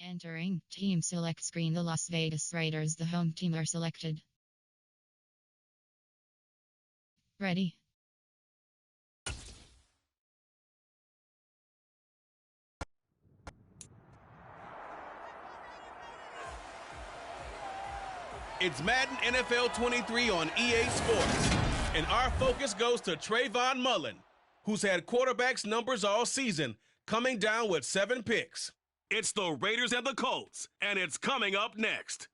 Entering team select screen. The Las Vegas Raiders, the home team, are selected. Ready. It's Madden NFL 23 on EA Sports. And our focus goes to Trayvon Mullen, who's had quarterbacks numbers all season, coming down with 7 picks. It's the Raiders and the Colts, and it's coming up next.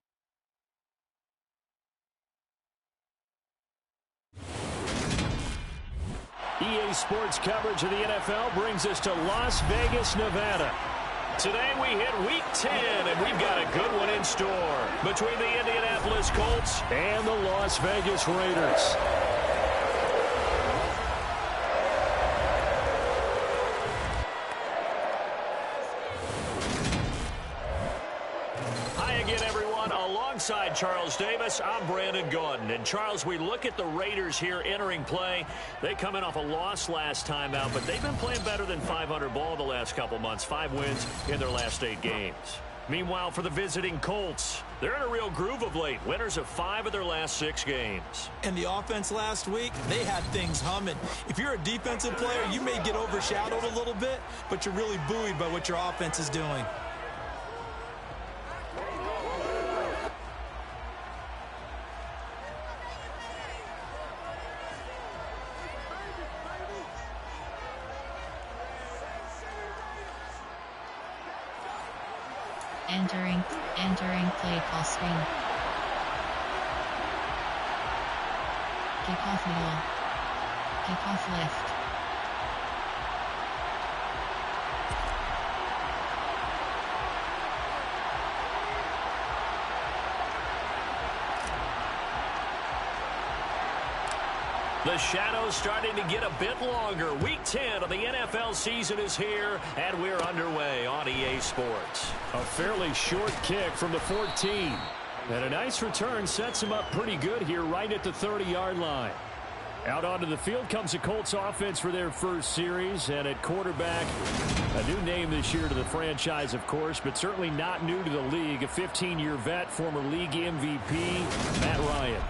EA Sports coverage of the NFL brings us to Las Vegas, Nevada. Today we hit Week 10, and we've got a good one in store between the Indianapolis Colts and the Las Vegas Raiders. Hi again, everyone. Alongside Charles Davis, I'm Brandon Gordon. And Charles, we look at the Raiders here entering play. They come in off a loss last time out, but they've been playing better than 500 ball the last couple months. 5 wins in their last 8 games. Meanwhile, for the visiting Colts, they're in a real groove of late. Winners of 5 of their last 6 games. And the offense last week, they had things humming. If you're a defensive player, you may get overshadowed a little bit, but you're really buoyed by what your offense is doing. Entering play call screen. Kickoff middle. Kickoff left. The shadow's starting to get a bit longer. Week 10 of the NFL season is here, and we're underway on EA Sports. A fairly short kick from the 14. And a nice return sets him up pretty good here right at the 30-yard line. Out onto the field comes the Colts offense for their first series, and at quarterback, a new name this year to the franchise, of course, but certainly not new to the league. A 15-year vet, former league MVP, Matt Ryan.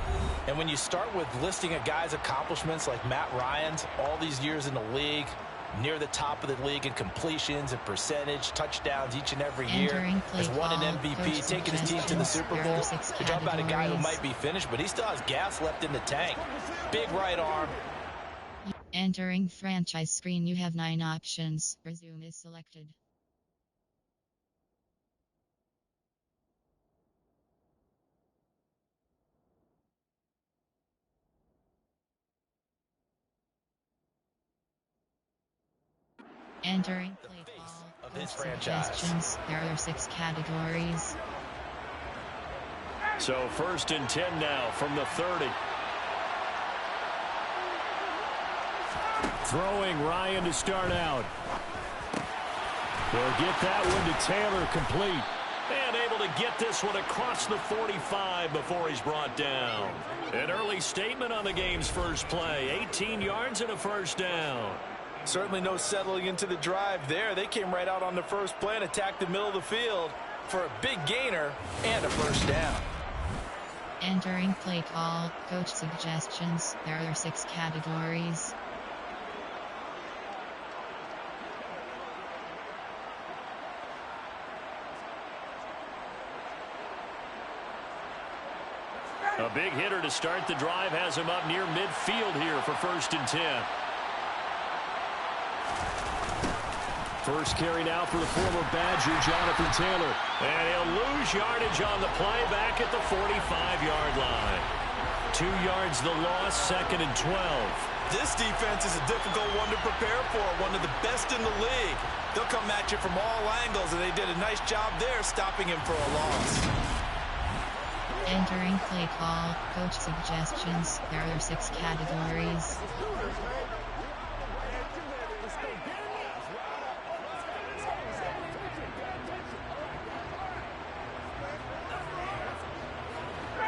And when you start with listing a guy's accomplishments like Matt Ryan's, all these years in the league, near the top of the league in completions and percentage, touchdowns each and every year, has won an MVP, taking his team to the Super Bowl. You're talking about a guy who might be finished, but he still has gas left in the tank. Big right arm. Entering franchise screen, you have 9 options. Resume is selected. Entering play call of this suggestions. There are 6 categories. So 1st and 10 now from the 30. Throwing Ryan to start out. They'll get that one to Taylor, complete. And able to get this one across the 45 before he's brought down. An early statement on the game's first play. 18 yards and a first down. Certainly no settling into the drive there. They came right out on the first play and attacked the middle of the field for a big gainer and a first down. Entering play call, coach suggestions. There are 6 categories. A big hitter to start the drive has him up near midfield here for 1st and 10. First carry now for the former Badger, Jonathan Taylor. And he'll lose yardage on the play back at the 45-yard line. 2 yards the loss, 2nd and 12. This defense is a difficult one to prepare for, one of the best in the league. They'll come at you from all angles, and they did a nice job there stopping him for a loss. Entering play call, coach suggestions. There are 6 categories.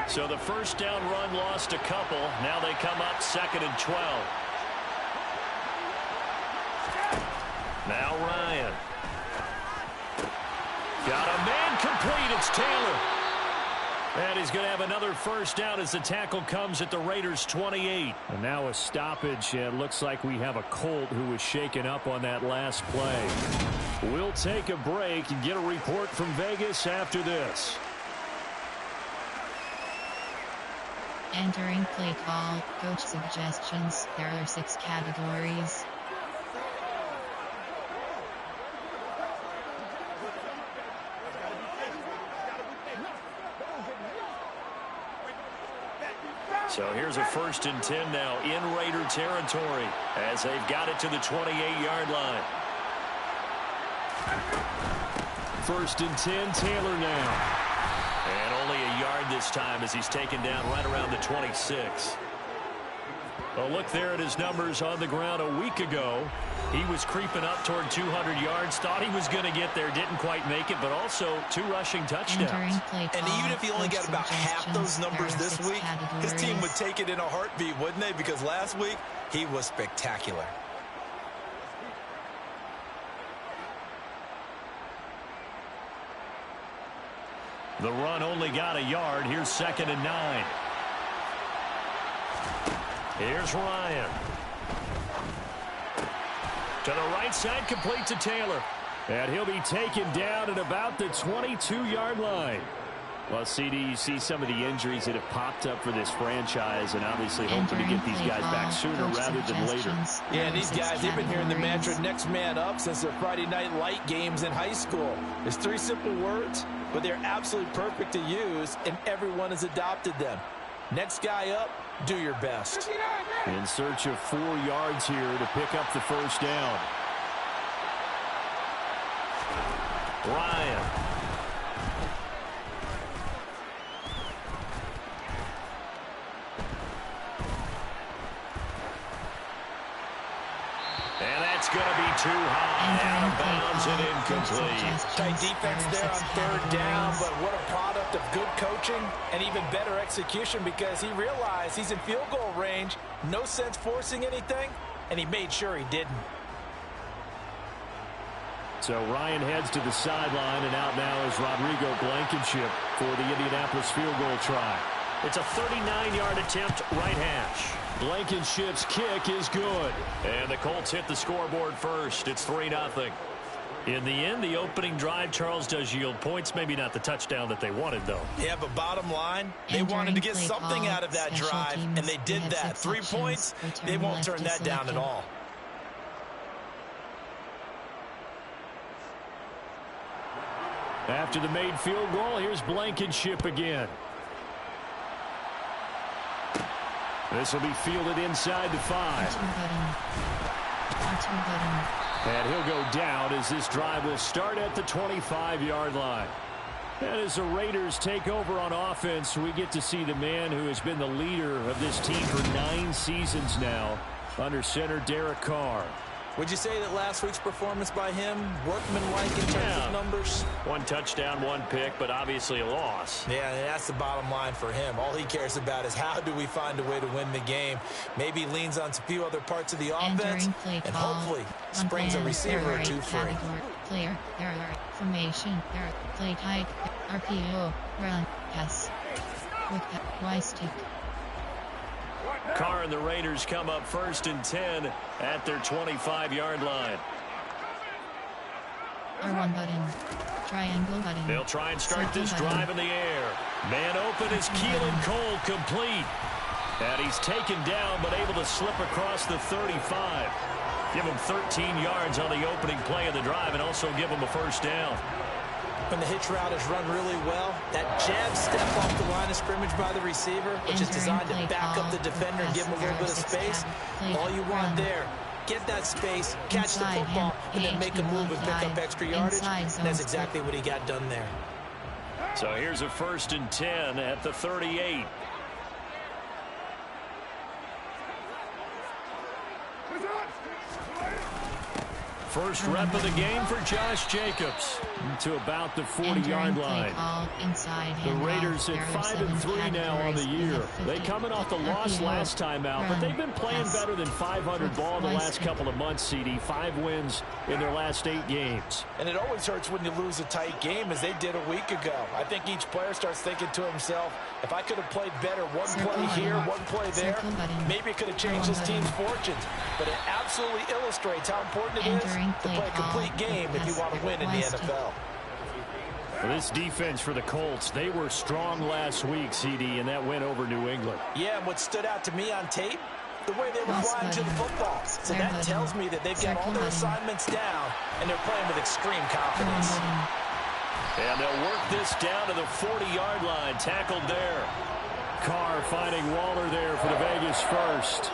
So the first down run lost a couple. Now they come up 2nd and 12. Now Ryan. Got a man it's Taylor. And he's going to have another first down as the tackle comes at the Raiders' 28. And now a stoppage, and looks like we have a Colt who was shaken up on that last play. We'll take a break and get a report from Vegas after this. Entering play call, coach suggestions. There are 6 categories. So here's a 1st and 10 now in Raider territory as they've got it to the 28-yard line. 1st and 10, Taylor now. And only a yard this time as he's taken down right around the 26. A look there at his numbers on the ground a week ago. He was creeping up toward 200 yards. Thought he was going to get there. Didn't quite make it, but also 2 rushing touchdowns. And even if he only got about half those numbers this week, his team would take it in a heartbeat, wouldn't they? Because last week, he was spectacular. The run only got a yard. Here's 2nd and 9. Here's Ryan. To the right side, complete to Taylor. And he'll be taken down at about the 22-yard line. Well, CD, you see some of the injuries that have popped up for this franchise, and obviously hoping to get these guys back sooner rather than later. Yeah, and these guys, they've been hearing the mantra next man up since their Friday night light games in high school. There's 3 simple words, but they're absolutely perfect to use, and everyone has adopted them. Next guy up, do your best. In search of 4 yards here to pick up the first down. Ryan. And that's going to be too high, out of bounds and incomplete. Tight defense there on 3rd down, but what a product of good coaching and even better execution, because he realized he's in field goal range, no sense forcing anything, and he made sure he didn't. So Ryan heads to the sideline, and out now is Rodrigo Blankenship for the Indianapolis field goal try. It's a 39-yard attempt, right hash. Blankenship's kick is good. And the Colts hit the scoreboard first. It's 3-0. In the end, the opening drive, Charles, does yield points. Maybe not the touchdown that they wanted, though. Yeah, but bottom line, they wanted to get something out of that drive, and they did that. 3 points, they won't turn that down at all. After the made field goal, here's Blankenship again. This will be fielded inside the 5. And he'll go down as this drive will start at the 25-yard line. And as the Raiders take over on offense, we get to see the man who has been the leader of this team for 9 seasons now, under center Derek Carr. Would you say that last week's performance by him, workmanlike in terms of numbers? 1 touchdown, 1 pick, but obviously a loss. Yeah, and that's the bottom line for him. All he cares about is how do we find a way to win the game. Maybe leans on a few other parts of the offense, and hopefully springs a receiver or 2 free. Player, error, formation, error, play type, RPO, run, pass, quick, Y-stick. Carr and the Raiders come up 1st and 10 at their 25-yard line. R1 button. Triangle button. They'll try and start this drive in the air. Man open is Keelan Cole, complete. And he's taken down but able to slip across the 35. Give him 13 yards on the opening play of the drive and also give him a first down. When the hitch route is run really well, that jab step off the line of scrimmage by the receiver, which is designed to back up the defender and give him a little bit of space, all you want there, get that space, catch the football, and then make a move and pick up extra yardage. That's exactly what he got done there. So here's a 1st and 10 at the 38. First rep of the game for Josh Jacobs to about the 40-yard line. The Raiders at 5-3 now on the year. They coming off the loss last time out, but they've been playing better than 500 ball the last couple of months, CD. 5 wins in their last 8 games. And it always hurts when you lose a tight game, as they did a week ago. I think each player starts thinking to himself, if I could have played better one play here, one play there, maybe it could have changed this team's fortunes. But it absolutely illustrates how important it is to play a complete game if you want to win in the NFL. Well, this defense for the Colts, they were strong last week, CD, and that went over New England. Yeah, and what stood out to me on tape, the way they were flying to the football. So that tells me that they've got all their assignments down, and they're playing with extreme confidence. And they'll work this down to the 40-yard line. Tackled there. Carr finding Waller there for the Vegas first.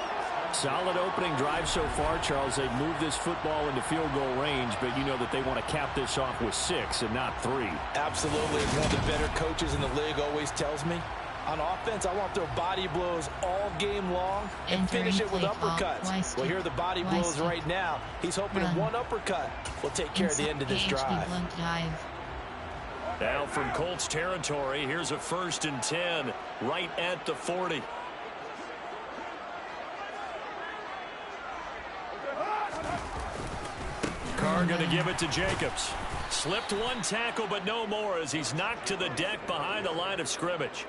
Solid opening drive so far, Charles. They've moved this football into field goal range, but you know that they want to cap this off with 6 and not 3. Absolutely. As one of the better coaches in the league always tells me, on offense, I want their body blows all game long and finish it with uppercuts. Well, here are the body blows right now. He's hoping one uppercut will take care of the end of this drive. Now from Colts territory, here's a 1st and 10 right at the 40. Carr going to give it to Jacobs. Slipped one tackle, but no more as he's knocked to the deck behind the line of scrimmage.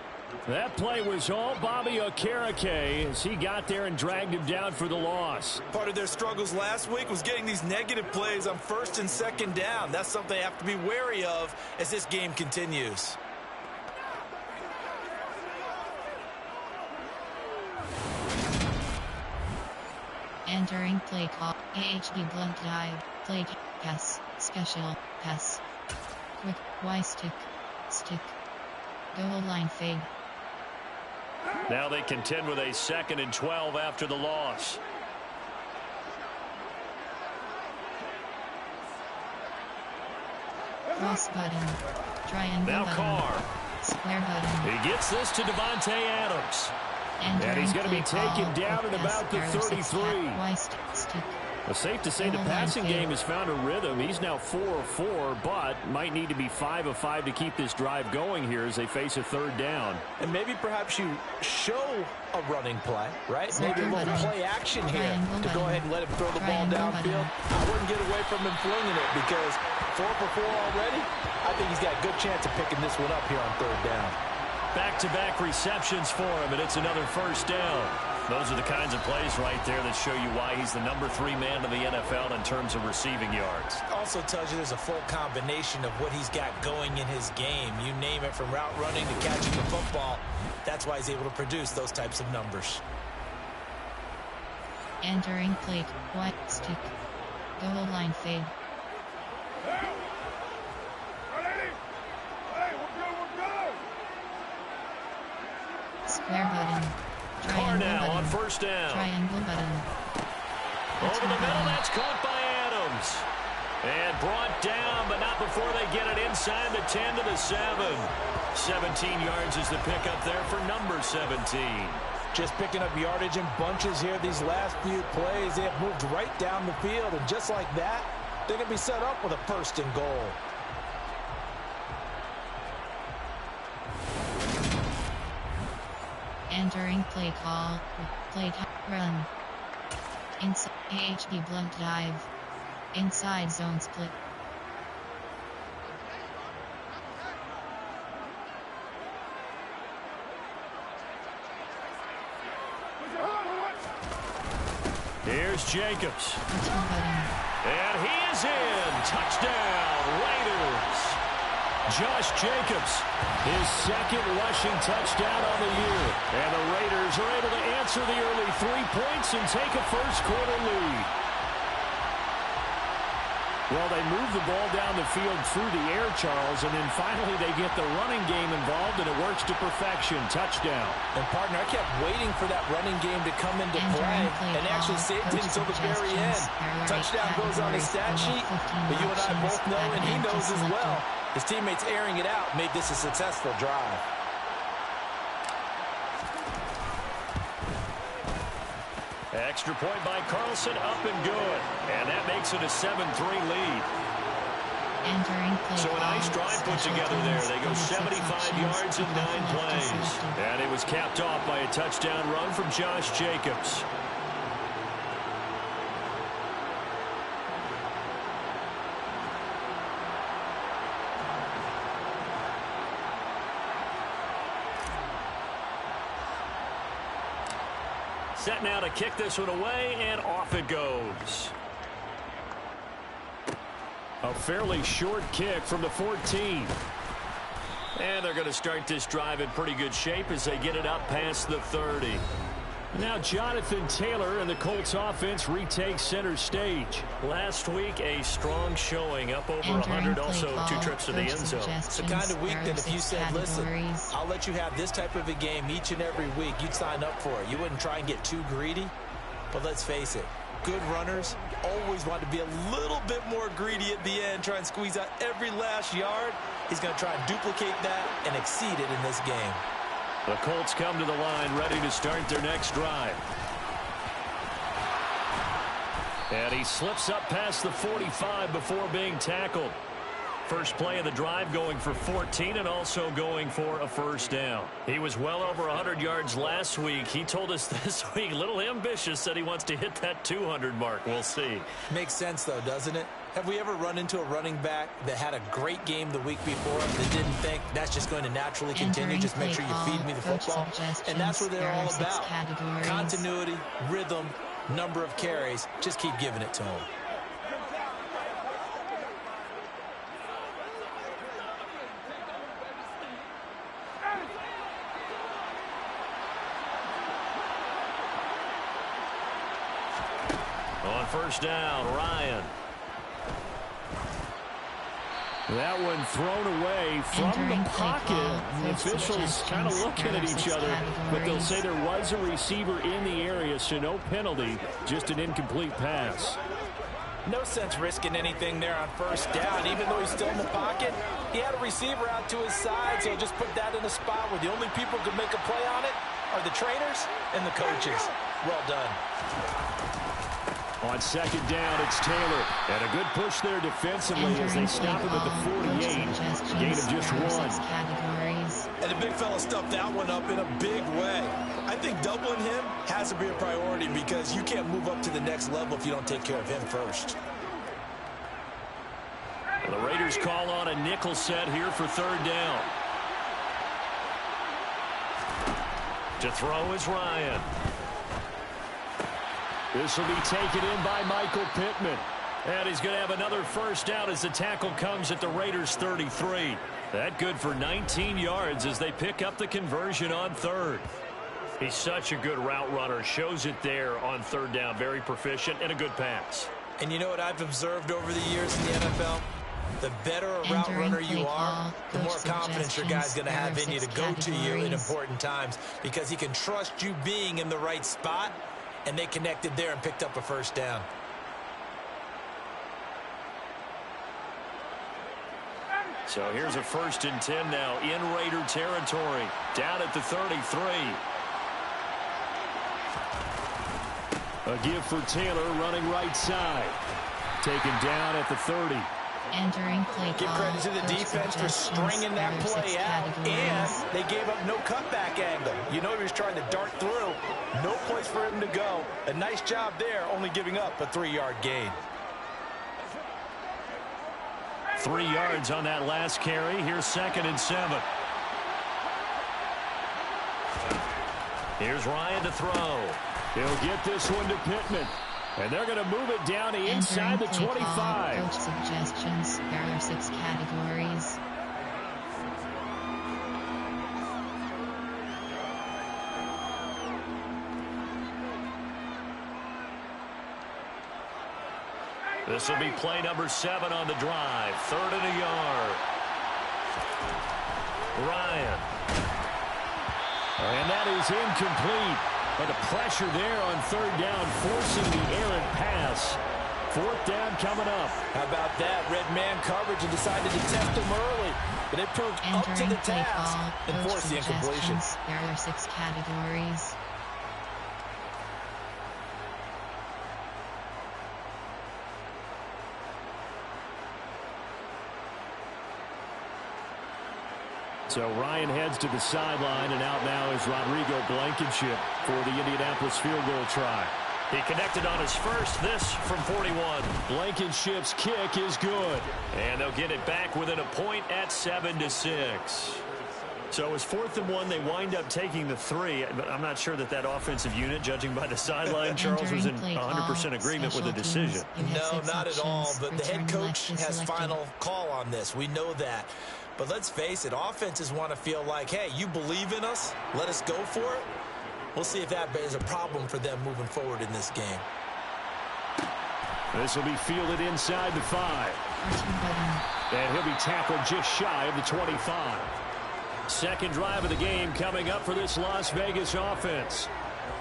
That play was all Bobby Okereke as he got there and dragged him down for the loss. Part of their struggles last week was getting these negative plays on 1st and 2nd down. That's something they have to be wary of as this game continues. Entering play call. AHD blunt dive. Play pass. Special pass. Quick Y stick. Goal line fade. Now they contend with a 2nd and 12 after the loss. Cross button. Triangle now button. Carr. Square button. He gets this to Devontae Adams. And he's going to be taken down at about the 33. Stick. Well, safe to say the passing game has found a rhythm. He's now 4 of 4, but might need to be 5 of 5 to keep this drive going here as they face a 3rd down. And maybe perhaps you show a running play, right? Maybe a little play action here to go ahead and let him throw the ball downfield. I wouldn't get away from him flinging it because 4 for 4 already. I think he's got a good chance of picking this one up here on 3rd down. Back-to-back receptions for him, and it's another 1st down. Those are the kinds of plays right there that show you why he's the number 3 man in the NFL in terms of receiving yards. Also tells you there's a full combination of what he's got going in his game. You name it, from route running to catching the football. That's why he's able to produce those types of numbers. Entering plate. White stick. Goal line fade. Square button. Carr now on 1st down. Triangle button. Over the middle, that's caught by Adams. And brought down, but not before they get it inside the 10 to the 7. 17 yards is the pickup there for number 17. Just picking up yardage in bunches here these last few plays. They have moved right down the field, and just like that, they're going to be set up with a 1st and goal. Entering play call. Play run. Inside AHD blunt dive. Inside zone split. Here's Jacobs. And he is in. Touchdown, Raiders. Josh Jacobs, his 2nd rushing touchdown on the year. And the Raiders are able to answer the early 3 points and take a 1st quarter lead. Well, they move the ball down the field through the air, Charles, and then finally they get the running game involved, and it works to perfection. Touchdown. And, partner, I kept waiting for that running game to come into play and actually saved it until the very end. Touchdown goes on the stat sheet, but you and I both know, and he knows as well, his teammates airing it out made this a successful drive. Extra point by Carlson, up and good. And that makes it a 7-3 lead. So a nice drive put together there. They go 75 yards in 9 plays. And it was capped off by a touchdown run from Josh Jacobs. Set now to kick this one away, and off it goes. A fairly short kick from the 14. And they're going to start this drive in pretty good shape as they get it up past the 30. Now Jonathan Taylor and the Colts offense retakes center stage. Last week, a strong showing, up over 100, also 2 trips to the end zone. It's the kind of week that if you said, listen, I'll let you have this type of a game each and every week, you'd sign up for it. You wouldn't try and get too greedy. But let's face it, good runners always want to be a little bit more greedy at the end, try and squeeze out every last yard. He's going to try and duplicate that and exceed it in this game. The Colts come to the line ready to start their next drive. And he slips up past the 45 before being tackled. First play of the drive going for 14 and also going for a first down. He was well over 100 yards last week. He told us this week, a little ambitious, said he wants to hit that 200 mark. We'll see. Makes sense, though, doesn't it? Have we ever run into a running back that had a great game the week before that didn't think that's just going to naturally continue? Just make sure you feed me the football. And that's what they're all about. Continuity, rhythm, number of carries. Just keep giving it to them. On first down, Ryan. That one thrown away from the pocket. The officials kind of looking at each other, but they'll say there was a receiver in the area, so no penalty, just an incomplete pass. No sense risking anything there on first down. Even though he's still in the pocket, he had a receiver out to his side, so just put that in a spot where the only people who can make a play on it are the trainers and the coaches. Well done. On second down, it's Taylor. And a good push there defensively as they stop him at the 48. Gain of just 1. And the big fella stuffed that one up in a big way. I think doubling him has to be a priority because you can't move up to the next level if you don't take care of him first. The Raiders call on a nickel set here for third down. To throw is Ryan. This will be taken in by Michael Pittman. And he's going to have another first down as the tackle comes at the Raiders' 33. That good for 19 yards as they pick up the conversion on third. He's such a good route runner. Shows it there on third down. Very proficient and a good pass. And you know what I've observed over the years in the NFL? The better a route runner you are, the more confidence your guy's going to have in you to go to you in important times because he can trust you being in the right spot. And they connected there and picked up a first down. So here's a 1st and 10 now in Raider territory. Down at the 33. A give for Taylor running right side. Taken down at the 30. Entering play. Give credit to the defense for stringing that play out, and they gave up no cutback angle. You know he was trying to dart through. No place for him to go. A nice job there, only giving up a 3-yard gain. 3 yards on that last carry. Here's 2nd and 7. Here's Ryan to throw. He'll get this one to Pittman. And they're going to move it down inside the 25. Coach suggestions. There are 6 categories. This will be play number 7 on the drive. 3rd and a yard. Ryan. And that is incomplete. But the pressure there on 3rd down, forcing the errant pass. 4th down coming up. How about that? Red man coverage and decided to test him early. But it proved up to the task and forced the incompletion. There are 6 categories. So Ryan heads to the sideline, and out now is Rodrigo Blankenship for the Indianapolis field goal try. He connected on his first, this from 41. Blankenship's kick is good. And they'll get it back within a point at 7-6. So it's 4th and 1. They wind up taking the 3. But I'm not sure that offensive unit, judging by the sideline, Charles, was in 100% agreement with the decision. No, not at all. But the head coach has final call on this. We know that. But let's face it, offenses want to feel like, hey, you believe in us, let us go for it. We'll see if that is a problem for them moving forward in this game. This will be fielded inside the 5. And he'll be tackled just shy of the 25. Second drive of the game coming up for this Las Vegas offense.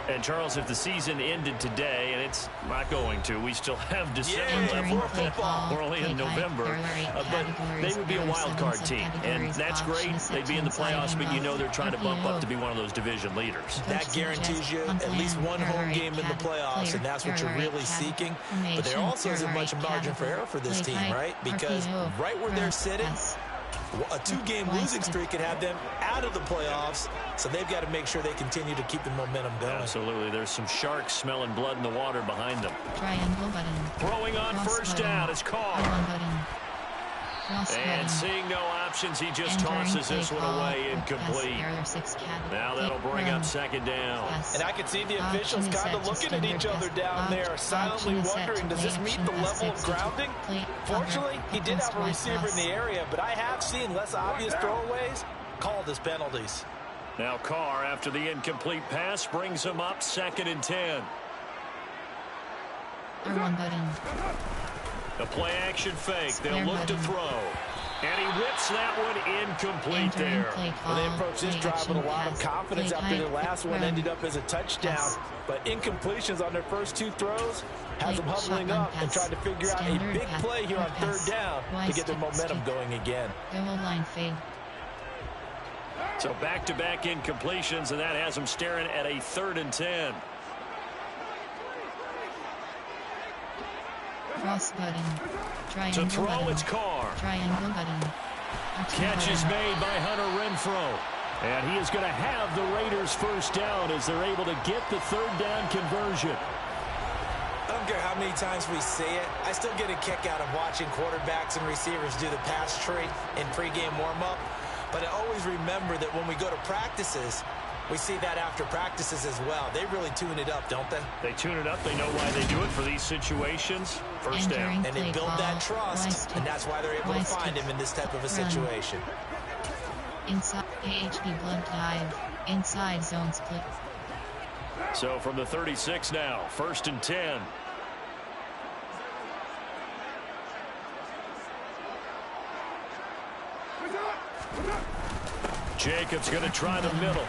And, Charles, if the season ended today, and it's not going to, we still have December left for football. We're only in November. But they would be a wild card team. And that's great. They'd be in the playoffs, but you know they're trying to bump up to be one of those division leaders. That guarantees you at least one home game in the playoffs, and that's what you're really seeking. But there also isn't much margin for error for this team, right? Because right where they're sitting, a 2-game losing streak could have them out of the playoffs, so they've got to make sure they continue to keep the momentum going. Absolutely. There's some sharks smelling blood in the water behind them. Triangle button. Throwing on first down is Carr. And seeing no options, he just tosses this one away incomplete. Now that'll bring up second down. And I can see the officials kind of looking at each other down there, silently wondering, does this meet the level of grounding? Fortunately, he did have a receiver in the area, but I have seen less obvious throwaways called as penalties. Now Carr, after the incomplete pass, brings him up 2nd and 10. R1 button. A play-action fake. They'll look to throw. And he whips that one incomplete there. Well, they approached this drive with a lot of confidence after their last one ended up as a touchdown. But incompletions on their first 2 throws has them huddling up and trying to figure out a big play here on 3rd down to get their momentum going again. Goal line fade. So back-to-back incompletions, and that has them staring at a 3rd and 10. Cross button. To throw, it's Carr. Triangle button. Catch is made by Hunter Renfrow. And he is going to have the Raiders first down as they're able to get the 3rd down conversion. I don't care how many times we say it, I still get a kick out of watching quarterbacks and receivers do the pass tree in pregame warm-up. But I always remember that when we go to practices, we see that after practices as well. They really tune it up, don't they? They tune it up. They know why they do it for these situations. First down. And they build that trust, and that's why they're able to find him in this type of a situation. Inside AHB blunt dive. Inside zone split. So from the 36 now, 1st and 10. Jacobs going to try the middle.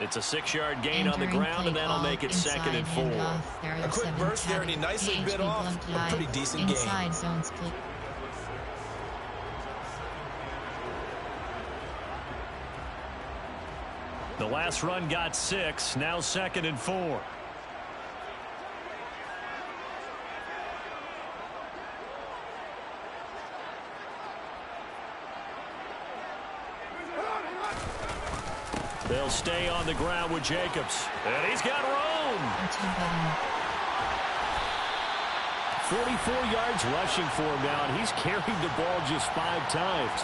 It's a 6-yard gain on the ground, and that'll make it 2nd and 4. A quick burst there, and he nicely bit off a pretty decent gain. Inside zone split. The last run got 6, now 2nd and 4. They'll stay on the ground with Jacobs. And he's got room. 44 yards rushing for him now, and he's carried the ball just 5 times.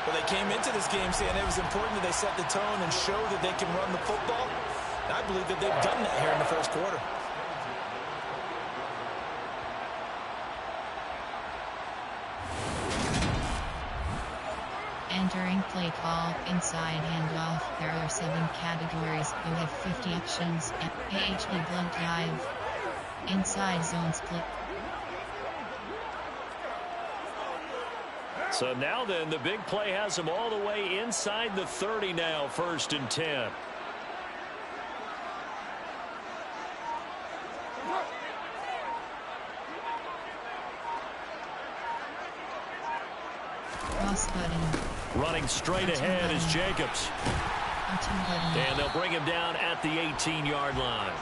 Well, they came into this game saying it was important that they set the tone and show that they can run the football. And I believe that they've done that here in the first quarter. Entering play call, inside handoff. There are 7 categories. You have 50 actions. AHB blunt dive. Inside zone split. So now then, the big play has them all the way inside the 30 now, 1st and 10. Cross button. Running straight ahead is Jacobs. And they'll bring him down at the 18-yard line.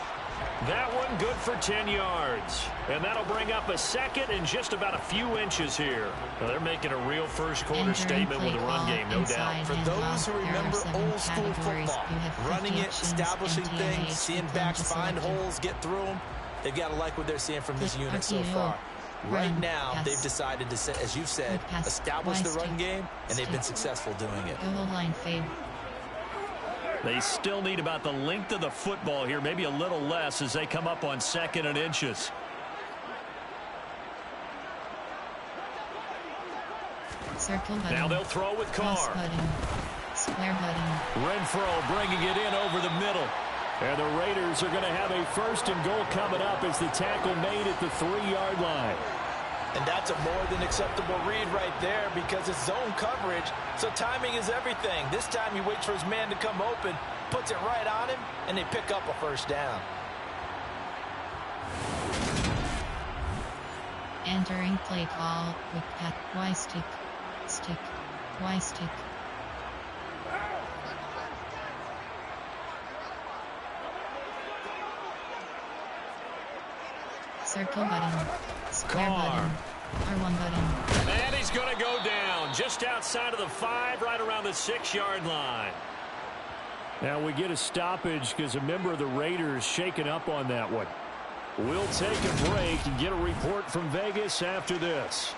That one good for 10 yards. And that'll bring up a second and just about a few inches here. Well, they're making a real first-quarter statement with a run game, no doubt. For those who remember old-school football, running it, establishing things, seeing backs find holes, get through them, they've got to like what they're seeing from this unit so far. Right now, they've decided to, as you've said, establish the run game, and they've been successful doing it. They still need about the length of the football here, maybe a little less as they come up on 2nd and inches. Circle button. Now they'll throw with Carr. Square button. Renfro bringing it in over the middle. And the Raiders are going to have a 1st and goal coming up as the tackle made at the 3-yard line. And that's a more than acceptable read right there because it's zone coverage, so timing is everything. This time he waits for his man to come open, puts it right on him, and they pick up a 1st down. Entering play call with Pat Y stick. Y stick. Circle button. Square button. R1 button. And he's going to go down just outside of the 5, right around the 6-yard line. Now we get a stoppage because a member of the Raiders shaken up on that one. We'll take a break and get a report from Vegas after this.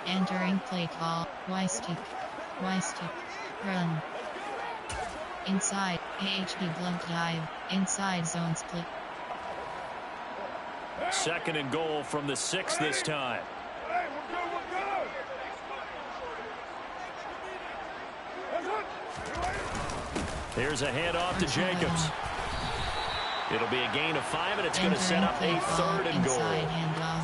Entering play call. Y stick. Y stick. Run. Inside, AHP blunt dive, inside zone split. 2nd and goal from the 6 this time. Here's a handoff to Jacobs. It'll be a gain of 5, and it's going to set up a 3rd and goal.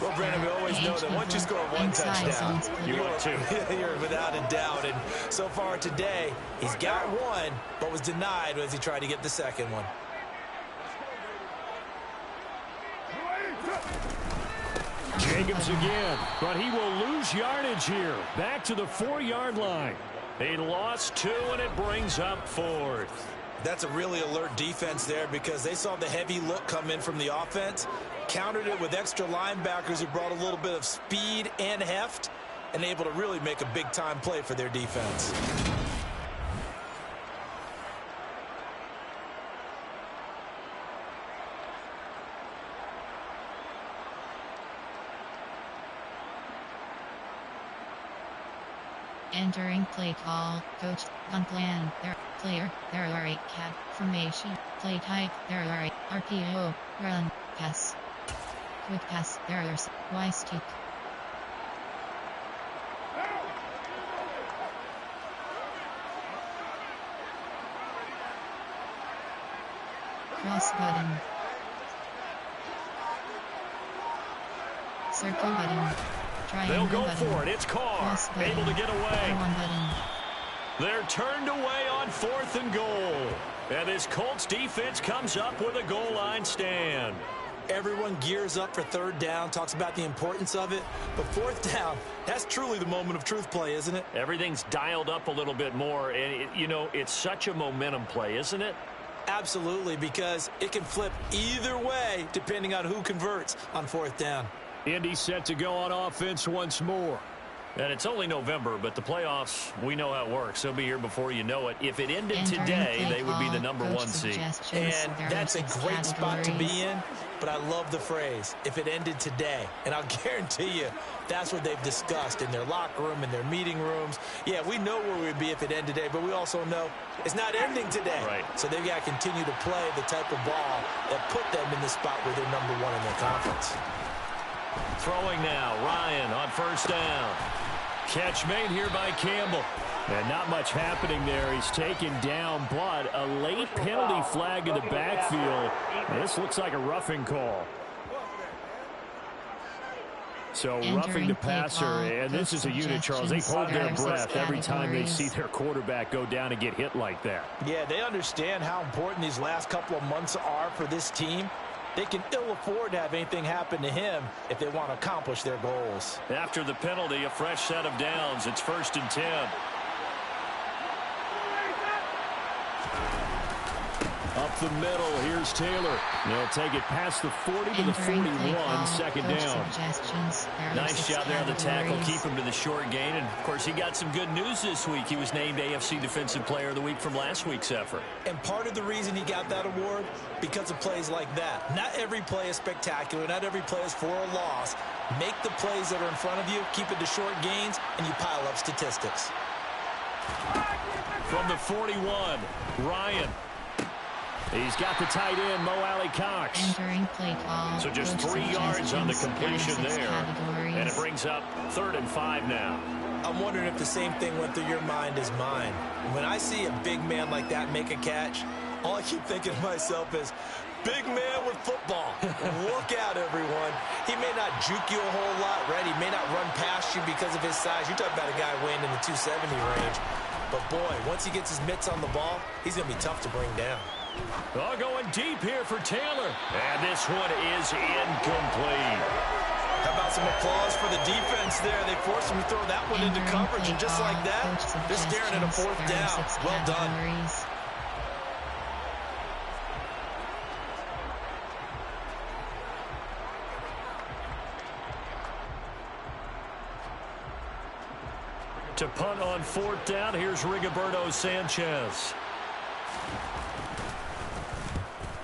Well, Brandon, we always know that once you score one touchdown, you're without a doubt. And so far today, he's got one, but was denied as he tried to get the 2nd one. Jacobs again, but he will lose yardage here. Back to the 4-yard line. He lost 2, and it brings up 4th. That's a really alert defense there because they saw the heavy look come in from the offense, countered it with extra linebackers who brought a little bit of speed and heft, and able to really make a big-time play for their defense. Entering play call, coach, on plan, there are 8 cat, formation, play type, there are 8, RPO, run, pass, quick pass, there are Y stick. Cross button. Circle button. They'll go for it. It's Carr, able to get away. They're turned away on 4th and goal. And this Colts defense comes up with a goal line stand. Everyone gears up for 3rd down, talks about the importance of it. But 4th down, that's truly the moment of truth play, isn't it? Everything's dialed up a little bit more. And, it's such a momentum play, isn't it? Absolutely, because it can flip either way depending on who converts on 4th down. Indy set to go on offense once more. And it's only November, but the playoffs, we know how it works. They'll be here before you know it. If it ended today, they would be the #1 seed. And that's a great spot to be in, but I love the phrase, if it ended today. And I'll guarantee you, that's what they've discussed in their locker room, in their meeting rooms. Yeah, we know where we'd be if it ended today, but we also know it's not ending today. Right. So they've got to continue to play the type of ball that put them in the spot where they're #1 in their conference. Throwing now, Ryan on 1st down. Catch made here by Campbell. And not much happening there. He's taken down, but a late penalty flag in the backfield. This looks like a roughing call. So roughing the passer, and this is a unit, Charles. They hold their breath every time they see their quarterback go down and get hit like that. Yeah, they understand how important these last couple of months are for this team. They can ill afford to have anything happen to him if they want to accomplish their goals. After the penalty, a fresh set of downs. It's 1st and 10. Up the middle, here's Taylor. They'll take it past the 40 to the 41, second down. Nice job there on the tackle, keep him to the short gain. And, of course, he got some good news this week. He was named AFC Defensive Player of the Week from last week's effort. And part of the reason he got that award, because of plays like that. Not every play is spectacular. Not every play is for a loss. Make the plays that are in front of you, keep it to short gains, and you pile up statistics. From the 41, Ryan. He's got the tight end, Mo Alley Cox. So just 3 yards on the completion there. And it brings up 3rd and 5 now. I'm wondering if the same thing went through your mind as mine. When I see a big man like that make a catch, all I keep thinking to myself is, big man with football. Look out, everyone. He may not juke you a whole lot, right? He may not run past you because of his size. You're talking about a guy weighing in the 270 range. But, boy, once he gets his mitts on the ball, he's going to be tough to bring down. Oh, going deep here for Taylor. And this one is incomplete. How about some applause for the defense there? They forced him to throw that one into coverage, and just like that, they're staring at a 4th down. Well done. To punt on 4th down, here's Rigoberto Sanchez.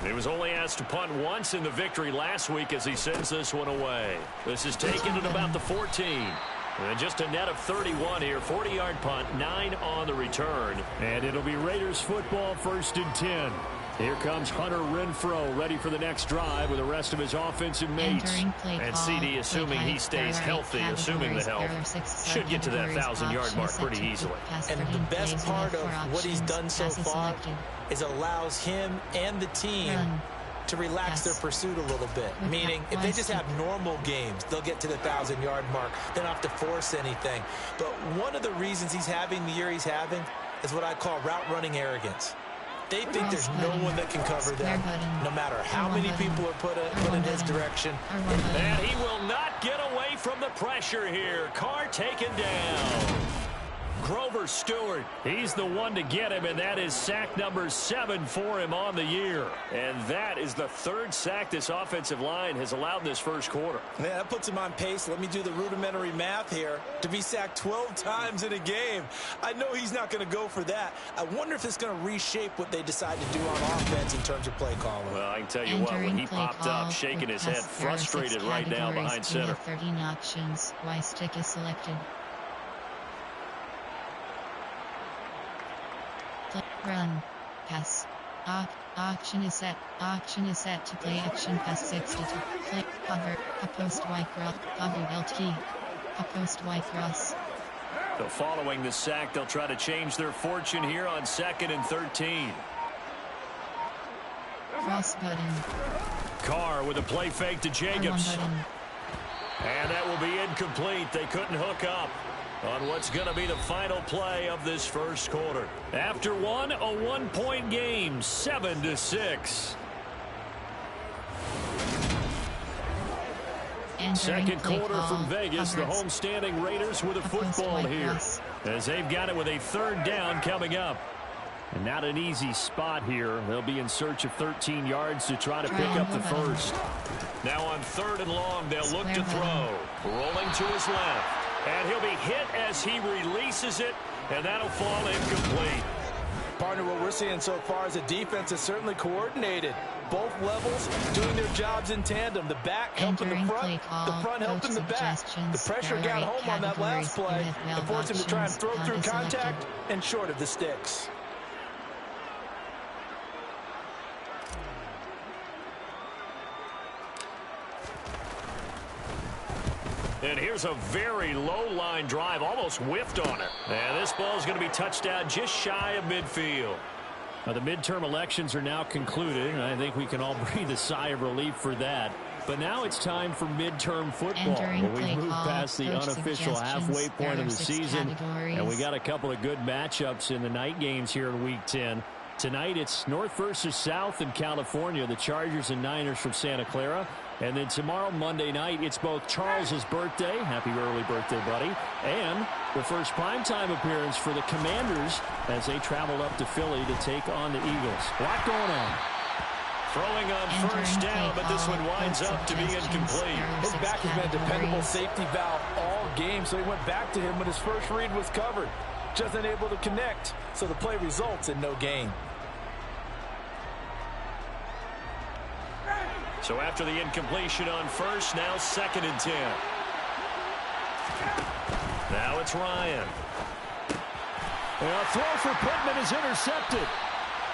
He was only asked to punt once in the victory last week as he sends this one away. This is taken at about the 14. And just a net of 31 here. 40-yard punt, 9 on the return. And it'll be Raiders football, 1st and 10. Here comes Hunter Renfrow, ready for the next drive with the rest of his offensive mates. And CD, assuming he stays healthy, assuming the health, should get to that 1,000-yard mark pretty easily. And the best part of what he's done so far is allows him and the team to relax their pursuit a little bit. Meaning, if they just have normal games, they'll get to the 1,000-yard mark. They don't have to force anything. But one of the reasons he's having the year he's having is what I call route running arrogance. They think there's no one that can cover them, no matter how many people are put in his direction. And he will not get away from the pressure here. Carr taken down. Grover Stewart, he's the one to get him, and that is sack number 7 for him on the year. And that is the 3rd sack this offensive line has allowed in this first quarter. Yeah, that puts him on pace. Let me do the rudimentary math here. To be sacked 12 times in a game, I know he's not going to go for that. I wonder if it's going to reshape what they decide to do on offense in terms of play calling. Well, I can tell you what, when he popped up, shaking his head, frustrated right now behind center. 13 options. Y stick is selected. Run. Pass. Auction is set. Auction is set to play action pass 62. Play. Cover. A post Y cross. Cover LT. A post Y cross. So following the sack, they'll try to change their fortune here on 2nd and 13. Cross button. Carr with a play fake to Jacobs. And that will be incomplete. They couldn't hook up on what's going to be the final play of this first quarter. After one, a 1-point game, 7-6. Second quarter from Vegas, the homestanding Raiders with a football here, as they've got it with a 3rd down coming up. And not an easy spot here. They'll be in search of 13 yards to try to pick up the first. Now on 3rd and long, they'll look to throw. Rolling to his left. And he'll be hit as he releases it, and that'll fall incomplete. Partner, what we're seeing so far is the defense is certainly coordinated. Both levels doing their jobs in tandem. The back helping the front helping the back. The pressure got home on that last play and forced him to try and throw through contact and short of the sticks. And here's a very low line drive, almost whiffed on it. And this ball is going to be touched down just shy of midfield. Now, the midterm elections are now concluded, and I think we can all breathe a sigh of relief for that. But now it's time for midterm football. We've moved past the unofficial halfway point of the season, and we got a couple of good matchups in the night games here in Week 10. Tonight, it's North versus South in California, the Chargers and Niners from Santa Clara. And then tomorrow, Monday night, it's both Charles's birthday, happy early birthday, buddy, and the first primetime appearance for the Commanders as they travel up to Philly to take on the Eagles. A lot going on. Throwing on first down, but this one winds up to be incomplete. His back has been a dependable safety valve all game, so he went back to him when his first read was covered. Just unable to connect, so the play results in no gain. So after the incompletion on first, now 2nd and 10. Now it's Ryan. A throw for Pittman is intercepted.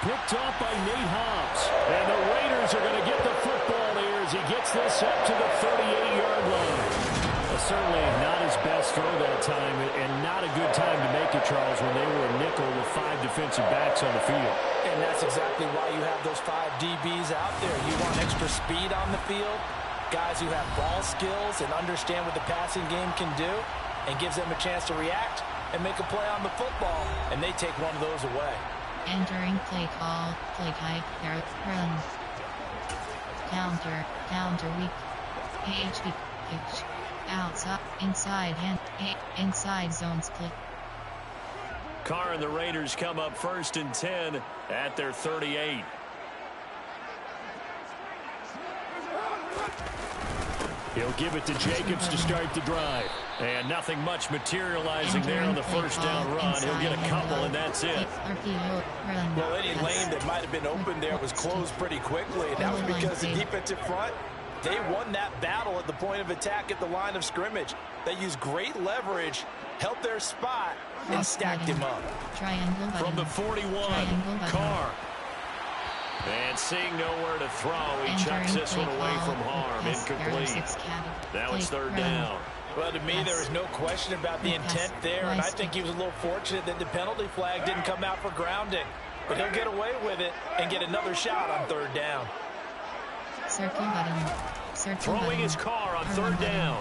Picked off by Nate Hobbs. And the Raiders are going to get the football here as he gets this up to the 38-yard line. Certainly not his best throw that time, and not a good time to make it, Charles, when they were a nickel with 5 defensive backs on the field. And that's exactly why you have those 5 DBs out there. You want extra speed on the field, guys who have ball skills and understand what the passing game can do, and gives them a chance to react and make a play on the football, and they take one of those away. Entering play call, play type, run. Counter weak. pitch. Outside, inside hand, inside zones click. Carr and the Raiders come up 1st and 10 at their 38. He'll give it to Jacobs to start the drive. And nothing much materializing there on the first down run. He'll get a couple, and that's it. Well, any lane that might have been open there was closed pretty quickly, and that was because the defensive front, they won that battle at the point of attack at the line of scrimmage. They used great leverage, held their spot, and stacked him up. From the 41, Carr. And seeing nowhere to throw, he chucks this one away from harm. Incomplete. Now it's 3rd down. Well, to me, there is no question about the intent there, and I think he was a little fortunate that the penalty flag didn't come out for grounding. But he'll get away with it and get another shot on 3rd down. Circle button. Throwing his Carr on 3rd down.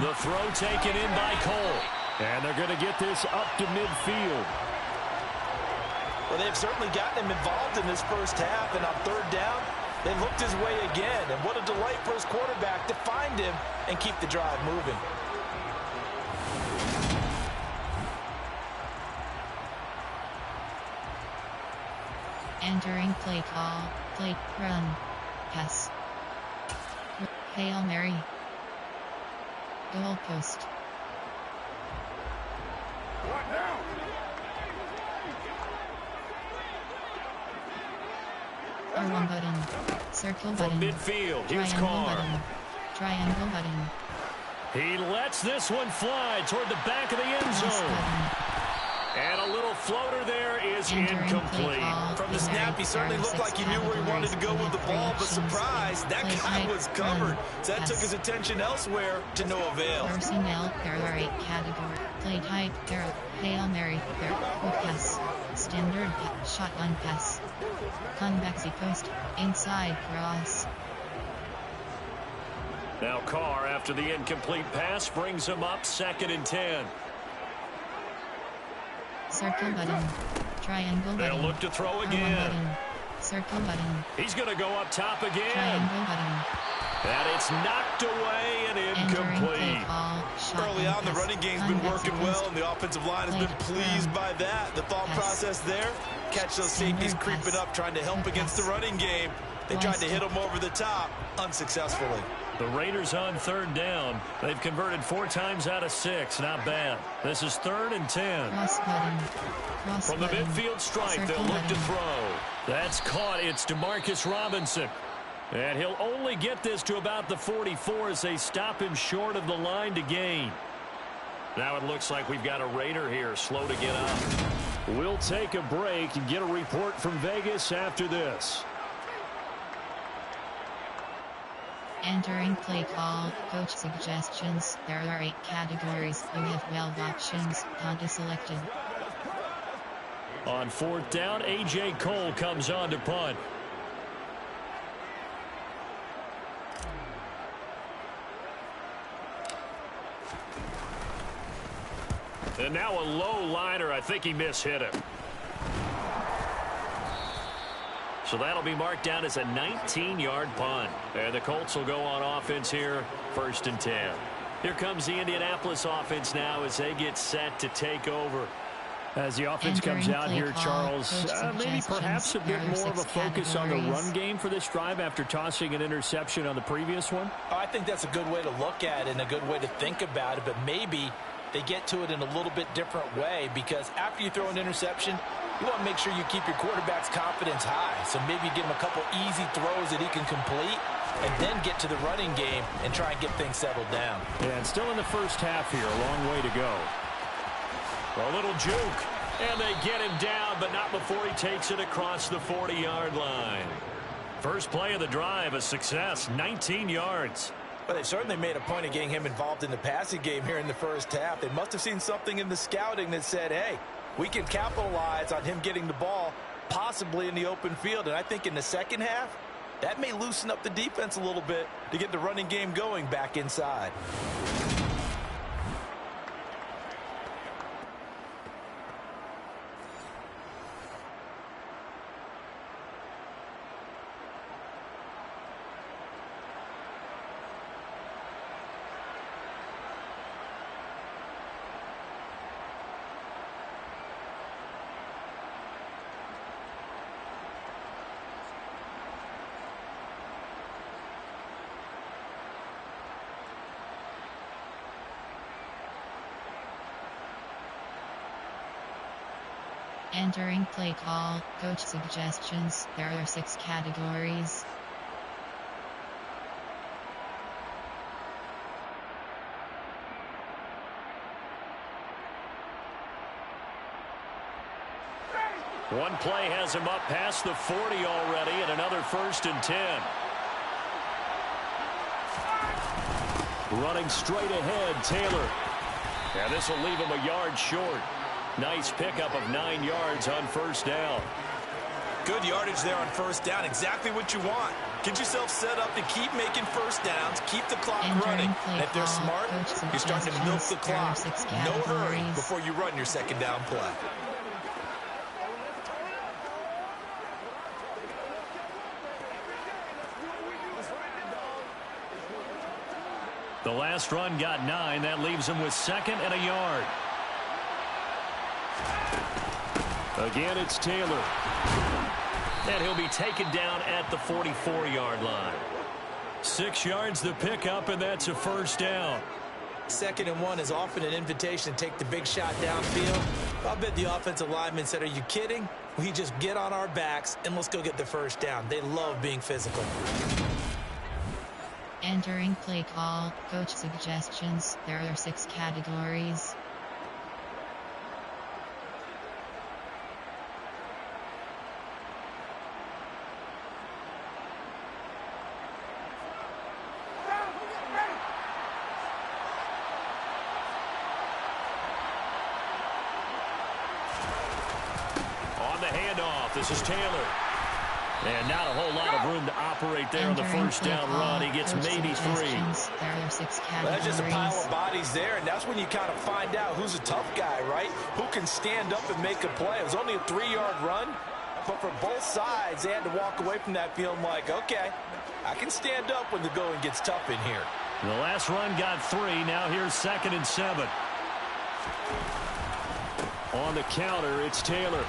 The throw taken in by Cole. And they're going to get this up to midfield. Well, they've certainly gotten him involved in this first half, and on 3rd down, they looked his way again. And what a delight for his quarterback to find him and keep the drive moving. Entering play call, play, run, pass. Hail Mary. Goal post. What now? R1 button. Circle button. From midfield, here's Carr. Triangle button. He lets this one fly toward the back of the end zone. And a little floater there is incomplete. From the snap, he certainly looked like he knew where he wanted to go with the ball, but surprise, that guy was covered. So that took his attention elsewhere to no avail. Personnel, there are 8 categories. Play type, there are Hail Mary, there quick pass, standard pass, shotgun pass, convexy post, inside cross. Now Carr, after the incomplete pass, brings him up 2nd and 10. Circle button. Triangle button. They'll look to throw again. Button. Circle button. He's going to go up top again. Triangle button. And it's knocked away and incomplete. Early on, the running game's been working well, and the offensive line has been pleased by that. The thought process there, catch those safeties creeping up, trying to help against the running game. They tried to hit them over the top, unsuccessfully. The Raiders on 3rd down. They've converted 4 times out of 6. Not bad. This is 3rd and 10. From the midfield stripe, they'll look to throw. That's caught. It's Demarcus Robinson. And he'll only get this to about the 44 as they stop him short of the line to gain. Now it looks like we've got a Raider here slow to get up. We'll take a break and get a report from Vegas after this. Entering play call, coach suggestions. There are 8 categories. You have 12 options. Punt is selected. On 4th down, A.J. Cole comes on to punt. And now a low liner. I think he mishit him. So that'll be marked down as a 19-yard punt. And the Colts will go on offense here, 1st and 10. Here comes the Indianapolis offense now as they get set to take over. As the offense comes out here, Charles, maybe perhaps a bit more of a focus on the run game for this drive after tossing an interception on the previous one? I think that's a good way to look at it and a good way to think about it, but maybe they get to it in a little bit different way, because after you throw an interception, you want to make sure you keep your quarterback's confidence high. So maybe give him a couple easy throws that he can complete and then get to the running game and try and get things settled down. Yeah, and still in the first half here, a long way to go. A little juke, and they get him down, but not before he takes it across the 40-yard line. First play of the drive, a success, 19 yards. Well, they certainly made a point of getting him involved in the passing game here in the first half. They must have seen something in the scouting that said, hey, we can capitalize on him getting the ball possibly in the open field. And I think in the second half, that may loosen up the defense a little bit to get the running game going back inside. Entering play call, coach suggestions. There are 6 categories. One play has him up past the 40 already, and another 1st and 10. Running straight ahead, Taylor. And this will leave him a yard short. Nice pickup of 9 yards on 1st down. Good yardage there on 1st down. Exactly what you want. Get yourself set up to keep making 1st downs. Keep the clock running. And if they're smart, you're starting to milk the clock. No hurry before you run your 2nd down play. The last run got 9. That leaves him with 2nd and a yard. Again, it's Taylor. And he'll be taken down at the 44-yard line. 6 yards the pickup, and that's a 1st down. 2nd and 1 is often an invitation to take the big shot downfield. I bet the offensive lineman said, are you kidding? We just get on our backs and let's go get the 1st down. They love being physical. Entering play call, coach suggestions. There are 6 categories. This is Taylor. And not a whole lot of room to operate there on the 1st down run. He gets maybe 3. That's just a pile of bodies there, and that's when you kind of find out who's a tough guy, right? Who can stand up and make a play. It was only a 3-yard run, but for both sides, they had to walk away from that feeling like, okay, I can stand up when the going gets tough in here. The last run got 3. Now here's 2nd and 7. On the counter, it's Taylor.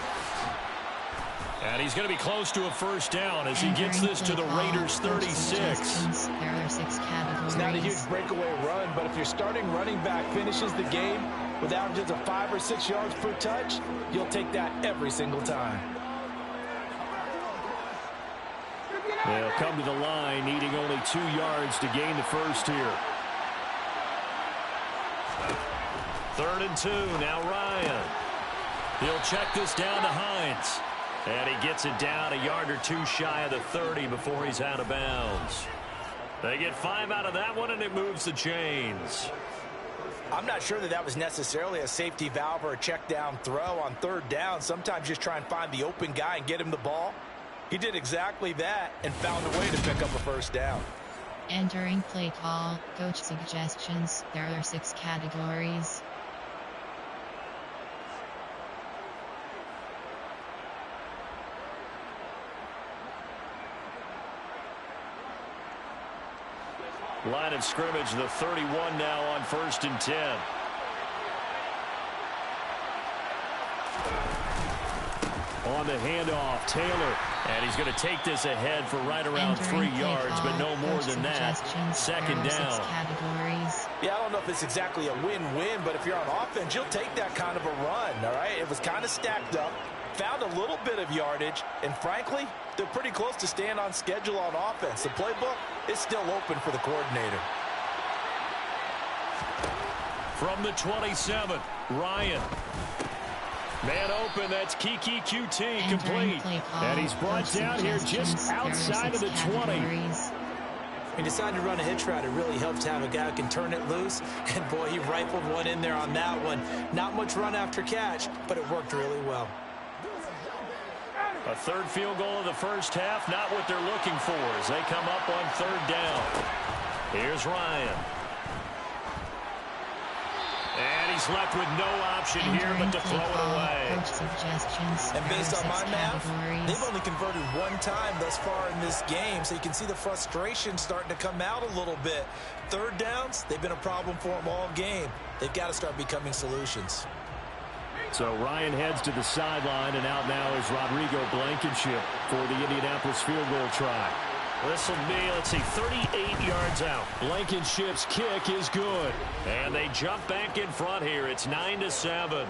And he's going to be close to a 1st down as he gets this to the Raiders' 36. There are 6 categories. It's not a huge breakaway run, but if your starting running back finishes the game with averages of 5 or 6 yards per touch, you'll take that every single time. They'll come to the line, needing only 2 yards to gain the 1st here. 3rd and 2, now Ryan. He'll check this down to Hines. And he gets it down a yard or 2 shy of the 30 before he's out of bounds. They get 5 out of that one, and it moves the chains. I'm not sure that was necessarily a safety valve or a check down throw on 3rd down. Sometimes just try and find the open guy and get him the ball. He did exactly that and found a way to pick up a 1st down. Entering play call, coach suggestions. There are 6 categories. Line of scrimmage, the 31 now on 1st and 10. On the handoff, Taylor. And he's going to take this ahead for right around 3 yards, but no more than that. 2nd down. Yeah, I don't know if it's exactly a win-win, but if you're on offense, you'll take that kind of a run, all right? It was kind of stacked up, found a little bit of yardage, and frankly, they're pretty close to staying on schedule on offense. The playbook is still open for the coordinator. From the 27, Ryan. Man open, that's Kiki QT, complete. And he's brought down here just outside of the 20. He decided to run a hitch route. It really helps to have a guy who can turn it loose. And, boy, he rifled one in there on that one. Not much run after catch, but it worked really well. A 3rd field goal of the first half, not what they're looking for as they come up on 3rd down. Here's Ryan. And he's left with no option here but to throw it away. And based on my math, they've only converted 1 time thus far in this game, so you can see the frustration starting to come out a little bit. 3rd downs, they've been a problem for them all game. They've got to start becoming solutions. So Ryan heads to the sideline, and out now is Rodrigo Blankenship for the Indianapolis field goal try. This will be, let's see, 38 yards out. Blankenship's kick is good. And they jump back in front here. It's 9-7.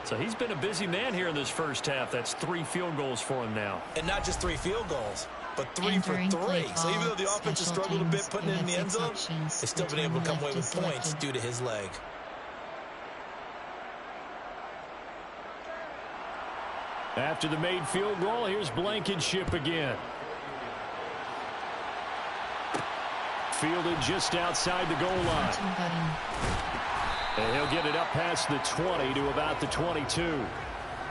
So he's been a busy man here in this first half. That's 3 field goals for him now. And not just 3 field goals, but 3 for 3. So even though the offense has struggled a bit putting it in the end zone, they've still been able to come away with points due to his leg. After the made field goal, here's Blankenship again. Fielded just outside the goal line. And he'll get it up past the 20 to about the 22.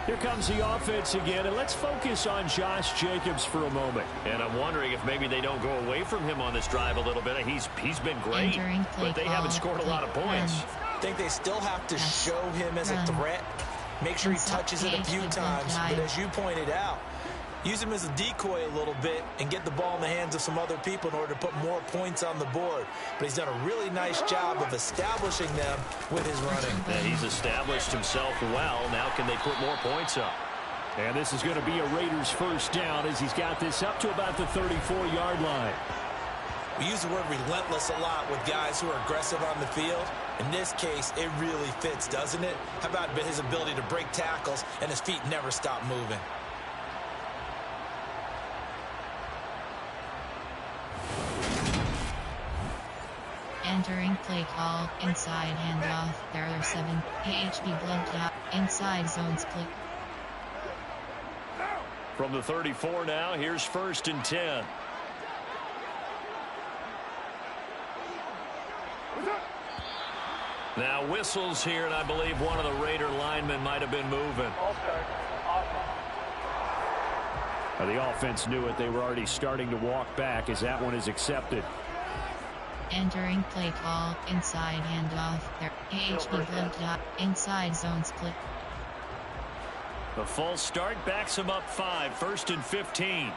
Here comes the offense again, and let's focus on Josh Jacobs for a moment. And I'm wondering if maybe they don't go away from him on this drive a little bit. He's been great, but they haven't scored a lot of points. I think they still have to show him as a threat. Make sure he touches it a few times, but as you pointed out, use him as a decoy a little bit and get the ball in the hands of some other people in order to put more points on the board. But he's done a really nice job of establishing them with his running. Yeah, he's established himself well. Now can they put more points up? And this is going to be a Raiders first down as he's got this up to about the 34-yard line. We use the word relentless a lot with guys who are aggressive on the field. In this case, it really fits, doesn't it? How about his ability to break tackles and his feet never stop moving? Entering play call, inside handoff, there are 7, AHB blocked out, inside zone split. From the 34 now, here's 1st and 10. Now whistles here, and I believe one of the Raider linemen might have been moving. The offense knew it. They were already starting to walk back as that one is accepted. Entering play call, inside handoff, there, AHB blocked out, inside zone split. The false start backs him up 5, 1st and 15.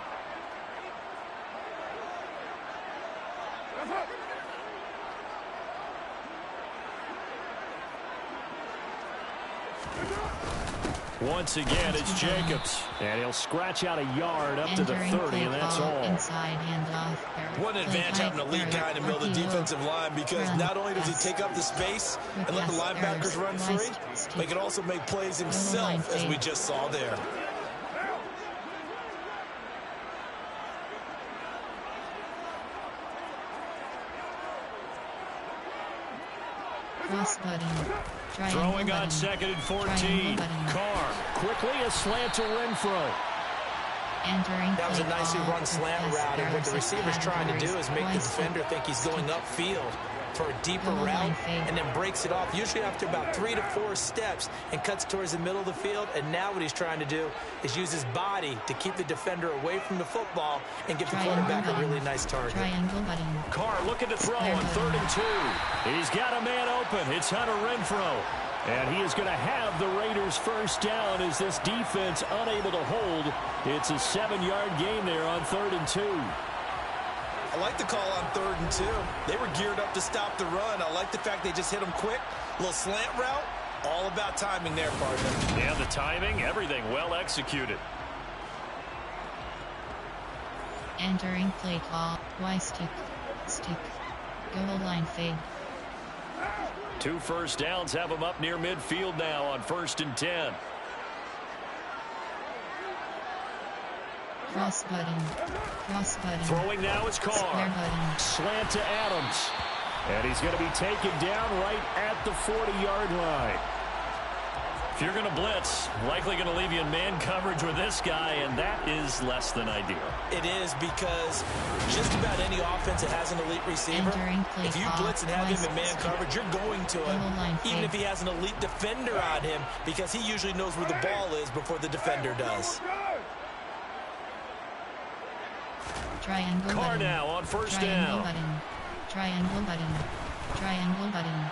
Once again, it's Jacobs. And he'll scratch out a yard up to the 30, and that's all. Inside handoff. What an advantage having a lead guy in the middle of the defensive line, because not only does he take up the space and let the linebackers run free, but he can also make plays himself, as we just saw there. Throwing on 2nd and 14. Carr quickly a slant to Renfro. That was a nicely run slant route, and what the receiver's trying to do is make the defender think he's going upfield for a deeper route, and then breaks it off, usually after about 3 to 4 steps, and cuts towards the middle of the field. And now what he's trying to do is use his body to keep the defender away from the football and give the quarterback a really nice target. Carr looking to throw on 3rd and 2. He's got a man open. It's Hunter Renfro. And he is going to have the Raiders first down as this defense unable to hold. It's a 7-yard gain there on 3rd and 2. I like the call on 3rd and 2. They were geared up to stop the run. I like the fact they just hit them quick. A little slant route. All about timing there, partner. Yeah, the timing, everything well executed. Entering play call. Y stick. Stick. Goal line fade. 2 first downs have them up near midfield now on 1st and 10. Cross button. Cross button. Throwing now is Carr. Square button. Slant to Adams. And he's going to be taken down right at the 40-yard line. If you're going to blitz, likely going to leave you in man coverage with this guy, and that is less than ideal. It is because just about any offense that has an elite receiver, if you blitz and have him in man coverage, you're going to him, even if he has an elite defender on him, because he usually knows where the ball is before the defender does. Triangle Carr button. now on 1st Triangle down. button. Triangle button. Triangle button.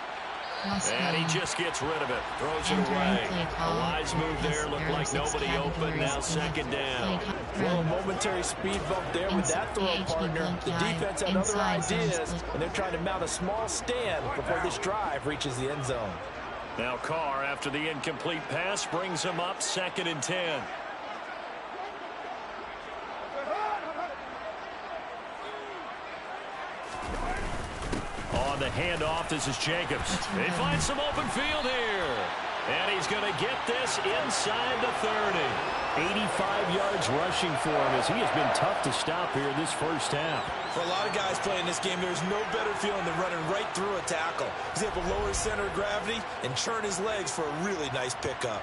Cross And button. he just gets rid of it. Throws it Entering away. play A call. wise move there. Looked like nobody open. Now 2nd down. Well, a momentary speed bump there with that throw, partner. The defense had other ideas, and they're trying to mount a small stand before this drive reaches the end zone. Now Carr, after the incomplete pass, brings him up 2nd and 10. On the handoff, this is Jacobs. They find some open field here. And he's going to get this inside the 30. 85 yards rushing for him as he has been tough to stop here this first half. For a lot of guys playing this game, there's no better feeling than running right through a tackle. He's able to lower his center of gravity and churn his legs for a really nice pickup.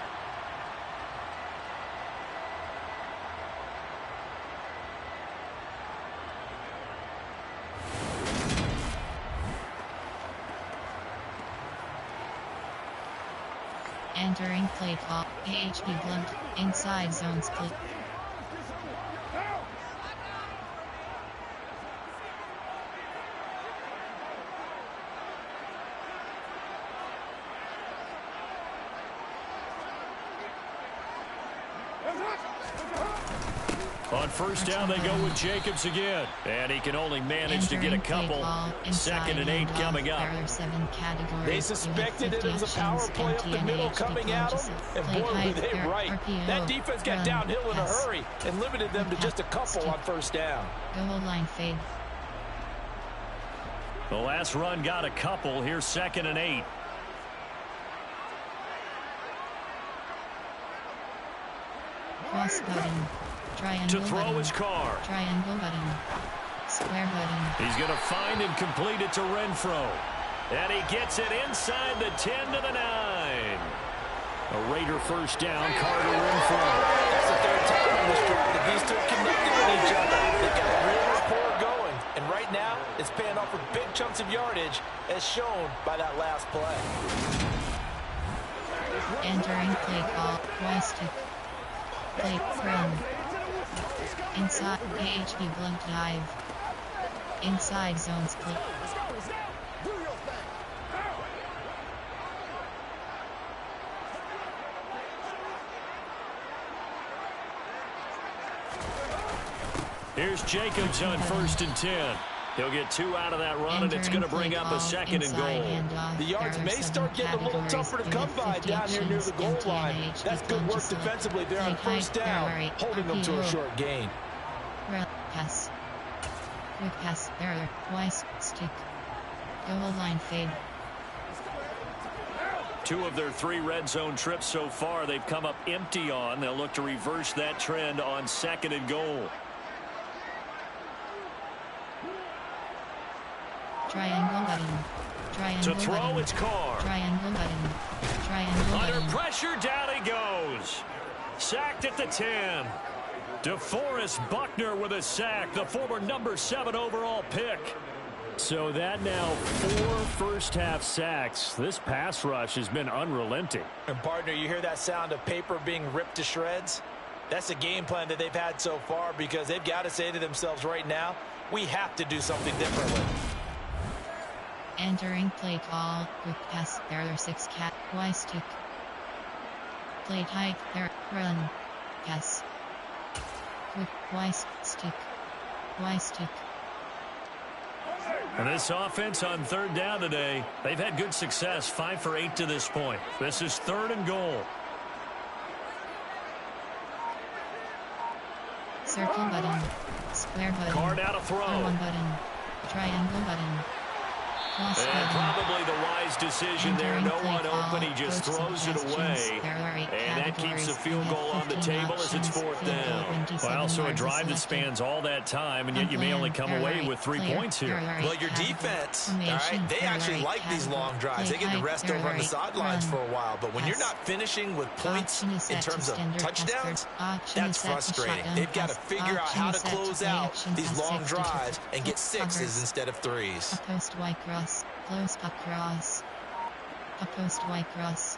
Entering play call. AHP blunt. Inside zone split. On 1st down, they go with Jacobs again. And he can only manage to get a couple. 2nd and 8 coming up. They suspected it was a power play up the middle coming at them. And boy, were they right. That defense got downhill in a hurry and limited them to just a couple on 1st down. Goal line fade. The last run got a couple. Here's 2nd and 8. Cross button. Triangle To throw button. his Carr. Triangle button. Square button. He's going to find and complete it to Renfro. And he gets it inside the 10 to the 9. A Raider first down, Carter Renfro. That's the 3rd time on this drive that these two are connected with each other. They've got a real rapport going. And right now, it's paying off with big chunks of yardage, as shown by that last play. Entering play call. Y stick. Play run. Inside AHP blunt dive. Inside zone split. Here's Jacobs on 1st and 10. He'll get 2 out of that run, and it's going to bring up a 2nd and goal. The yards may start getting a little tougher to come by down here near the goal line. That's good work defensively there on 1st down, holding them to a short gain. Pass. Quick pass. Error. Y stick. Goal line fade. 2 of their 3 red zone trips so far, they've come up empty on. They'll look to reverse that trend on 2nd and goal. Triangle button. Triangle To throw, button. it's Carr. Triangle button. Triangle Under button. pressure, down he goes. Sacked at the 10. DeForest Buckner with a sack, the former number 7 overall pick. So that now 4 first-half sacks. This pass rush has been unrelenting. And, partner, you hear that sound of paper being ripped to shreds? That's the game plan that they've had so far, because they've got to say to themselves right now, we have to do something differently. Entering play call. Quick pass. Error 6 cat. Y stick. Play tight. Error. Run. Pass. Quick. Y stick. Y stick. And this offense on third down today, they've had good success, 5 for 8 to this point. This is 3rd and goal. Circle button. Square button. Card out of throw. R1 button. Triangle button. Plus And button. probably the wise decision there. No one open. He just throws it away. And that keeps the field goal on the table as it's 4th down. Well, so a drive that spans all that time, and yet you may only come away with 3 points here. Well, your defense, all right, they actually like these long drives. They get to rest over on the sidelines for a while. But when you're not finishing with points in terms of touchdowns, that's frustrating. They've got to figure out how to close out these long drives and get 6s instead of 3s. A post white cross. Close puck cross. A post white cross.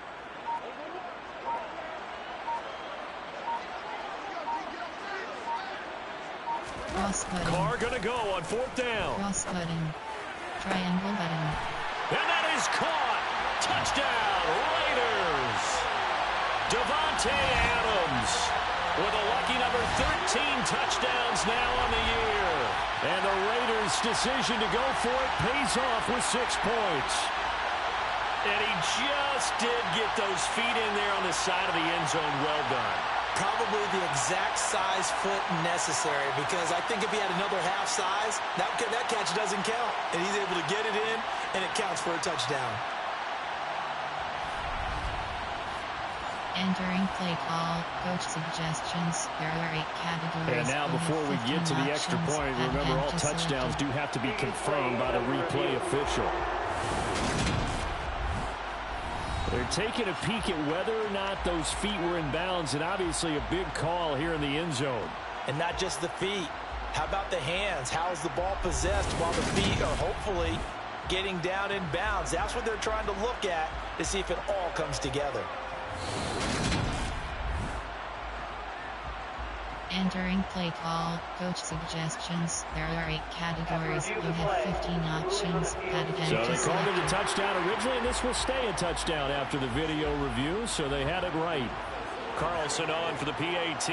Cross button. Carr gonna go on 4th down. Cross button. Triangle button. And that is caught. Touchdown, Raiders. Davante Adams with a lucky number 13 touchdowns now on the year. And the Raiders' decision to go for it pays off with 6 points. And he just did get those feet in there on the side of the end zone. Well done. Probably the exact size foot necessary, because I think if he had another half size, that catch doesn't count. And he's able to get it in, and it counts for a touchdown. Entering play call, coach suggestions. There are 8 categories. And now before we get to the extra point, remember all touchdowns do have to be confirmed by the replay official. They're taking a peek at whether or not those feet were in bounds, and obviously a big call here in the end zone. And not just the feet. How about the hands? How is the ball possessed while the feet are hopefully getting down in bounds? That's what they're trying to look at to see if it all comes together. Entering play call, coach suggestions. There are 8 categories. You have 15 options. So they called it a touchdown originally, and this will stay a touchdown after the video review, so they had it right. Carlson on for the PAT.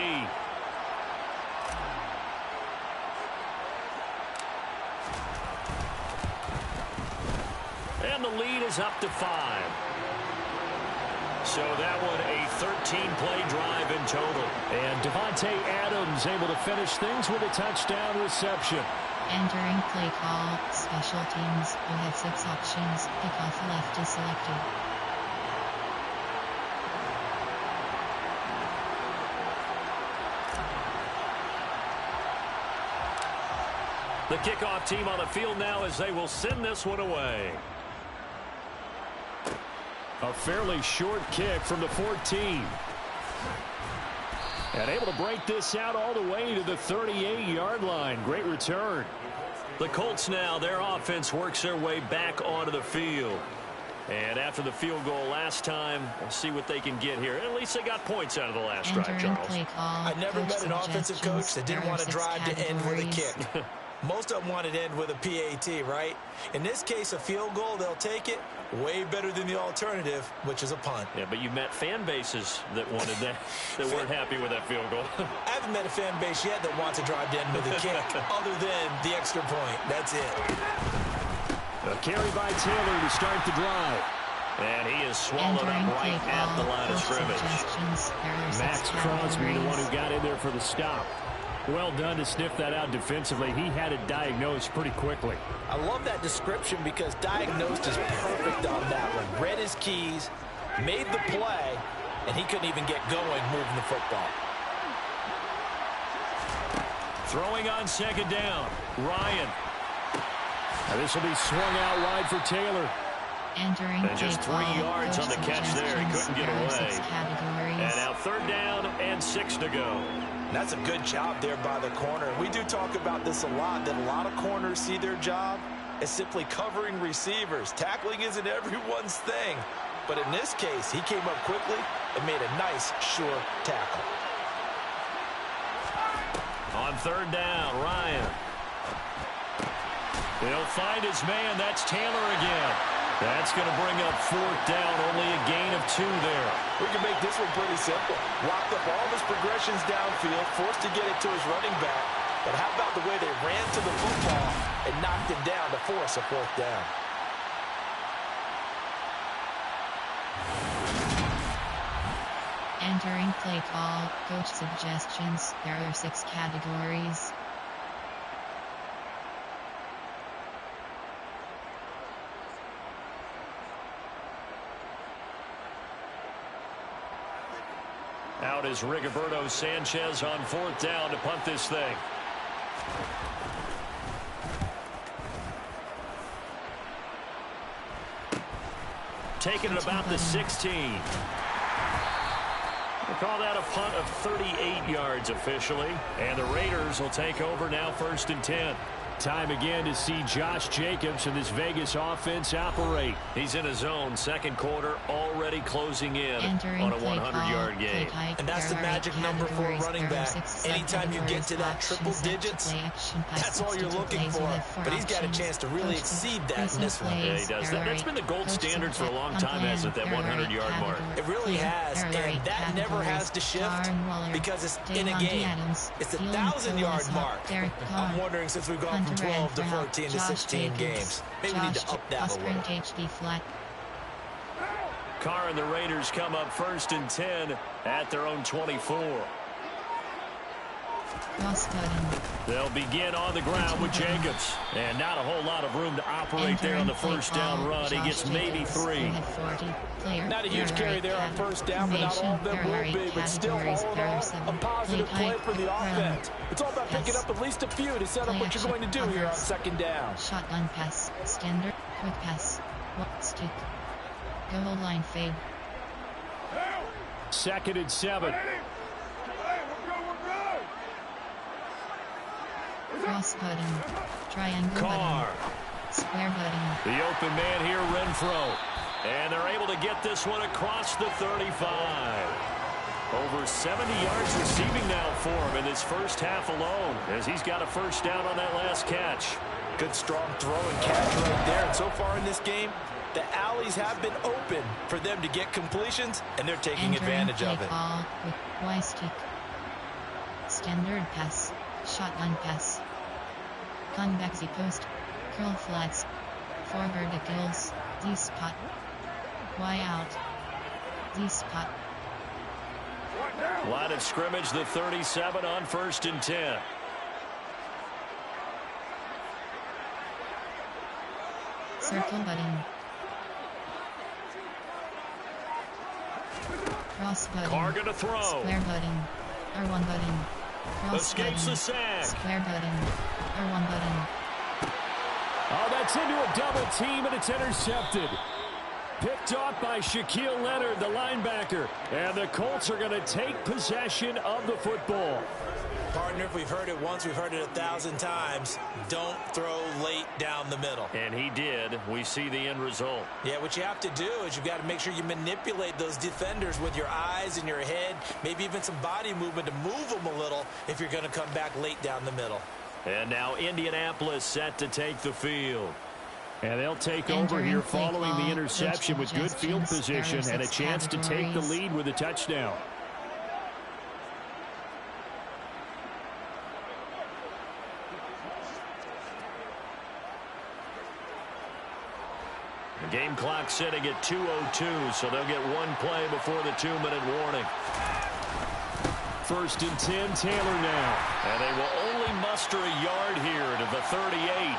And the lead is up to 5. So that one a 13-play drive in total. And Davante Adams able to finish things with a touchdown reception. Entering play call, special teams. You have 6 options. Kickoff left is selected. The kickoff team on the field now as they will send this one away. A fairly short kick from the 14. And able to break this out all the way to the 38-yard line. Great return. The Colts now, their offense works their way back onto the field. And after the field goal last time, we'll see what they can get here. At least they got points out of the last drive, Charles. I never met an offensive coach that didn't want to drive to end with a kick. Most of them wanted to end with a PAT, right? In this case, a field goal, they'll take it. Way better than the alternative, which is a punt. Yeah, but you met fan bases that wanted that, that weren't happy with that field goal. I haven't met a fan base yet that wants to drive to end with a kick, other than the extra point. That's it. A carry by Taylor to start the drive. And he is swallowed up right at the line of scrimmage. Max Crosby, the one who got in there for the stop. Well done to sniff that out defensively. He had it diagnosed pretty quickly. I love that description because diagnosed is perfect on that one. Read his keys, made the play, and he couldn't even get going moving the football. Throwing on 2nd down, Ryan. Now this will be swung out wide for Taylor. Entering and just 3 yards on the catch there. He couldn't get away. And now 3rd down and 6 to go. That's a good job there by the corner. We do talk about this a lot, that a lot of corners see their job as simply covering receivers. Tackling isn't everyone's thing. But in this case, he came up quickly and made a nice, sure tackle. On 3rd down, Ryan. He'll find his man. That's Taylor again. That's going to bring up 4th down, only a gain of 2 there. We can make this one pretty simple. Locked up all of his progressions downfield, forced to get it to his running back. But how about the way they ran to the football and knocked him down to force a 4th down? Entering play call, coach suggestions. There are 6 categories. Out is Rigoberto Sanchez on 4th down to punt this thing. Taking it about the 16. We'll call that a punt of 38 yards officially. And the Raiders will take over now 1st and 10. Time again to see Josh Jacobs and this Vegas offense operate. He's in his own 2nd quarter, already closing in on a 100-yard game. And that's the magic number for a running back. Anytime you get to that triple digits, that's all you're looking for. But he's got a chance to really exceed that in this one. Yeah, he does. That's been the gold standard for a long time, hasn't it, that 100-yard mark? It really has, and that never has to shift because it's in a game. It's the 1,000-yard mark. I'm wondering, since we've gone from 12 to 14 to 16 games. Maybe we need to up that a little. Carr and the Raiders come up 1st and 10 at their own 24. They'll begin on the ground with Jacobs. And not a whole lot of room to operate there on the 1st down run. He gets maybe 3. Not a huge carry there on 1st down, but not all of them will be. But still, all in all, a positive play for the offense. It's all about picking up at least a few to set up what you're going to do here on 2nd down. Shotgun pass, standard, quick pass, stick, goal line fade. 2nd and 7. Cross button, triangle Carr. button, square button. The open man here, Renfro. And they're able to get this one across the 35. Over 70 yards receiving now for him in this 1st half alone, as he's got a 1st down on that last catch. Good strong throw and catch right there. And so far in this game, the alleys have been open for them to get completions, and they're taking advantage of it. Ball with Y stick. Standard pass, shotgun pass. Comeback Z post, curl flats, 4 verticals, D spot. Y out, D spot. Line of scrimmage, the 37 on 1st and 10. Circle button. Cross button. Carr gonna throw. Square button. R1 button. Cross Escapes button. the sack. Square button. R1 button. Oh, that's into a double team, and it's intercepted. Picked off by Shaquille Leonard, the linebacker. And the Colts are going to take possession of the football. Partner, if we've heard it once, we've heard it 1,000 times. Don't throw late down the middle. And he did. We see the end result. Yeah, what you have to do is you've got to make sure you manipulate those defenders with your eyes and your head, maybe even some body movement to move them a little if you're going to come back late down the middle. And now Indianapolis set to take the field. And they'll take over here following the interception with good field position and a chance to take the lead with a touchdown. The game clock sitting at 2:02, so they'll get one play before the 2-minute warning. 1st and 10, Taylor now. And they will only muster a yard here to the 38.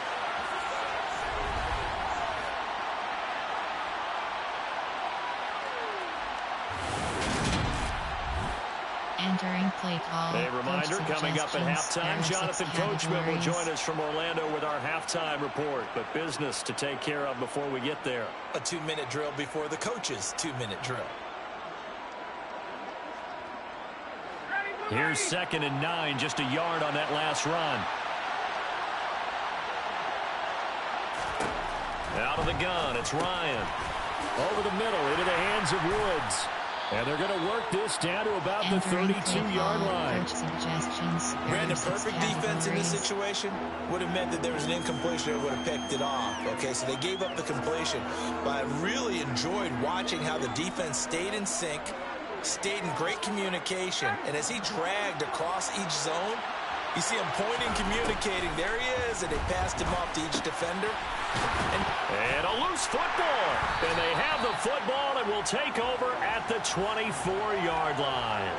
Entering play call. A reminder, coming up at halftime, Jonathan Coachman will join us from Orlando with our halftime report. But business to take care of before we get there. A 2-minute drill before the coach's 2-minute drill. Here's 2nd and 9, just a yard on that last run. Out of the gun, it's Ryan. Over the middle, into the hands of Woods. And they're going to work this down to about the 32-yard line. Brandon, perfect defense in this situation would have meant that there was an incompletion that would have picked it off. Okay, so they gave up the completion. But I really enjoyed watching how the defense stayed in sync, stayed in great communication. And as he dragged across each zone, You see him pointing, communicating. There he is, and they passed him off to each defender. And a loose football. And they have the football and will take over at the 24-yard line.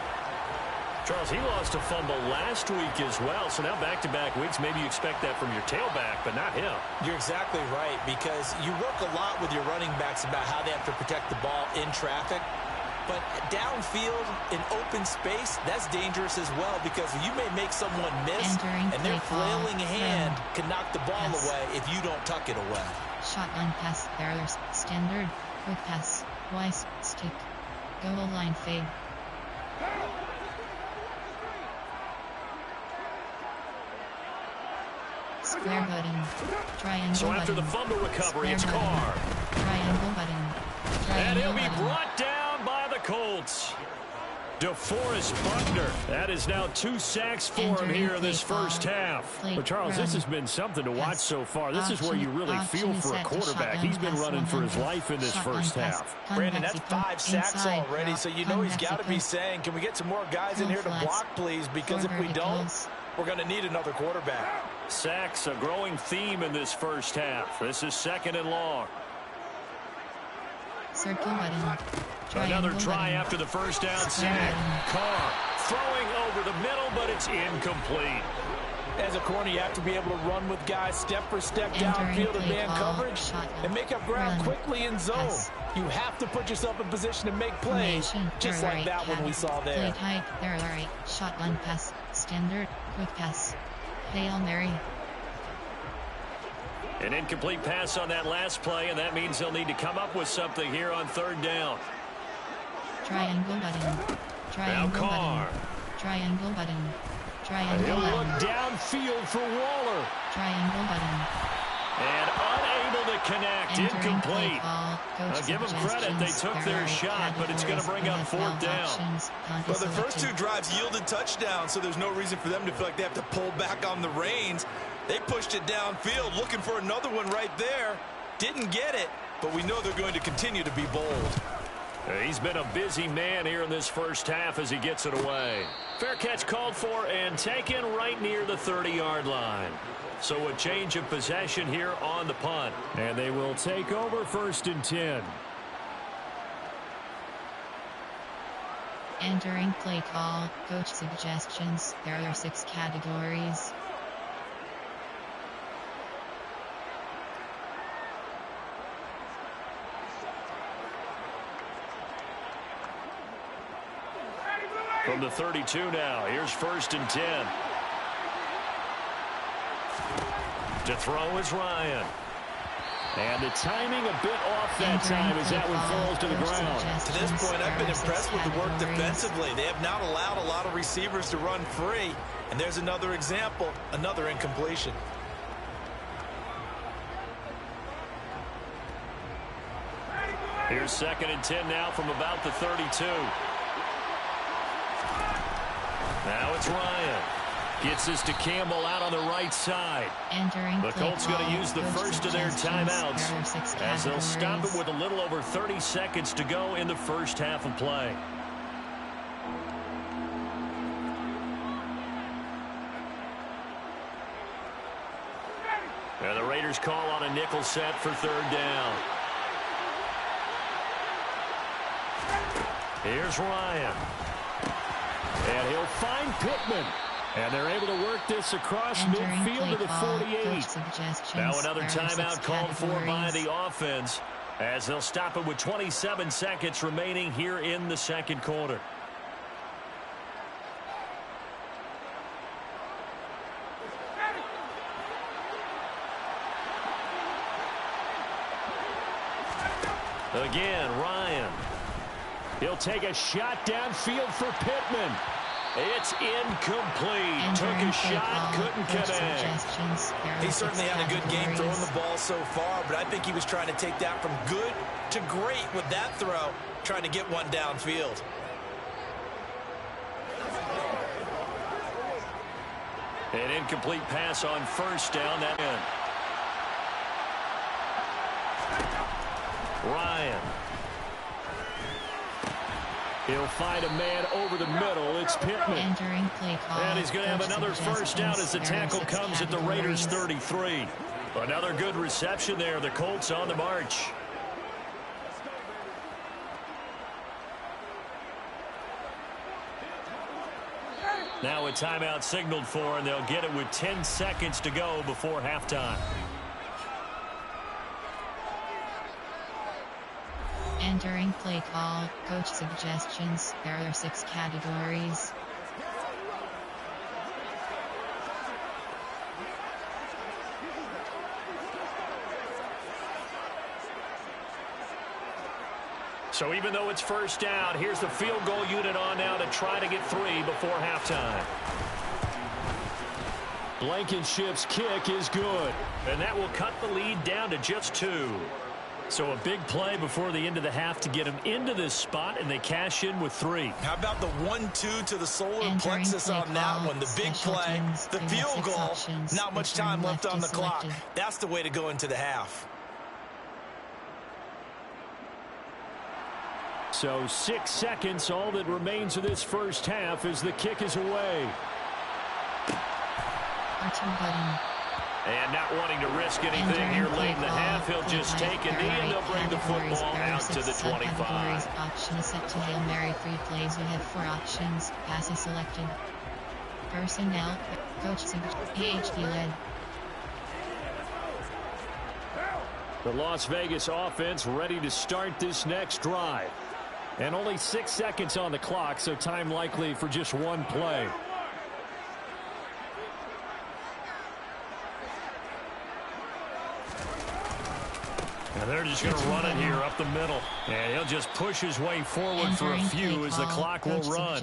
Charles, he lost a fumble last week as well, so now back-to-back weeks, maybe you expect that from your tailback, but not him. You're exactly right, because you work a lot with your running backs about how they have to protect the ball in traffic. But downfield, in open space, that's dangerous as well, because you may make someone miss, and their flailing hand can knock the ball away if you don't tuck it away. Shotgun pass, barriers, standard, quick pass, wise, stick, goal line fade. Square button, triangle so after button, the fumble recovery, it's button, Carr. triangle button, And he'll triangle be button. brought down by the Colts. DeForest Buckner. That is now 2 sacks for him Entering here in this play first call. half. Play But, Charles, this run. has been something to watch Pass. so far. This is where you really Option feel is for a set to quarterback. shotgun He's been pass running for his 100. life in this Shotgun first pass. half. Brandon, that's Convexy 5 sacks inside already, drop. so you know he's got to be Convexy saying, can we get some more guys in Full here to flats. block, please? Because if we Forward don't, goes. we're going to need another quarterback. Sacks, a growing theme in this first half. This is 2nd and long. Circle button. Another Triangle try button. after the first down Square sack. button. Carr throwing over the middle, but it's incomplete. As a corner, you have to be able to run with guys step for step Entering downfield and play man call. coverage Shotgun. and make up ground Run. quickly in zone. Pass. You have to put yourself in position to make plays, Formation. just There like are that eight one we cabins. saw there. Play tight. There are 8. Shotgun pass. Standard. Quick pass. Hail Mary. An incomplete pass on that last play, and that means they'll need to come up with something here on 3rd down. Triangle button. Triangle Carr. button. Triangle button. Triangle He'll look button. downfield for Waller. Triangle button. And unable to connect. Entering play Incomplete. call. Coach I'll give them credit. They suggestions. took There their are 8 shot, but it's going to bring up categories. 4th down. Options. Hunt Well, is the first 2 selected. drives yielded touchdowns, so there's no reason for them to feel like they have to pull back on the reins. They pushed it downfield, looking for another one right there. Didn't get it, but we know they're going to continue to be bold. He's been a busy man here in this first half as he gets it away. Fair catch called for and taken right near the 30-yard line. So a change of possession here on the punt. And they will take over 1st and 10. Entering play call. Coach suggestions. There are 6 categories. From the 32 now, here's 1st and 10. To throw is Ryan. And the timing a bit off that time as that one falls to the ground. To this point, I've been impressed with the work defensively. They have not allowed a lot of receivers to run free. And there's another example, another incompletion. Here's 2nd and 10 now from about the 32. Now it's Ryan. Gets this to Campbell out on the right side. Entering The play Colts going call. to use the Coach first of their suggestions. timeouts There are 6 as they'll stop it categories. with a little over 30 seconds to go in the first half of play. And the Raiders call on a nickel set for 3rd down. Here's Ryan. And he'll find Pittman. And they're able to work this across Entering midfield play to the call. 48. Coach suggestions. Now another There are 6 timeout called for by categories. the offense as they'll stop it with 27 seconds remaining here in the 2nd quarter. Again, Ryan. He'll take a shot downfield for Pittman. It's incomplete. Took Entering a play shot, call. couldn't Coach connect. suggestions. There are He 6 certainly had a good game throwing categories. the ball so far, but I think he was trying to take that from good to great with that throw, trying to get one downfield. An incomplete pass on 1st down. That in. Ryan. He'll find a man over the middle. It's Pittman. Entering play call. And he's going to have another first down as the tackle comes at the Raiders' 33. Another good reception there. The Colts on the march. Now a timeout signaled for, and they'll get it with 10 seconds to go before halftime. Entering play call. Coach suggestions. There are 6 categories. So even though it's first down, here's the field goal unit on now to try to get 3 before halftime. Blankenship's kick is good, and that will cut the lead down to just 2. So a big play before the end of the half to get them into this spot, and they cash in with 3. How about the 1-2 to the solar plexus on that one? The big play, the field goal, not much time left on the clock. That's the way to go into the half. So 6 seconds, all that remains of this first half as the kick is away. And not wanting to risk anything here late in the half, he'll just take a knee and they'll bring the football out to the 25. Option set to Hail Mary. 3 plays. We have 4 options. Passes selected. Personnel. Coach PhD led. The Las Vegas offense ready to start this next drive. And only 6 seconds on the clock, so time likely for just 1 play. And they're just going to run it here up the middle. And he'll just push his way forward for a few as the clock will run.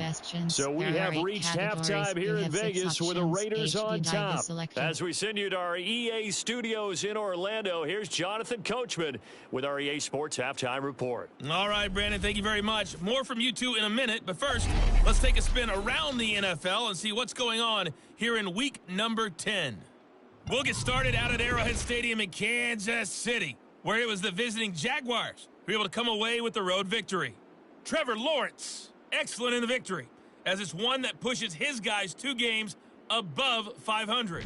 So we have reached halftime here in Vegas with the Raiders on top. As we send you to our EA studios in Orlando, here's Jonathan Coachman with our EA Sports Halftime Report. All right, Brandon, thank you very much. More from you two in a minute. But first, let's take a spin around the NFL and see what's going on here in week number 10. We'll get started out at Arrowhead Stadium in Kansas City, where it was the visiting Jaguars who were able to come away with the road victory. Trevor Lawrence, excellent in the victory, as it's one that pushes his guys 2 games above 500.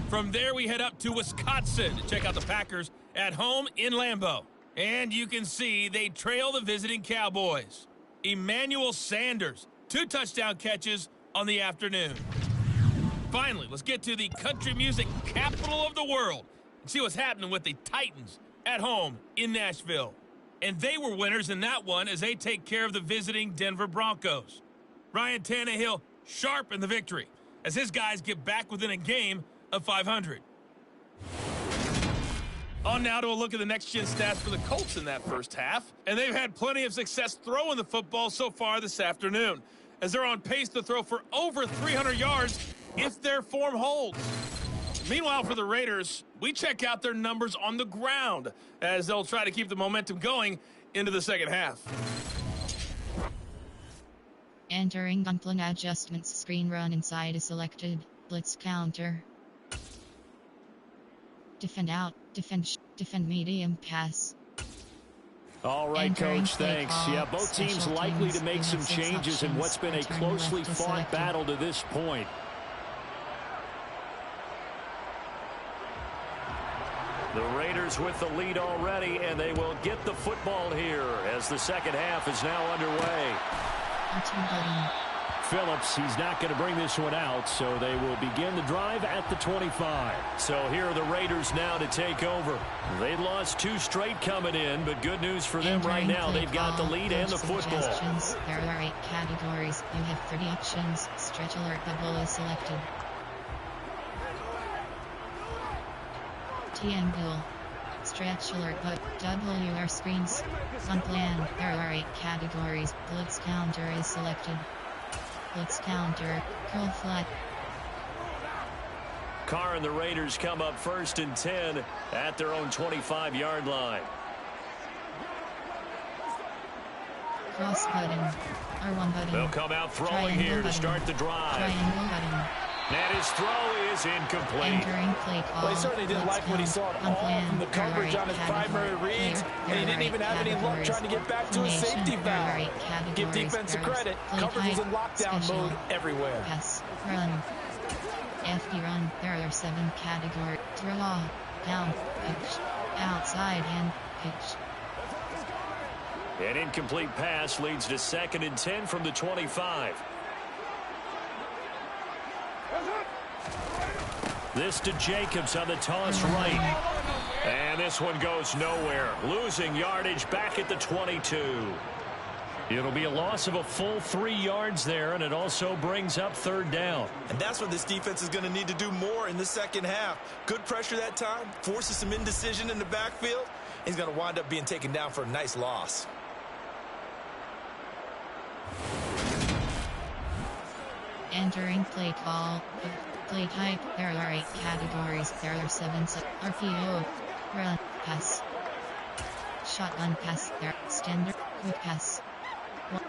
From there, we head up to Wisconsin to check out the Packers at home in Lambeau. And you can see they trail the visiting Cowboys. Emmanuel Sanders, 2 touchdown catches on the afternoon. Finally, let's get to the country music capital of the world. See what's happening with the Titans at home in Nashville. And they were winners in that one as they take care of the visiting Denver Broncos. Ryan Tannehill sharp in the victory as his guys get back within a game of 500. On now to a look at the next-gen stats for the Colts in that first half. And they've had plenty of success throwing the football so far this afternoon, as they're on pace to throw for over 300 yards if their form holds. Meanwhile, for the Raiders, we check out their numbers on the ground as they'll try to keep the momentum going into the second half. Entering gunplan adjustments. Screen run inside is selected. Blitz counter. Defend out. Defend medium pass. All right, Coach, thanks. Yeah, both teams likely to make some changes in what's been a closely fought battle to this point. The Raiders with the lead already, and they will get the football here as the second half is now underway. Phillips, he's not going to bring this one out, so they will begin the drive at the 25. So here are the Raiders now to take over. They lost 2 straight coming in, but good news for them right now. They've got the lead and the football. There are 8 categories. You have 30 options. Stretch alert bubble is selected. Triangle. Stretch alert but WR screens. On plan, there are 8 categories. Blitz counter is selected. Blitz counter, curl flat. Carr and the Raiders come up 1st and 10 at their own 25-yard line. Cross button. R1 button. They'll come out throwing here to start the drive. Triangle button. And his throw is incomplete. Well, he certainly didn't like what he saw at all from the coverage on his primary reads, and he didn't even have any luck trying to get back to his safety valve. Give defensive credit. Coverage was in lockdown mode everywhere. Pass, run, FD run. There are 7 categories. Draw, down, pitch, outside, and pitch. An incomplete pass leads to 2nd and 10 from the 25. This to Jacobs on the toss right. And this one goes nowhere. Losing yardage back at the 22. It'll be a loss of a full 3 yards there, and it also brings up 3rd down. And that's what this defense is going to need to do more in the second half. Good pressure that time, forces some indecision in the backfield. He's going to wind up being taken down for a nice loss. Entering play call. Play type. There are 8 categories. There are 7 RPO. Run. Pass. Shotgun pass. There. Standard. Quick pass.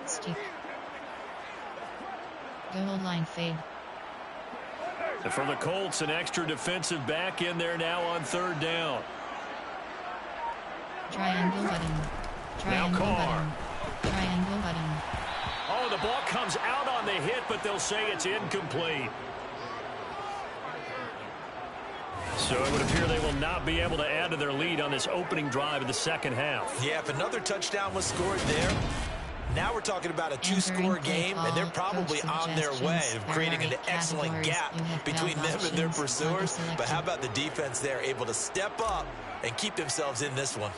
Stick. Goal line fade. And for the Colts, an extra defensive back in there now on 3rd down. Triangle button. Triangle button. Triangle button. Oh, the ball comes out on the hit, but they'll say it's incomplete. So it would appear they will not be able to add to their lead on this opening drive of the second half. Yeah, if another touchdown was scored there, now we're talking about a 2-score game, and they're probably on their way of creating an excellent gap between them and their pursuers. But how about the defense there, able to step up and keep themselves in this one?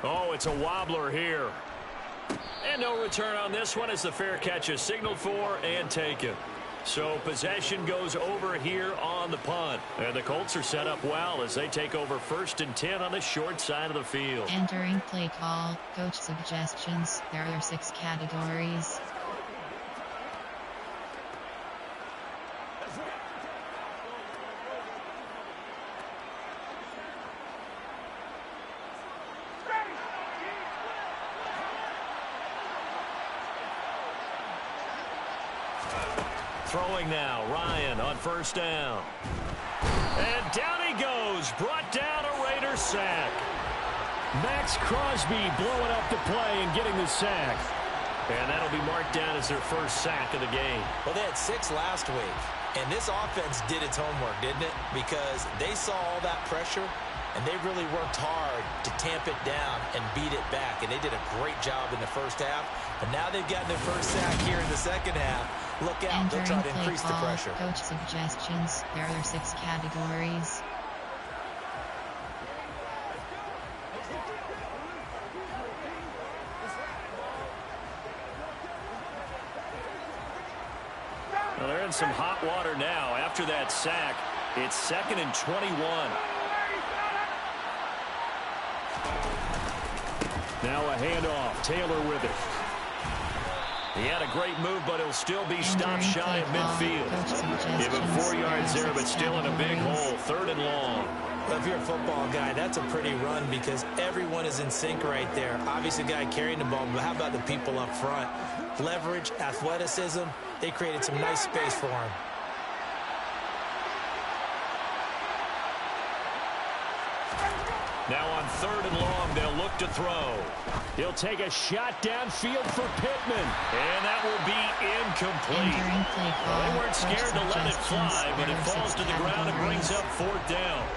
Oh, it's a wobbler here. And no return on this one as the fair catch is signaled for and taken. So possession goes over here on the punt. And the Colts are set up well as they take over 1st and 10 on the short side of the field. Entering play call. Coach suggestions. There are 6 categories. Throwing now, Ryan on 1st down. And down he goes, brought down a Raiders sack. Max Crosby blowing up the play and getting the sack. And that'll be marked down as their 1st sack of the game. Well, they had 6 last week, and this offense did its homework, didn't it? Because they saw all that pressure, and they really worked hard to tamp it down and beat it back, and they did a great job in the 1st half. But now they've gotten their 1st sack here in the 2nd half. Look out, they'll try to increase the pressure. Coach suggestions. There are 6 categories. Well, they're in some hot water now. After that sack, it's 2nd and 21. Now a handoff. Taylor with it. He had a great move, but he'll still be stopped shy at midfield. Give him 4 yards there, but still in a big hole. 3rd and long. Well, if you're a football guy, that's a pretty run because everyone is in sync right there. Obviously, the guy carrying the ball, but how about the people up front? Leverage, athleticism, they created some nice space for him. Now on 3rd and long, they'll look to throw. He'll take a shot downfield for Pittman. And that will be incomplete. Well, they weren't scared to let it fly, but it falls to the ground and brings up 4th down.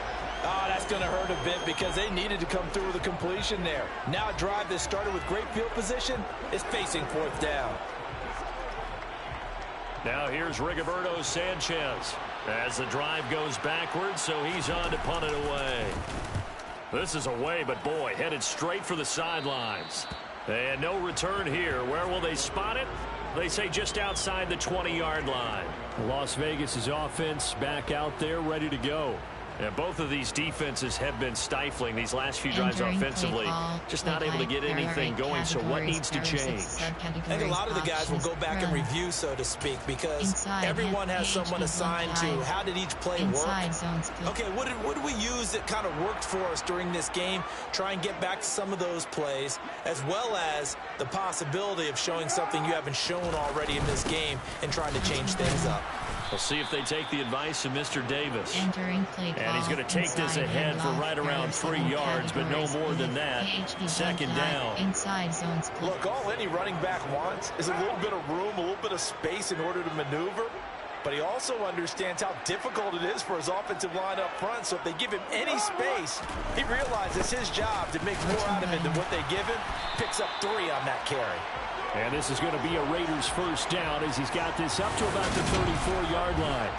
Oh, that's going to hurt a bit because they needed to come through with a completion there. Now a drive that started with great field position is facing 4th down. Now here's Rigoberto Sanchez as the drive goes backwards, so he's on to punt it away. This is away, but boy, headed straight for the sidelines. And no return here. Where will they spot it? They say just outside the 20-yard line. Las Vegas' offense back out there ready to go. And both of these defenses have been stifling these last few drives offensively. Just not able to get anything going, so what needs to change? I think a lot of the guys will go back and review, so to speak, because everyone has someone assigned to how did each play work. Okay, what did we use that kind of worked for us during this game? Try and get back to some of those plays, as well as the possibility of showing something you haven't shown already in this game and trying to change things up. We'll see if they take the advice of Mr. Davis. Entering play call. And he's going to take this ahead for right around 3 yards, but no more than that. Second down. Inside zones. Look, all any running back wants is a little bit of room, a little bit of space in order to maneuver. But he also understands how difficult it is for his offensive line up front. So if they give him any space, he realizes his job to make more out of it than what they give him. Picks up 3 on that carry. And this is going to be a Raiders first down as he's got this up to about the 34-yard line.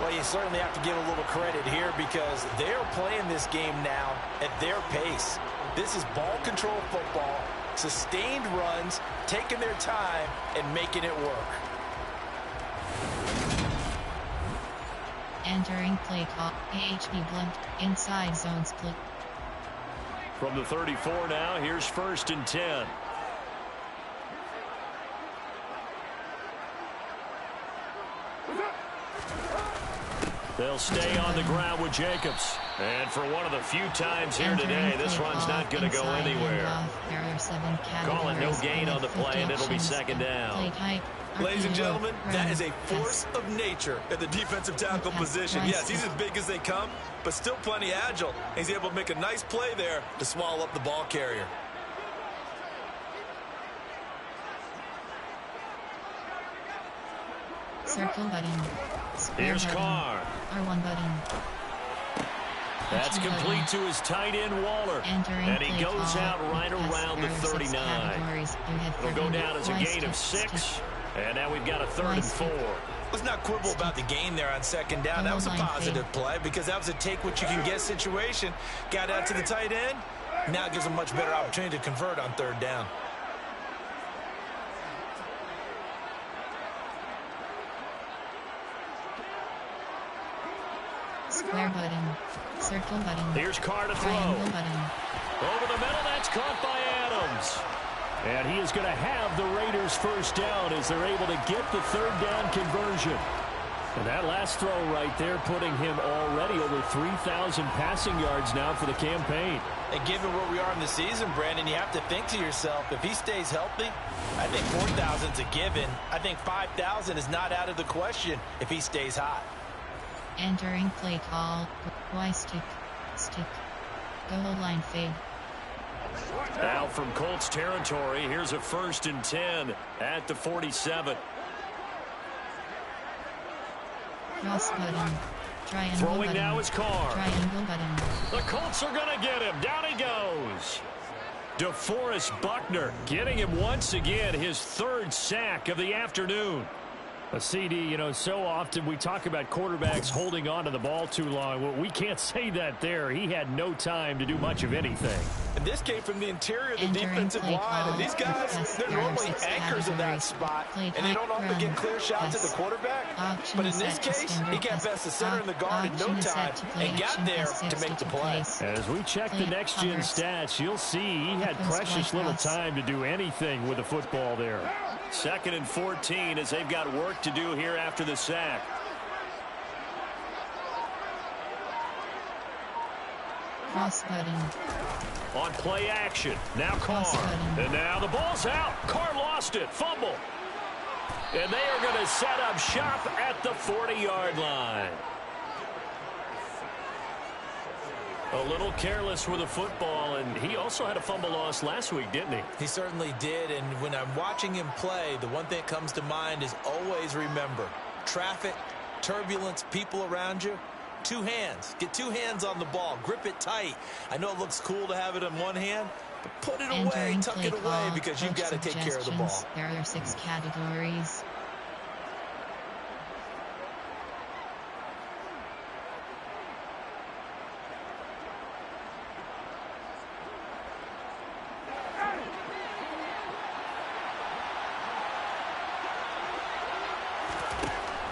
Well, you certainly have to give a little credit here because they're playing this game now at their pace. This is ball control football, sustained runs, taking their time, and making it work. Entering play call. AHB blunt. Inside zone split. From the 34 now, here's 1st and 10. They'll stay on the ground with Jacobs. And for one of the few times here today, this run's not going to go anywhere. Calling no gain on the play, and it'll be 2nd down. Ladies and gentlemen, that is a force of nature at the defensive tackle position. Yes, he's as big as they come, but still plenty agile. He's able to make a nice play there to swallow up the ball carrier. Circle button. Here's Carr. R1 button. That's complete to his tight end, Waller. And he goes out right around the 39. It'll go down as a gain of 6. And now we've got a 3rd and 4. Let's not quibble about the gain there on 2nd down. That was a positive play because that was a take-what-you-can-get situation. Got out to the tight end. Now it gives a much better opportunity to convert on 3rd down. Square button. Circle button. Here's Carr to throw. Triangle button. Over the middle, that's caught by Adams. And he is going to have the Raiders first down as they're able to get the 3rd down conversion. And that last throw right there putting him already over 3,000 passing yards now for the campaign. And given where we are in the season, Brandon, you have to think to yourself, if he stays healthy, I think 4,000's a given. I think 5,000 is not out of the question if he stays hot. Entering play call. Y stick. Stick. Goal line fade. Now from Colts territory, here's a 1st and 10 at the 47. Cross button. Triangle Throwing button. now is Carr. Triangle button. The Colts are going to get him. Down he goes. DeForest Buckner getting him once again, his 3rd sack of the afternoon. A CD, you know, so often we talk about quarterbacks holding on to the ball too long. Well, we can't say that there. He had no time to do much of anything. And this came from the interior of the defensive line. And these guys, they're normally anchors in that spot. And they don't often get clear shots at the quarterback. But in this case, he got past the center and the guard in no time and got there to make the play. As we check the next-gen stats, you'll see he had precious little time to do anything with the football there. 2nd and 14 as they've got work to do here after the sack. Cross button. On play action. Now Carr. And now the ball's out. Carr lost it. Fumble. And they are going to set up shop at the 40-yard line. A little careless with the football, and he also had a fumble loss last week, didn't he? He certainly did, and when I'm watching him play, the one thing that comes to mind is always remember, traffic, turbulence, people around you, 2 hands. Get 2 hands on the ball. Grip it tight. I know it looks cool to have it in one hand, but put it away, tuck it away, because you've got to take care of the ball. There are 6 categories.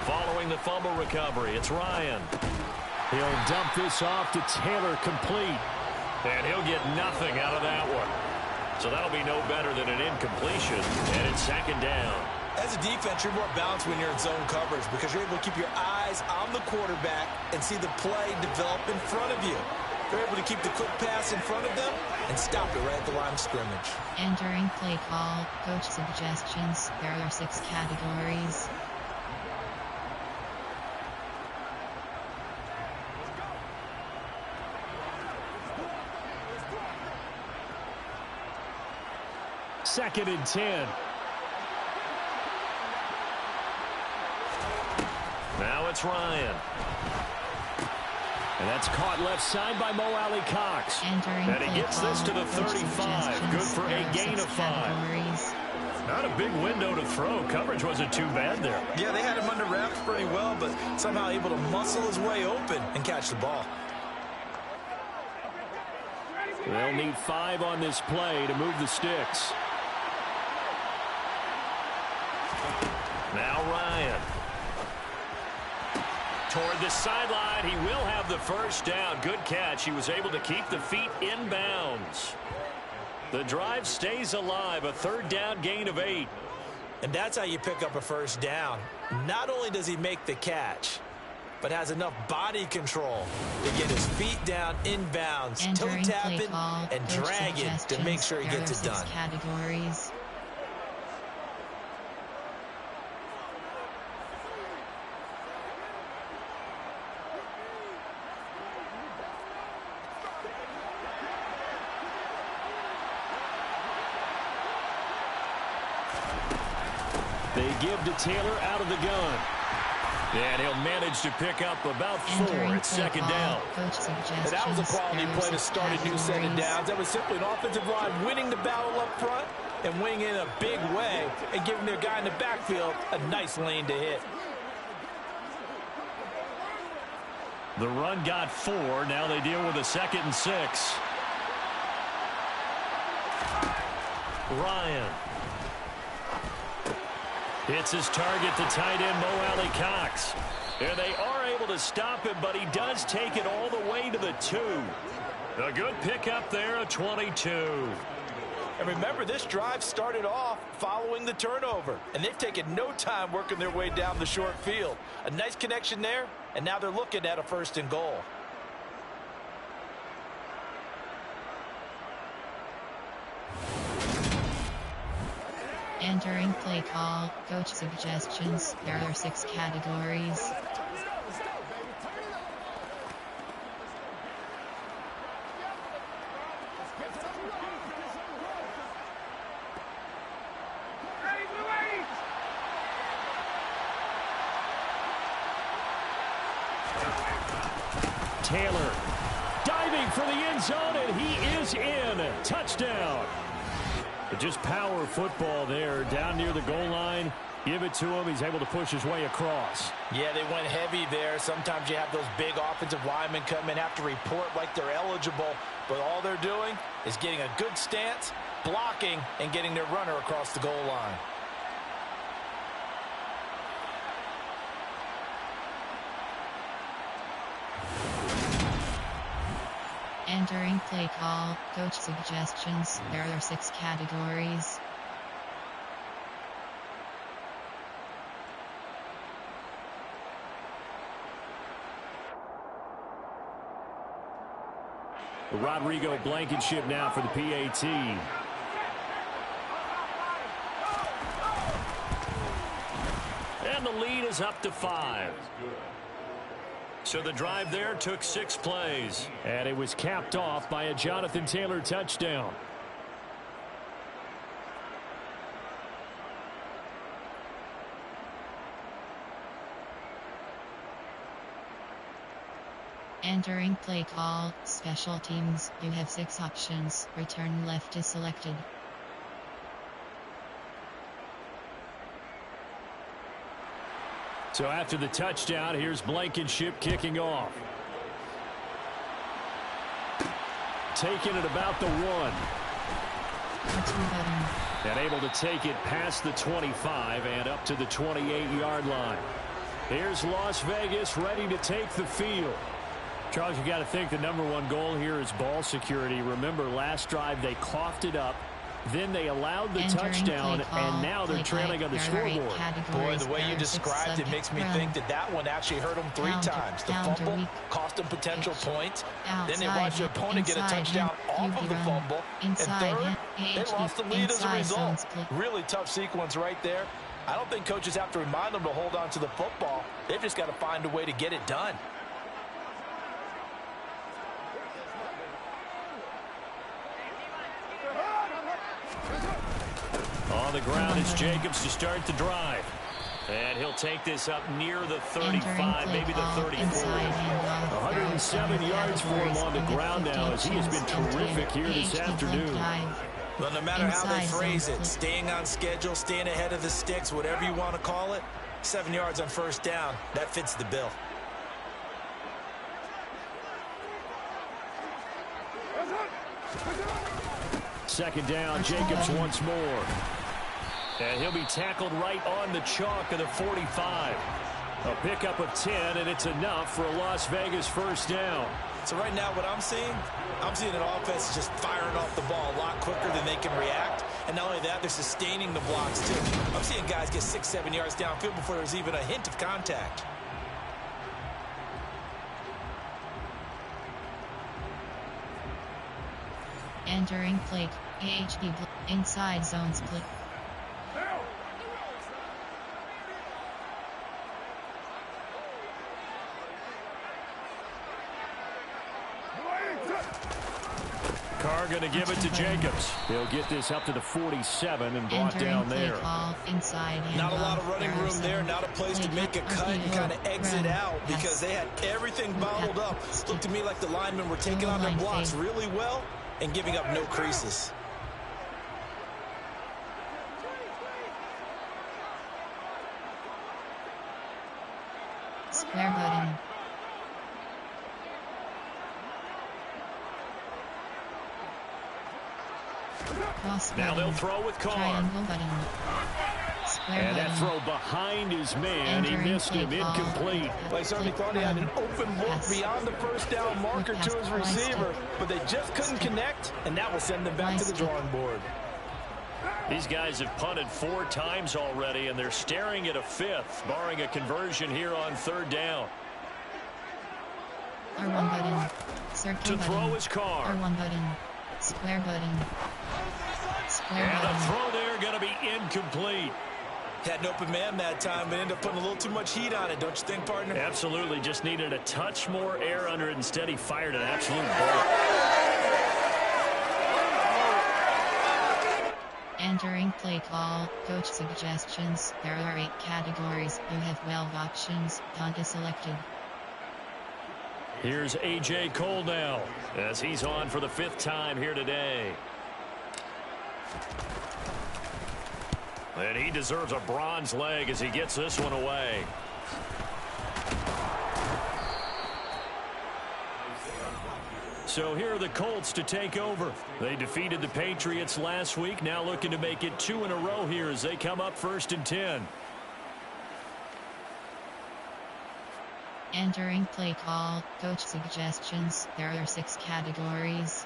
Following the fumble recovery, it's Ryan. He'll dump this off to Taylor, complete. And he'll get nothing out of that one. So that'll be no better than an incompletion. And it's second down. As a defense, you're more balanced when you're in zone coverage because you're able to keep your eyes on the quarterback and see the play develop in front of you. You're able to keep the quick pass in front of them and stop it right at the line of scrimmage. Entering play call, coach suggestions. There are 6 categories. Second and 10. Now it's Ryan. And that's caught left side by Mo Alley Cox. And he gets this to the 35. Good for a gain of 5. Not a big window to throw. Coverage wasn't too bad there. Yeah, they had him under wraps pretty well, but somehow able to muscle his way open and catch the ball. They'll need 5 on this play to move the sticks. Now Ryan. Toward the sideline, he will have the first down. Good catch. He was able to keep the feet in bounds. The drive stays alive. A third down gain of 8. And that's how you pick up a first down. Not only does he make the catch, but has enough body control to get his feet down in bounds, toe-tapping and dragging to make sure he gets it done. Categories. They give to Taylor out of the gun. And he'll manage to pick up about 4 at second down. And that was a quality play to start a new set of downs. That was simply an offensive line winning the battle up front and winning in a big way and giving their guy in the backfield a nice lane to hit. The run got 4. Now they deal with a 2nd and 6. Ryan. Hits his target, the tight end, Mo Alley Cox. And they are able to stop him, but he does take it all the way to the 2. A good pickup there, a 22. And remember, this drive started off following the turnover. And they've taken no time working their way down the short field. A nice connection there, and now they're looking at a 1st and goal. Entering play call, coach suggestions. There are 6 categories. Taylor diving for the end zone, and he is in. Touchdown. But just power football there down near the goal line. Give it to him. He's able to push his way across. Yeah, they went heavy there. Sometimes you have those big offensive linemen come in, have to report like they're eligible. But all they're doing is getting a good stance, blocking, and getting their runner across the goal line. Entering play call, coach suggestions. There are 6 categories. Rodrigo Blankenship now for the PAT. And the lead is up to 5. So the drive there took 6 plays. And it was capped off by a Jonathan Taylor touchdown. Entering play call, special teams. You have 6 options. Return left is selected. So after the touchdown, here's Blankenship kicking off. Taking it about the 1. And able to take it past the 25 and up to the 28-yard line. Here's Las Vegas ready to take the field. Charles, you got to think the #1 goal here is ball security. Remember, last drive they coughed it up. Then they allowed the touchdown, and now they're trailing on the scoreboard. Boy, the way you described it makes me think that one actually hurt them 3 times. The fumble cost them potential points. Then they watched their opponent get a touchdown off of the fumble. And third, they lost the lead as a result. Really tough sequence right there. I don't think coaches have to remind them to hold on to the football. They've just got to find a way to get it done. On the ground is Jacobs to start the drive. And he'll take this up near the 35, maybe the 34. 107 yards for him on the ground now, as he has been terrific here this afternoon. Well, no matter how they phrase it, staying on schedule, staying ahead of the sticks, whatever you want to call it, 7 yards on first down, that fits the bill. Second down, Jacobs once more. And he'll be tackled right on the chalk of the 45. A pickup of 10, and it's enough for a Las Vegas first down. So right now what I'm seeing an offense just firing off the ball a lot quicker than they can react. And not only that, they're sustaining the blocks too. I'm seeing guys get 6-7 yards downfield before there's even a hint of contact. Entering plate, HD inside zone split. Carr going to give it to Jacobs. He'll get this up to the 47 and brought down there. Not a lot of running room there, not a place to make a cut and kind of exit out because they had everything bottled up. Looked to me like the linemen were taking on their blocks really well and giving up no creases. Square button. Now they'll throw with Carr. And that throw behind his man. He missed him. Incomplete. They certainly thought he had an open look beyond the first down marker to his receiver, but they just couldn't connect, and that will send them back to the drawing board. These guys have punted 4 times already, and they're staring at a 5th, barring a conversion here on 3rd down. R1 button. Circle to button. throw is Carr. R1 button. Square button. Square and button. a throw there going to be incomplete. Had an open man that time, but ended up putting a little too much heat on it, don't you think, partner? Absolutely. Just needed a touch more air under it. Instead, he fired an absolute ball. Entering play call, coach suggestions. There are 8 categories. You have 12 options. Punt is selected. Here's A.J. Cole now, as he's on for the 5th time here today. And he deserves a bronze leg as he gets this one away. So here are the Colts to take over. They defeated the Patriots last week, now looking to make it 2 in a row here as they come up 1st and 10. Entering play call, coach suggestions. There are 6 categories.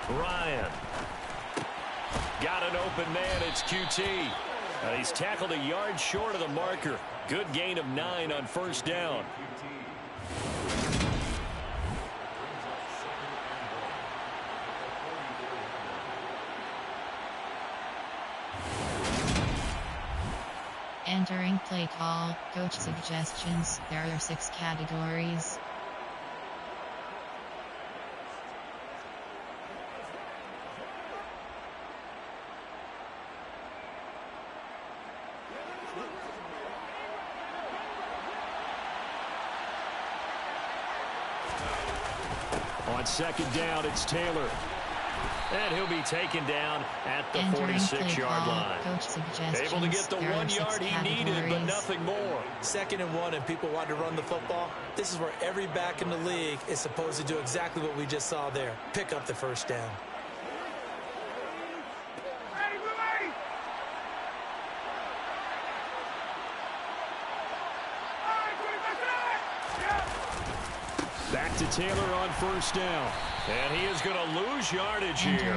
Ryan. Got an open man, it's QT. He's tackled a yard short of the marker. Good gain of 9 on 1st down. Entering play call, coach suggestions. There are 6 categories. On 2nd down, it's Taylor. And he'll be taken down at the 46-yard line. Able to get the 1 yard he needed, but nothing more. 2nd and 1, and people want to run the football. This is where every back in the league is supposed to do exactly what we just saw there. Pick up the first down. Back to Taylor on first down. And he is going to lose yardage here.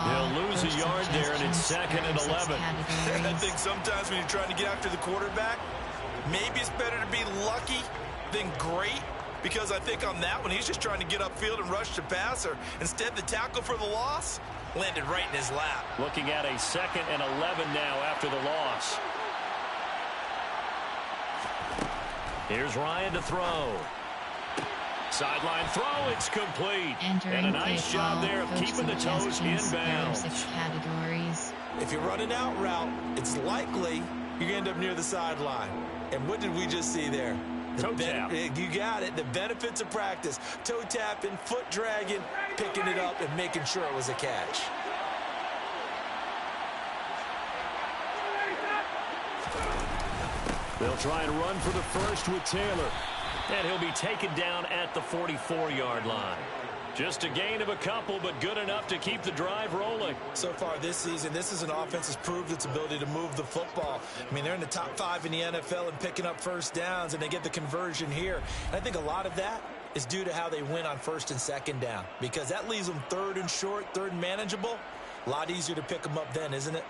He'll lose a yard there, and it's 2nd and 11. I think sometimes when you're trying to get after the quarterback, maybe it's better to be lucky than great, because I think on that one, he's just trying to get upfield and rush the passer. Instead, the tackle for the loss landed right in his lap. Looking at a 2nd and 11 now after the loss. Here's Ryan to throw. Sideline throw, it's complete. And a nice job there of keeping the toes inbounds. If you're running out route, it's likely you're going to end up near the sideline. And what did we just see there? Toe tap. You got it. The benefits of practice. Toe tapping, foot dragging, picking it up, and making sure it was a catch. They'll try and run for the first with Taylor. And he'll be taken down at the 44-yard line. Just a gain of a couple, but good enough to keep the drive rolling. So far this season, this is an offense that's proved its ability to move the football. I mean, they're in the top 5 in the NFL and picking up first downs, and they get the conversion here. And I think a lot of that is due to how they win on 1st and 2nd down, because that leaves them 3rd and short, 3rd and manageable. A lot easier to pick them up then, isn't it?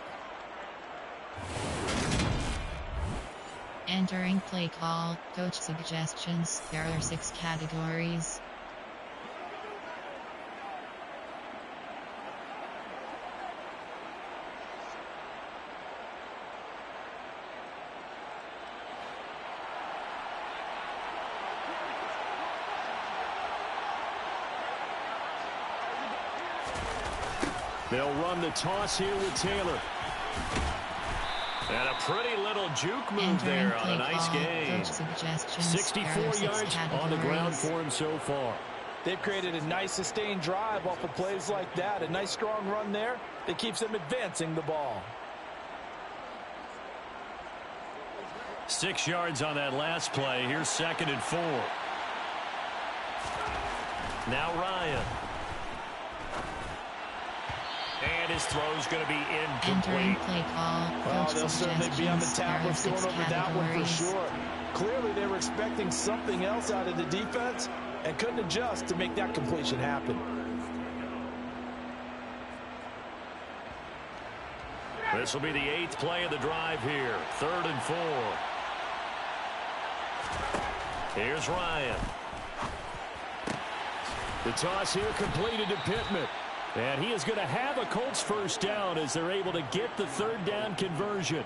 Entering play call, coach suggestions. There are 6 categories. They'll run the toss here with Taylor. And a pretty little juke move there on a nice game. 64 yards on the ground for him so far. They've created a nice sustained drive off of plays like that. A nice strong run there that keeps them advancing the ball. 6 yards on that last play. Here's 2nd and 4. Now Ryan. And his throw's going to be incomplete. They'll certainly be on the tablets going over that one for sure. Clearly, they were expecting something else out of the defense and couldn't adjust to make that completion happen. This will be the 8th play of the drive here. 3rd and 4. Here's Ryan. The toss here completed to Pittman. And he is going to have a Colts first down as they're able to get the 3rd down conversion.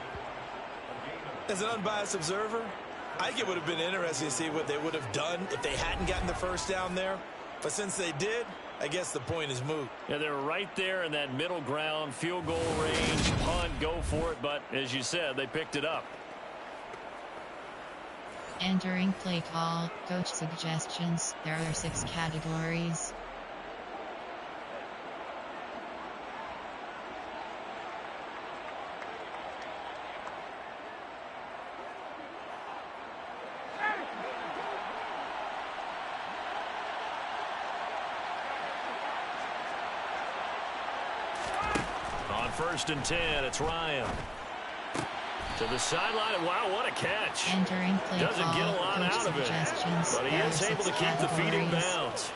As an unbiased observer, I think it would have been interesting to see what they would have done if they hadn't gotten the first down there. But since they did, I guess the point is moot. Yeah, they're right there in that middle ground, field goal range, punt, go for it. But as you said, they picked it up. Entering play call, coach suggestions. There are 6 categories. On 1st and 10, it's Ryan. To the sideline. Wow, what a catch. Doesn't get a lot out of it, but he is able to keep the feet in bounds.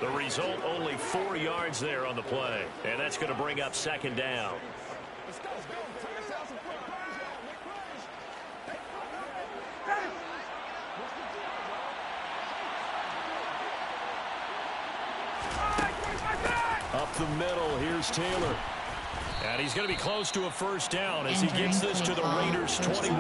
The result, only 4 yards there on the play, and that's going to bring up 2nd down. Up the middle, here's Taylor. And he's going to be close to a first down as he gets this to the Raiders' 21.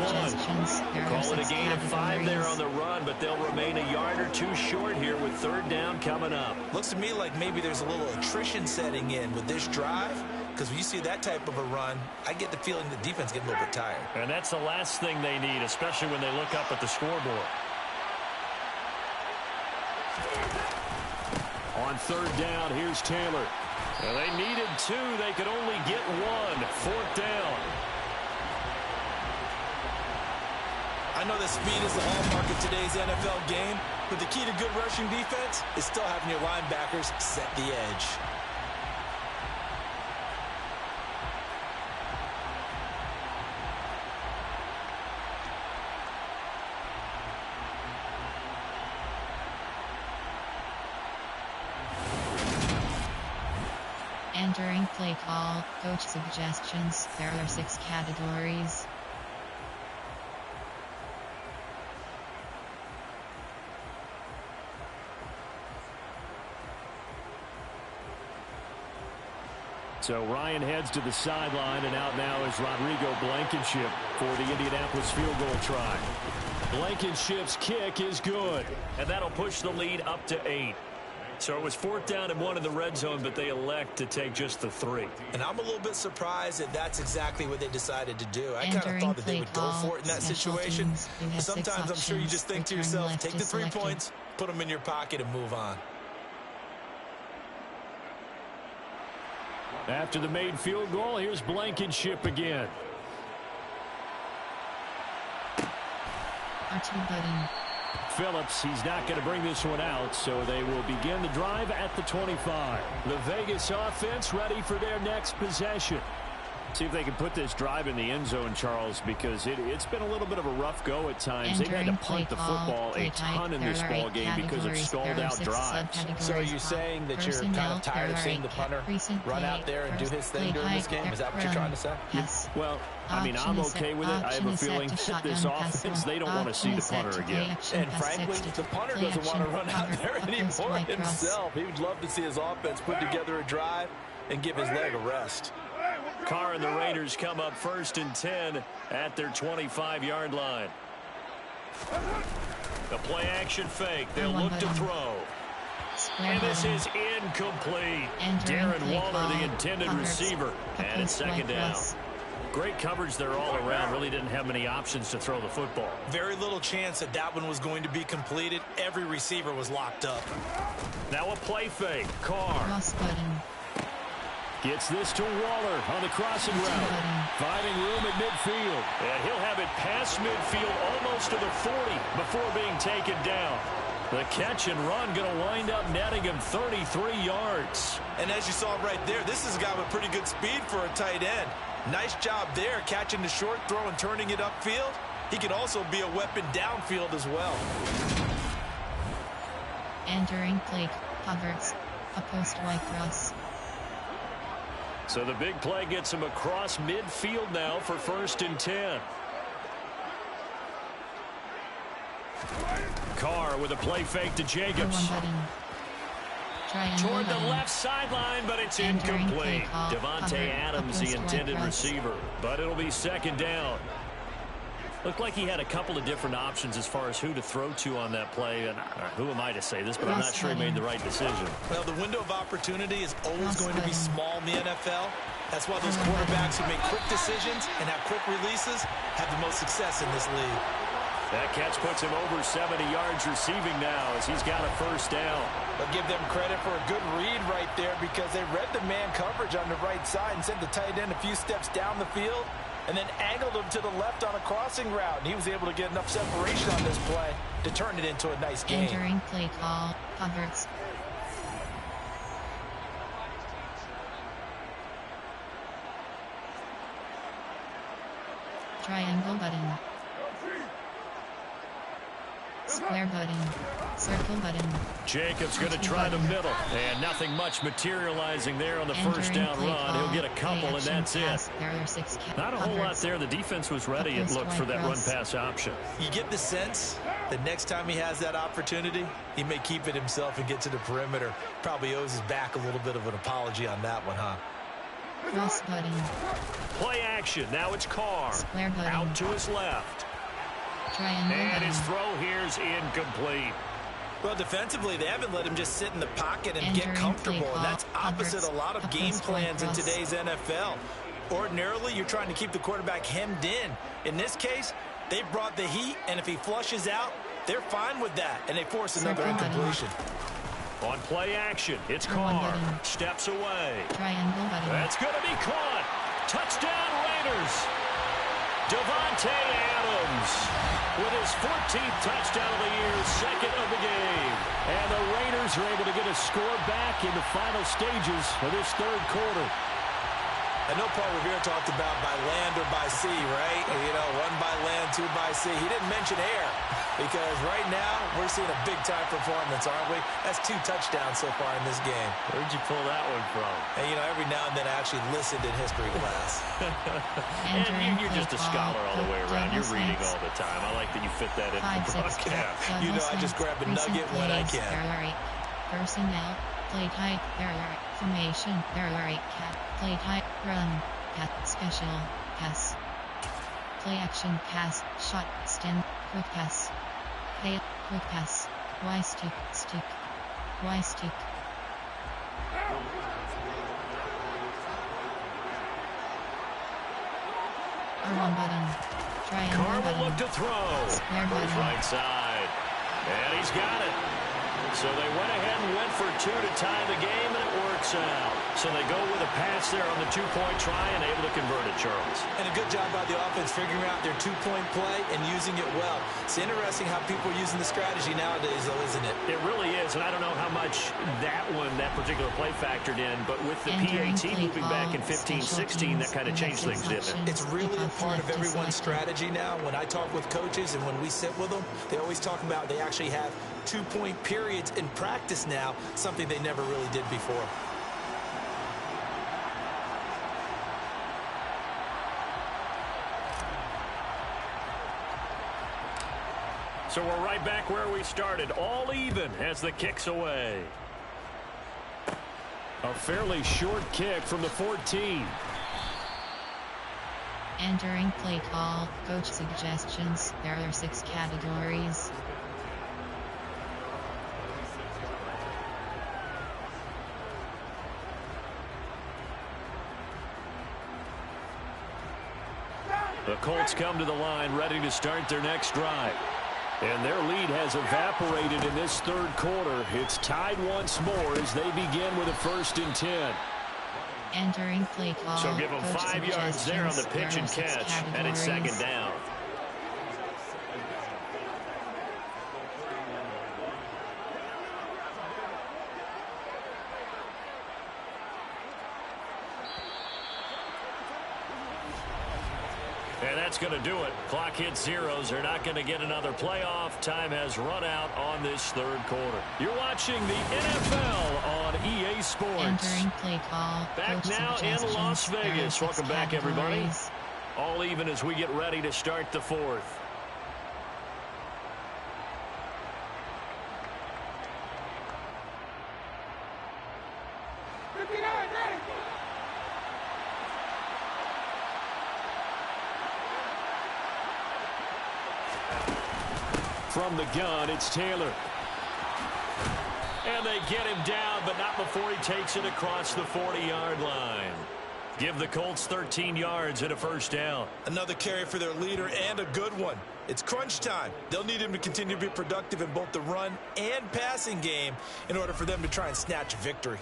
Call it a gain of 5 there on the run, but they'll remain a yard or 2 short here with 3rd down coming up. Looks to me like maybe there's a little attrition setting in with this drive, because when you see that type of a run, I get the feeling the defense getting a little bit tired. And that's the last thing they need, especially when they look up at the scoreboard. On 3rd down, here's Taylor. Well, they needed 2. They could only get 1. 4th down. I know that speed is the hallmark of today's NFL game, but the key to good rushing defense is still having your linebackers set the edge. Entering play call, coach suggestions. There are 6 categories. So Ryan heads to the sideline, and out now is Rodrigo Blankenship for the Indianapolis field goal try. Blankenship's kick is good, and that'll push the lead up to 8. So it was 4th down and 1 in the red zone, but they elect to take just the 3. And I'm a little bit surprised that that's exactly what they decided to do. I kind of thought that they would go for it in that situation. But sometimes I'm sure you just think to yourself, take the 3 points, put them in your pocket, and move on. After the made field goal, here's Blankenship again. R2 button. Phillips, he's not going to bring this one out, so they will begin the drive at the 25. The Vegas offense ready for their next possession. See if they can put this drive in the end zone, Charles, because it's been a little bit of a rough go at times. They've had to punt the football a ton in this ball game because of stalled-out drives. So are you saying that you're kind of tired of seeing the punter run out there and do his thing during this game? Is that what you're trying to say? Yes. Well, I mean, I'm okay with it. I have a feeling that this offense, they don't want to see the punter again. And frankly, the punter doesn't want to run out there anymore himself. He would love to see his offense put together a drive and give his leg a rest. Carr and the Raiders come up 1st and 10 at their 25-yard line. The play-action fake. They'll look to throw. And this is incomplete. Darren Waller, the intended receiver. And it's 2nd down. Great coverage there all around. Really didn't have many options to throw the football. Very little chance that that one was going to be completed. Every receiver was locked up. Now a play fake. Carr gets this to Waller on the crossing route. Finding room at midfield. And he'll have it past midfield almost to the 40 before being taken down. The catch and run going to wind up netting him 33 yards. And as you saw right there, this is a guy with pretty good speed for a tight end. Nice job there, catching the short throw and turning it upfield. He can also be a weapon downfield as well. Entering play, Havertz, a post-wide cross. So the big play gets him across midfield now for 1st and 10. Carr with a play fake to Jacobs. Toward the left sideline, but it's incomplete. Devontae Adams, the intended receiver. But it'll be 2nd down. Looked like he had a couple of different options as far as who to throw to on that play. And who am I to say this, but I'm not sure he made the right decision. Well, the window of opportunity is always going to be small in the NFL. That's why those quarterbacks who make quick decisions and have quick releases have the most success in this league. That catch puts him over 70 yards receiving now as he's got a 1st down. But give them credit for a good read right there because they read the man coverage on the right side and sent the tight end a few steps down the field and then angled him to the left on a crossing route. And he was able to get enough separation on this play to turn it into a nice game. Entering play call, Havertz. Triangle button. Square button. Circle button. Jacobs going to try the middle. And nothing much materializing there on the 1st down run. He'll get a couple, and that's it. Not a whole lot there. The defense was ready, it looked, for that run-pass option. You get the sense that next time he has that opportunity, he may keep it himself and get to the perimeter. Probably owes his back a little bit of an apology on that one, huh? Cross button. Play action. Now it's Carr. Square button. Out to his left. Triangle and button. his throw here's incomplete. Well, defensively, they haven't let him just sit in the pocket and get comfortable, and that's opposite a lot of game plans in today's NFL. Ordinarily, you're trying to keep the quarterback hemmed in. In this case, they brought the heat, and if he flushes out, they're fine with that, and they force another incompletion. On play action, it's Carr. Steps away. Triangle button. That's going to be caught. Touchdown Raiders. Davante Adams with his 14th touchdown of the year, second of the game. And the Raiders are able to get a score back in the final stages of this third quarter. I know Paul Revere talked about by land or by sea, right? You know, one by land, two by sea. He didn't mention air because right now we're seeing a big-time performance, aren't we? That's 2 touchdowns so far in this game. Where'd you pull that one from? And, you know, every now and then I actually listened in history class. And you're just a scholar all the way around. You're reading all the time. I like that you fit that in the broadcast. You know, I just grab a nugget when I can. Personnel. Play type, formation, cat, play type, run, cat, special, pass, play action, pass, shot, stem, quick pass, play, quick pass, Y stick, Y stick. R1 button, triangle Carr button, will look to throw, square button, right side, and he's got it. So they went ahead and went for 2 to tie the game, and it works out. So they go with a pass there on the 2-point try and able to convert it, Charles. And a good job by the offense figuring out their 2-point play and using it well. It's interesting how people are using the strategy nowadays, though, isn't it? It really is, and I don't know how much that particular play factored in, but with the PAT moving back in 15-16, that kind of changed things, didn't it? It's really a part of everyone's strategy now. When I talk with coaches and when we sit with them, they always talk about they actually have 2-point periods in practice now, something they never really did before. So we're right back where we started, all even as the kick's away. A fairly short kick from the 14. Entering play call, coach suggestions. There are 6 categories. The Colts come to the line ready to start their next drive. And their lead has evaporated in this third quarter. It's tied once more as they begin with a 1st and 10. Entering play call. So give them 5 yards there on the pitch and catch, and it's 2nd down. And that's going to do it. Clock hits zeros. They're not going to get another playoff. Time has run out on this third quarter. You're watching the NFL on EA Sports. Entering play call. Back now in Las Vegas. Welcome back, everybody. All even as we get ready to start the 4th. From the gun, it's Taylor. And they get him down, but not before he takes it across the 40-yard line. Give the Colts 13 yards and a 1st down. Another carry for their leader and a good one. It's crunch time. They'll need him to continue to be productive in both the run and passing game in order for them to try and snatch a victory.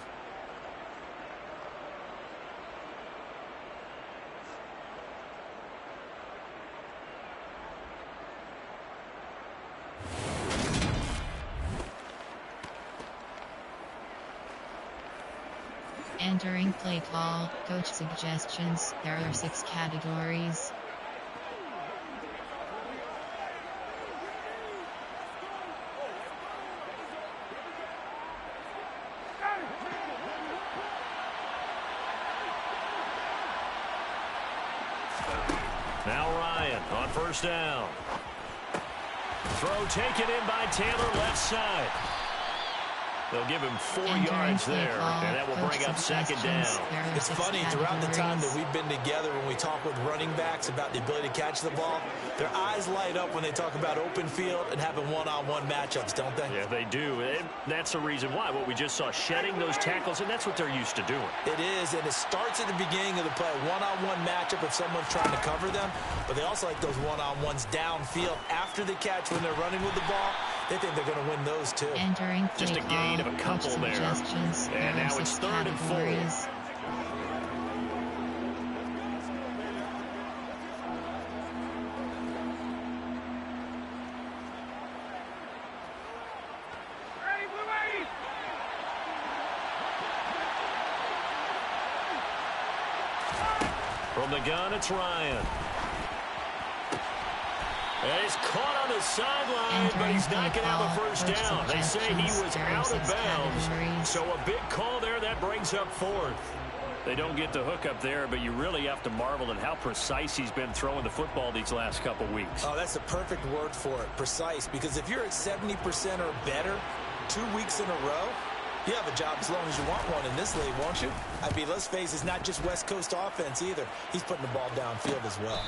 Entering play call, coach suggestions. There are 6 categories. Now Ryan on 1st down. Throw taken in by Taylor, left side. They'll give him 4 yards there, and that will bring up 2nd down. It's funny, throughout the time that we've been together, when we talk with running backs about the ability to catch the ball, their eyes light up when they talk about open field and having one-on-one matchups, don't they? Yeah, they do. And that's the reason why. What we just saw, shedding those tackles, and that's what they're used to doing. It is, and it starts at the beginning of the play. One-on-one matchup if someone's trying to cover them, but they also like those one-on-ones downfield after the catch when they're running with the ball. They think they're going to win those, too. Entering Just a gain of a couple there. And now it's 3rd and 4. From the gun, it's Ryan. And he's caught on the sideline, but he's not going to have a first down. They say he was out of bounds. So a big call there. That brings up 4th. They don't get the hook up there, but you really have to marvel at how precise he's been throwing the football these last couple weeks. Oh, that's the perfect word for it, precise. Because if you're at 70% or better 2 weeks in a row, you have a job as long as you want one in this league, won't you? I mean, let's face it, it's not just West Coast offense either. He's putting the ball downfield as well.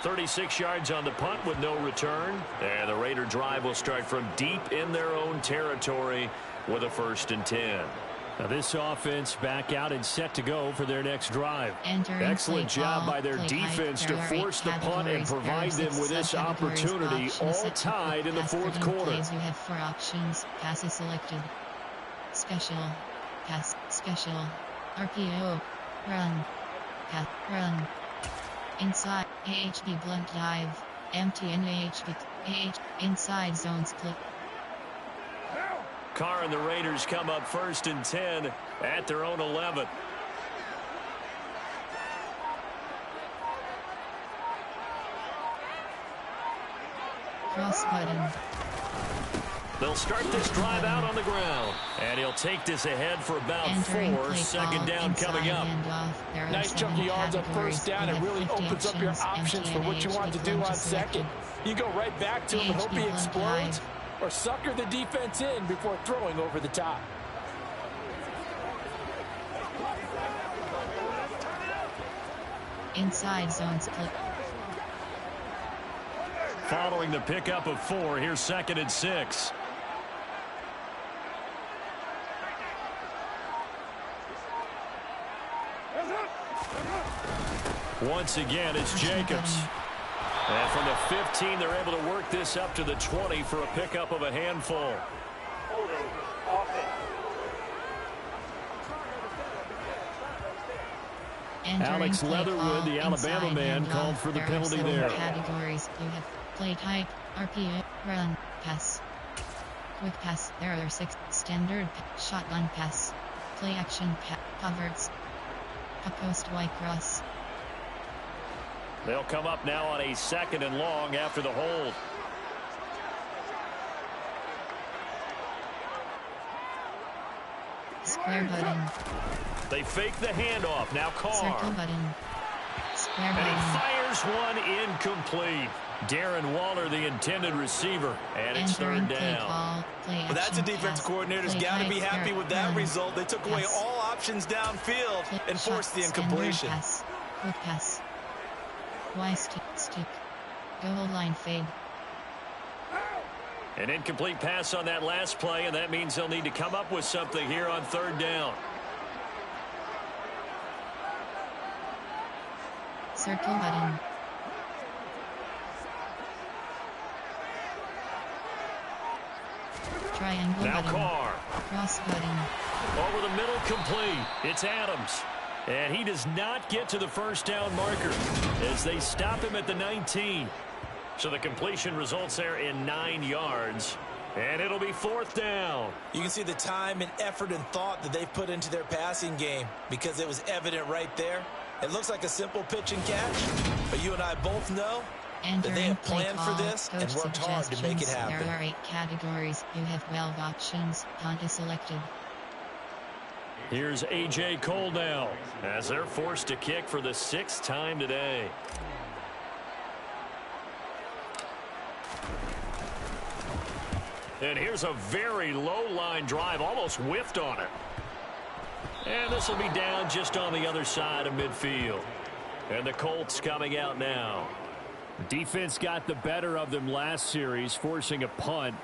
36 yards on the punt with no return. And the Raider drive will start from deep in their own territory with a 1st and 10. Now this offense back out and set to go for their next drive. Excellent job by their defense to force the punt and provide them with this opportunity, all tied in the 4th quarter. You have 4 options. Passes selected. Special. Pass. Special. RPO. Run. Pass. Run. Inside. AHB blunt dive. Empty and AHB. Inside zone split. Carr and the Raiders come up 1st and 10 at their own 11. Cross button. They'll start this drive out on the ground. And he'll take this ahead for about 4. 2nd down coming up. Nice chunk of yards on 1st down. It really opens up your options for what you want to do on 2nd. You go right back to him and hope he explodes, or sucker the defense in before throwing over the top. Inside zone split. Following the pickup of 4, here's 2nd and 6. Once again, it's Jacobs. And from the 15, they're able to work this up to the 20 for a pickup of a handful. Alex Leatherwood, the Alabama man, called for the penalty there. Categories. You have play type, RPO, run, pass. Quick pass. There are 6. Standard, shotgun pass. Play action, coverts. A post Y cross. They'll come up now on a 2nd and long after the hold. Square button. They fake the handoff. Now Carr. Circle button. Square button. And he fires one incomplete. Darren Waller, the intended receiver. And it's 3rd down. Well, that's a defense coordinator's got to be happy with that result. They took away all options downfield and forced the incompletion. Pass. Quick pass. Y stick. Goal line fade. An incomplete pass on that last play, and that means they'll need to come up with something here on 3rd down. Circle button. Triangle now button. Carr. Cross button. Over the middle, complete. It's Adams. And he does not get to the 1st down marker as they stop him at the 19. So the completion results there in 9 yards. And it'll be 4th down. You can see the time and effort and thought that they've put into their passing game because it was evident right there. It looks like a simple pitch and catch, but you and I both know that they have planned for this and worked hard to make it happen. There are 8 categories. You have 12 options. Punt is selected. Here's A.J. Cole now as they're forced to kick for the 6th time today. And here's a very low line drive, almost whiffed on it. And this will be down just on the other side of midfield. And the Colts coming out now. Defense got the better of them last series, forcing a punt.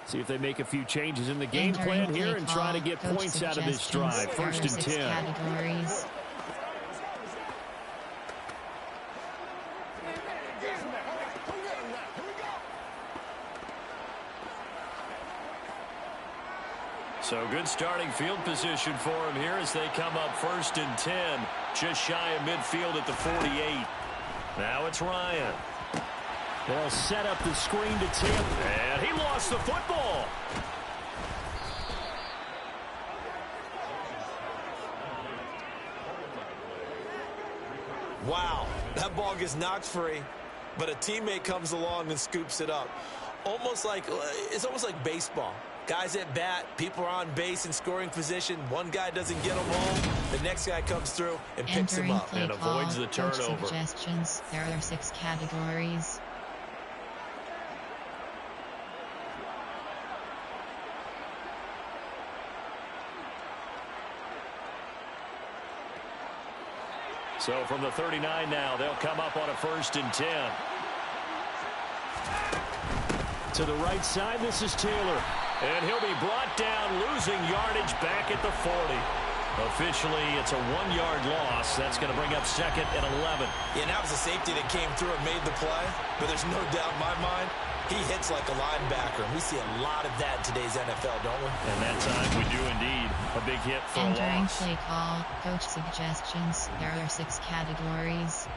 See if they make a few changes in the game plan here and try to get points out of this drive. 1st and 10. Categories. So good starting field position for him here as they come up 1st and 10. Just shy of midfield at the 48. Now it's Ryan. They'll set up the screen to Tim. And he lost the football. Wow, that ball gets knocked free, but a teammate comes along and scoops it up. It's almost like baseball. Guys at bat, people are on base in scoring position. One guy doesn't get them home. The next guy comes through and picks him up. And avoids the turnover. Suggestions. There are 6 categories. So from the 39 now, they'll come up on a 1st and 10. To the right side, this is Taylor. And he'll be brought down, losing yardage back at the 40. Officially, it's a 1-yard loss. That's going to bring up 2nd and 11. Yeah, and that was a safety that came through and made the play. But there's no doubt in my mind, he hits like a linebacker. And we see a lot of that in today's NFL, don't we? And that time we do indeed. A big hit for a loss. Entering play call, coach suggestions. There are 6 categories.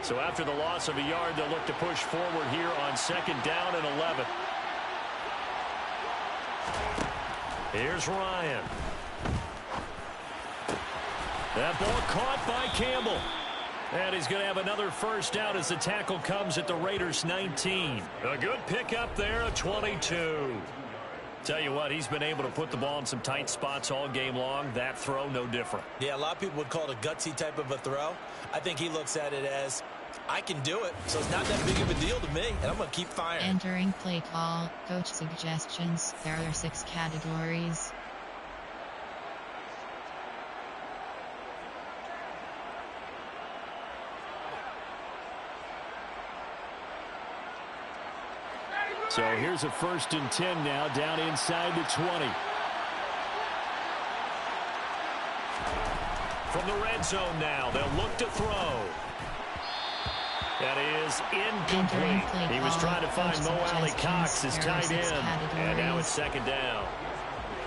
So after the loss of a yard, they'll look to push forward here on 2nd down and 11. Here's Ryan. That ball caught by Campbell. And he's going to have another 1st down as the tackle comes at the Raiders' 19. A good pickup there, a 22. Tell you what, he's been able to put the ball in some tight spots all game long. That throw, no different. Yeah, a lot of people would call it a gutsy type of a throw. I think he looks at it as, I can do it, so it's not that big of a deal to me, and I'm going to keep firing. Entering play call, coach suggestions. There are 6 categories. So here's a 1st and 10 now, down inside the 20. From the red zone now, they'll look to throw. That is incomplete. He was trying to find Mo Alley-Cox, his tight end. And now it's 2nd down.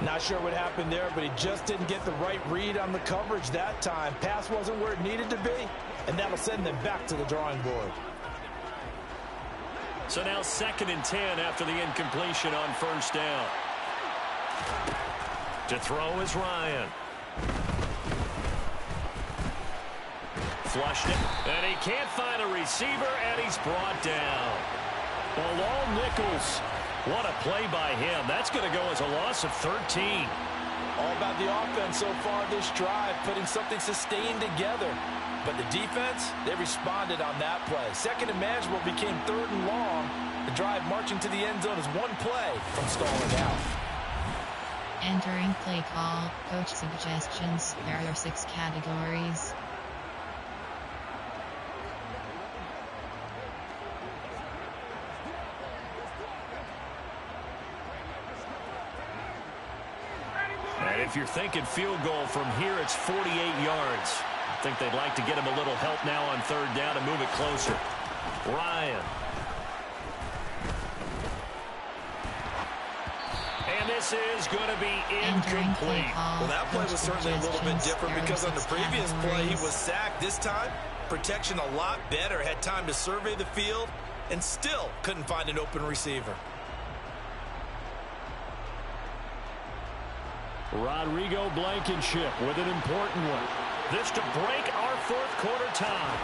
Not sure what happened there, but he just didn't get the right read on the coverage that time. Pass wasn't where it needed to be, and that'll send them back to the drawing board. So now 2nd and 10 after the incompletion on 1st down. To throw is Ryan. Flushed it, and he can't find a receiver, and he's brought down. Bilal Nichols. What a play by him. That's going to go as a loss of 13. All about the offense so far this drive, putting something sustained together. But the defense, they responded on that play. 2nd and manageable became 3rd and long. The drive marching to the end zone is 1 play from stalling out. Entering play call, coach suggestions. There are 6 categories. And if you're thinking field goal from here, it's 48 yards. I think they'd like to get him a little help now on 3rd down and move it closer. Ryan. And this is going to be incomplete. Well, that play was certainly a little bit different because on the previous play, he was sacked. This time, protection a lot better. Had time to survey the field and still couldn't find an open receiver. Rodrigo Blankenship with an important one. This to break our 4th quarter tie.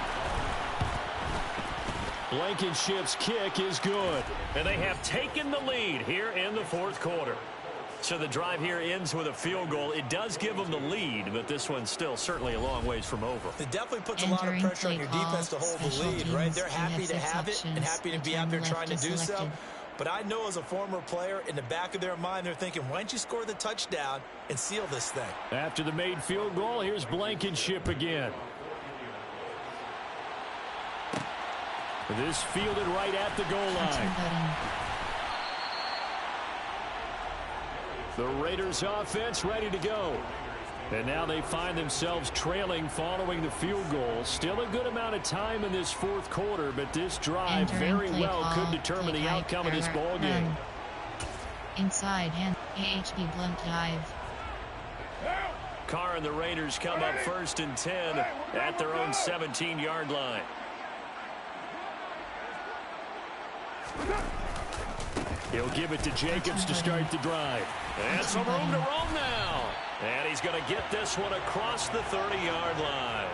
Blankenship's kick is good. And they have taken the lead here in the 4th quarter. So the drive here ends with a field goal. It does give them the lead, but this one's still certainly a long ways from over. It definitely puts a lot of pressure on your defense to hold the lead, right? They're happy to have it and happy to be out there trying to do so. But I know as a former player, in the back of their mind, they're thinking, why don't you score the touchdown and seal this thing? After the made field goal, here's Blankenship again. This fielded right at the goal line. The Raiders offense ready to go. And now they find themselves trailing following the field goal. Still a good amount of time in this fourth quarter, but this drive very well could determine the outcome of this ball game. Inside hand, AHB blunt dive. Carr and the Raiders come up 1st and 10 at their own 17-yard line. He'll give it to Jacobs to start the drive. And some room to roam now. And he's going to get this one across the 30-yard line.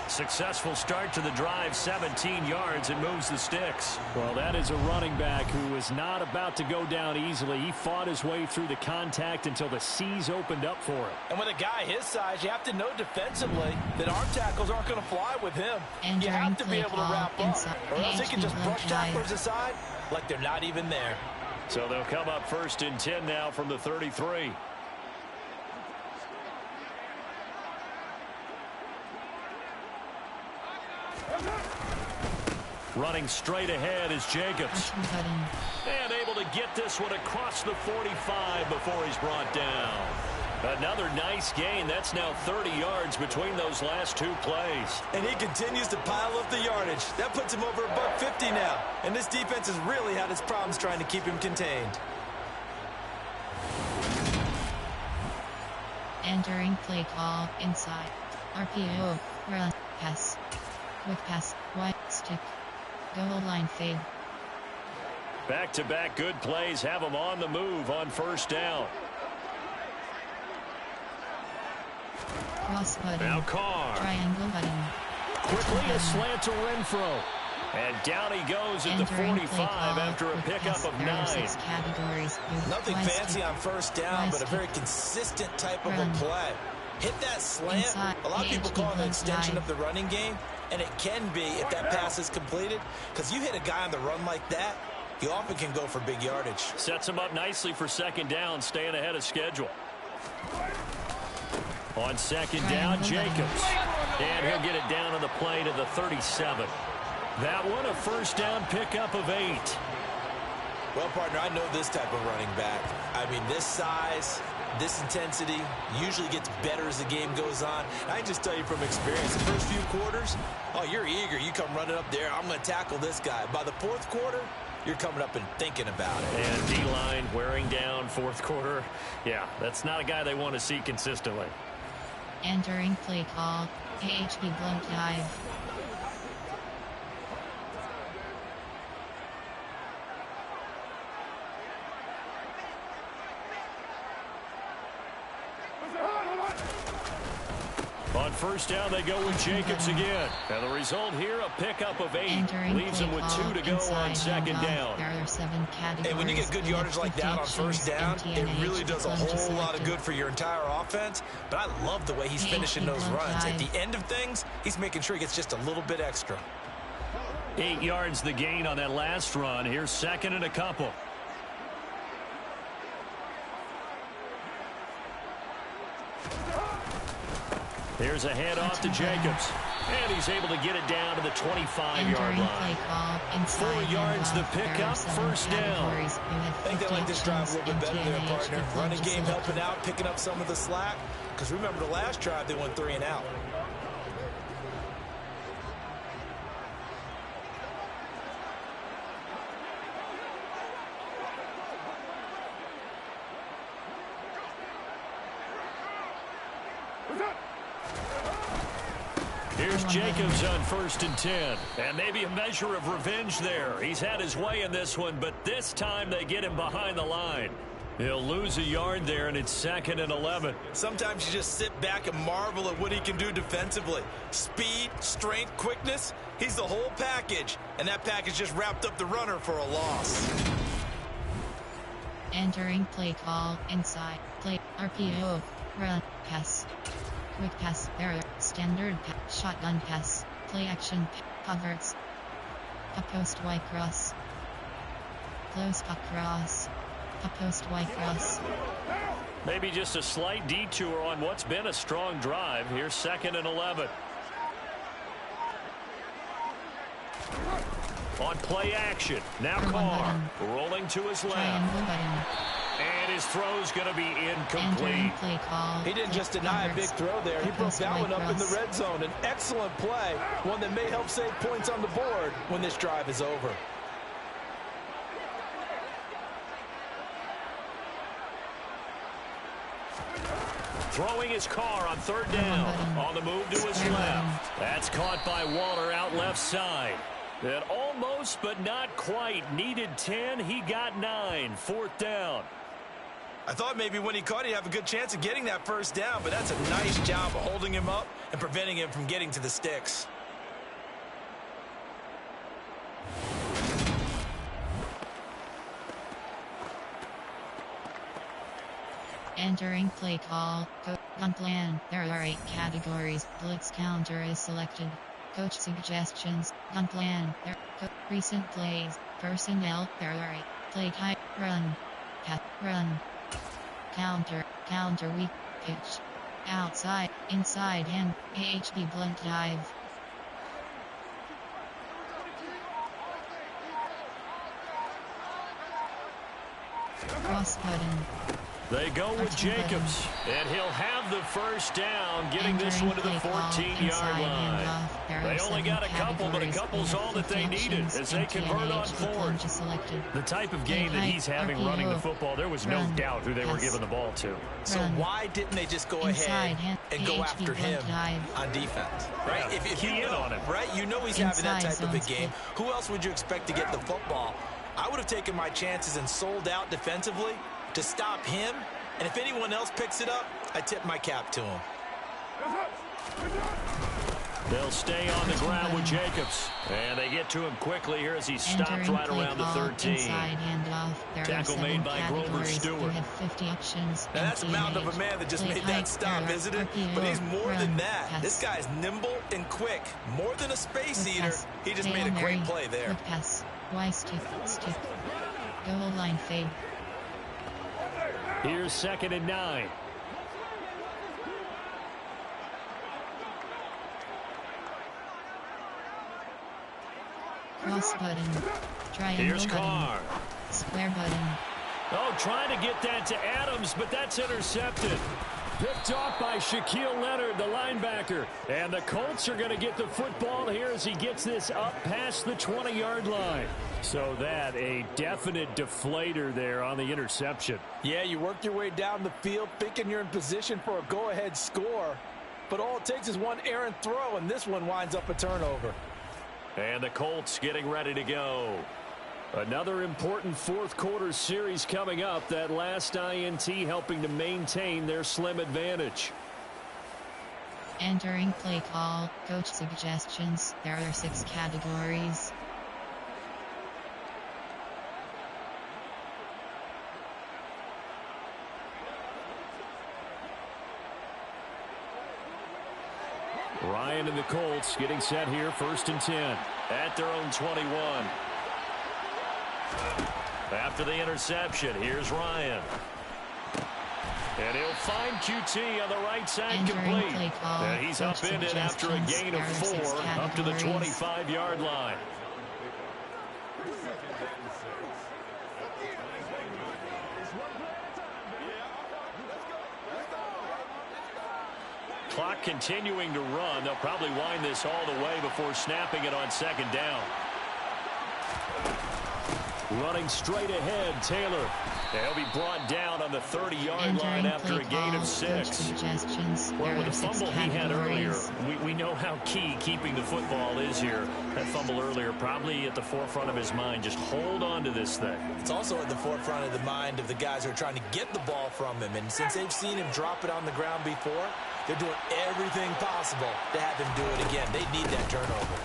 Successful start to the drive, 17 yards, and moves the sticks. Well, that is a running back who is not about to go down easily. He fought his way through the contact until the seas opened up for him. And with a guy his size, you have to know defensively that arm tackles aren't going to fly with him. You have to be able to wrap up, or else he can just brush tacklers aside like they're not even there. So they'll come up 1st and 10 now from the 33. Running straight ahead is Jacobs. And able to get this one across the 45 before he's brought down. Another nice gain. That's now 30 yards between those last two plays. And he continues to pile up the yardage. That puts him over $150 now. And this defense has really had its problems trying to keep him contained. Entering play call inside. RPO, run, pass. Quick pass, wide, stick. Goal line fade. Back-to-back good plays have them on the move on 1st down. Cross button. Now Carr. Triangle button. Quickly a slant to Renfro. And down he goes at the 45 after a pickup of 9. Nothing fancy on 1st down, but a very consistent type of a play. Hit that slant. A lot of people call it an extension of the running game, and it can be if that pass is completed, because you hit a guy on the run like that, you often can go for big yardage. Sets him up nicely for 2nd down, staying ahead of schedule. On 2nd down, Jacobs. And he'll get it down on the play to the 37. That one a 1st down pickup of 8. Well, partner, I know this type of running back. I mean, this size, this intensity usually gets better as the game goes on. I can just tell you from experience, the first few quarters, oh, you're eager. You come running up there, I'm going to tackle this guy. By the 4th quarter, you're coming up and thinking about it. And D-line wearing down 4th quarter. Yeah, that's not a guy they want to see consistently. Entering play call, AHB blunt dive. On 1st down, they go with Jacobs again. And the result here, a pickup of 8. Leaves them with 2 to go on 2nd down. And when you get good yardage like that on 1st down, it really does a whole lot of good for your entire offense. But I love the way he's finishing those runs. At the end of things, he's making sure he gets just a little bit extra. 8 yards the gain on that last run. Here's 2nd and a couple. Here's a handoff to Jacobs. And he's able to get it down to the 25-yard line. 4 yards the pickup, 1st down. I think they like this drive a little bit better there, partner. Running game helping out, picking up some of the slack. Because remember the last drive, they went 3 and out. Here's Jacobs on 1st and 10. And maybe a measure of revenge there. He's had his way in this one, but this time they get him behind the line. He'll lose a yard there, and it's 2nd and 11. Sometimes you just sit back and marvel at what he can do defensively. Speed, strength, quickness, he's the whole package. And that package just wrapped up the runner for a loss. Entering play call inside. Play RPO. Run. Pass. Quick pass, error, standard pass, shotgun pass, play action, converts, puck post Y cross, close puck cross, puck post Y cross. Maybe just a slight detour on what's been a strong drive. Here's 2nd and 11. On play action, now Carr rolling to his left. And his throw's going to be incomplete. Play call. He didn't just deny a big throw there. He broke that one up in the red zone. An excellent play, one that may help save points on the board when this drive is over. Throwing his car on third down. On the move to his left. That's caught by Waller out left side. That almost, but not quite. Needed 10. He got 9. Fourth down. I thought maybe when he caught it, he'd have a good chance of getting that first down, but that's a nice job of holding him up and preventing him from getting to the sticks. Entering play call. On plan, there are 8 categories. Blitz counter is selected. Coach suggestions. On plan, there recent plays. Personnel, there are 8. Play type, run. Pass, run. Counter weak, pitch. Outside, inside hand, AHD blunt dive. Cross button. They go with Jacobs, and he'll have the first down, getting this one to the 14-yard line. They only got a couple, but a couple's all that they needed as they convert on fourth. The type of game that he's having running the football, there was no doubt who they were giving the ball to. So why didn't they just go ahead and go after him on defense? Right? If you know, on him. Right? You know he's having that type of a game. Who else would you expect to get the football? I would have taken my chances and sold out defensively to stop him, and if anyone else picks it up, I tip my cap to him. They'll stay on the ground with Jacobs, and they get to him quickly here as he stopped right around the 13. Tackle made by Grover Stewart. Now that's a mountain of a man that just made that stop, isn't it? But he's more than that. This guy's nimble and quick. More than a space eater, he just made a great play there. Stick. Goal line fade. Here's 2nd and 9. Cross button. Triangle Here's button. Carr. Square button. Oh, trying to get that to Adams, but that's intercepted. Picked off by Shaquille Leonard, the linebacker. And the Colts are going to get the football here as he gets this up past the 20-yard line. So that a definite deflator there on the interception. Yeah, you work your way down the field thinking you're in position for a go-ahead score. But all it takes is one errant throw, and this one winds up a turnover. And the Colts getting ready to go. Another important fourth-quarter series coming up. That last INT helping to maintain their slim advantage. Entering play call. Coach suggestions. There are 6 categories. Ryan and the Colts getting set here, 1st and 10. At their own 21. After the interception, here's Ryan. And he'll find QT on the right side complete. And he's upended after a gain of 4 up to the 25-yard line. Clock continuing to run. They'll probably wind this all the way before snapping it on 2nd down. Running straight ahead, Taylor. He'll be brought down on the 30-yard line after a gain of 6. Well, with the fumble he had earlier, we know how key keeping the football is here. That fumble earlier probably at the forefront of his mind. Just hold on to this thing. It's also at the forefront of the mind of the guys who are trying to get the ball from him. And since they've seen him drop it on the ground before, they're doing everything possible to have him do it again. They need that turnover.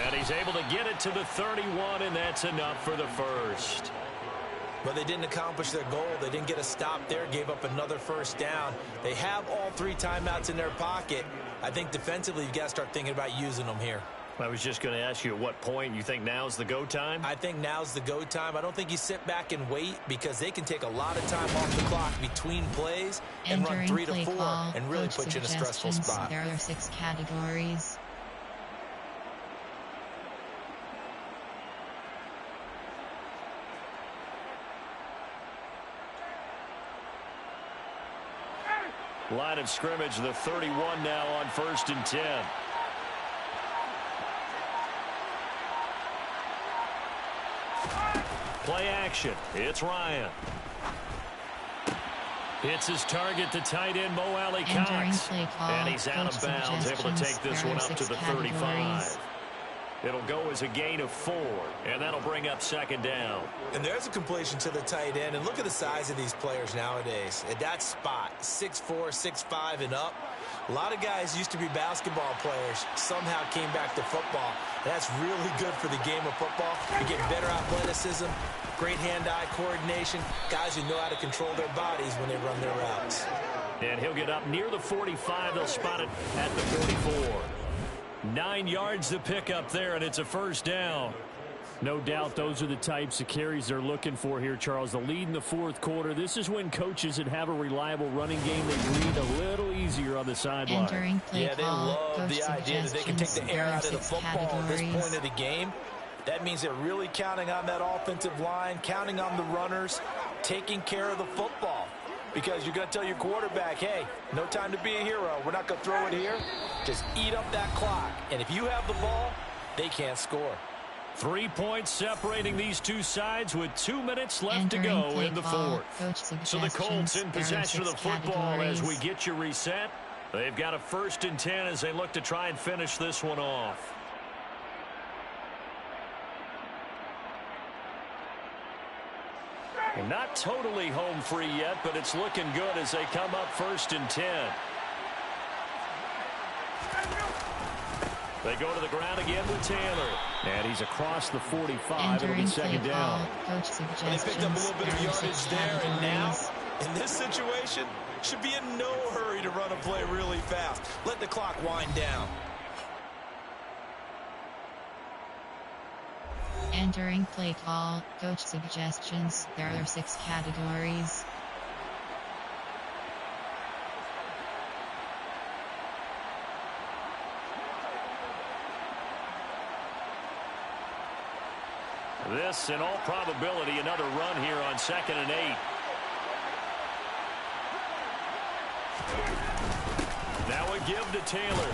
And he's able to get it to the 31, and that's enough for the first. But they didn't accomplish their goal. They didn't get a stop there, gave up another first down. They have all 3 timeouts in their pocket. I think defensively you've got to start thinking about using them here. I was just going to ask you at what point you think now's the go time? I think now's the go time. I don't think you sit back and wait because they can take a lot of time off the clock between plays and run 3 to 4 and really put you in a stressful spot. There are 6 categories. Line of scrimmage, the 31 now on 1st and 10. Play action. It's Ryan. Hits his target, the tight end, Mo Alley Cox. And he's out of bounds, able to take this one up to the 35. It'll go as a gain of 4, and that'll bring up 2nd down. And there's a completion to the tight end. And look at the size of these players nowadays. At that spot, 6'4", 6'5", and up. A lot of guys used to be basketball players, somehow came back to football. And that's really good for the game of football. You get better athleticism, great hand-eye coordination, guys who know how to control their bodies when they run their routes. And he'll get up near the 45. They'll spot it at the 44. 9 yards to pick up there, and it's a 1st down. No doubt those are the types of carries they're looking for here, Charles. The lead in the 4th quarter. This is when coaches that have a reliable running game, they breathe a little easier on the sideline. Yeah, they love the idea that they can take the air out of the football at this point of the game. That means they're really counting on that offensive line, counting on the runners, taking care of the football. Because you're going to tell your quarterback, hey, no time to be a hero. We're not going to throw it here. Just eat up that clock. And if you have the ball, they can't score. 3 points separating these two sides with 2 minutes left to go in the 4th. So the Colts in possession of the football as we get you reset. They've got a 1st and 10 as they look to try and finish this one off. And not totally home free yet, but it's looking good as they come up 1st and 10. They go to the ground again with Taylor. And he's across the 45. It'll be 2nd down. They picked up a little bit of yardage there, and now, in this situation, should be in no hurry to run a play really fast. Let the clock wind down. Entering play call, coach suggestions. There are 6 categories. This, in all probability, another run here on 2nd and 8. Now a give to Taylor.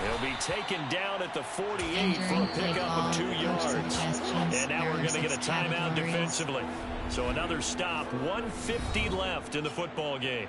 He'll be taken down at the 48 for a pickup of 2 yards. And now we're going to get a timeout defensively. So another stop, 1:50 left in the football game.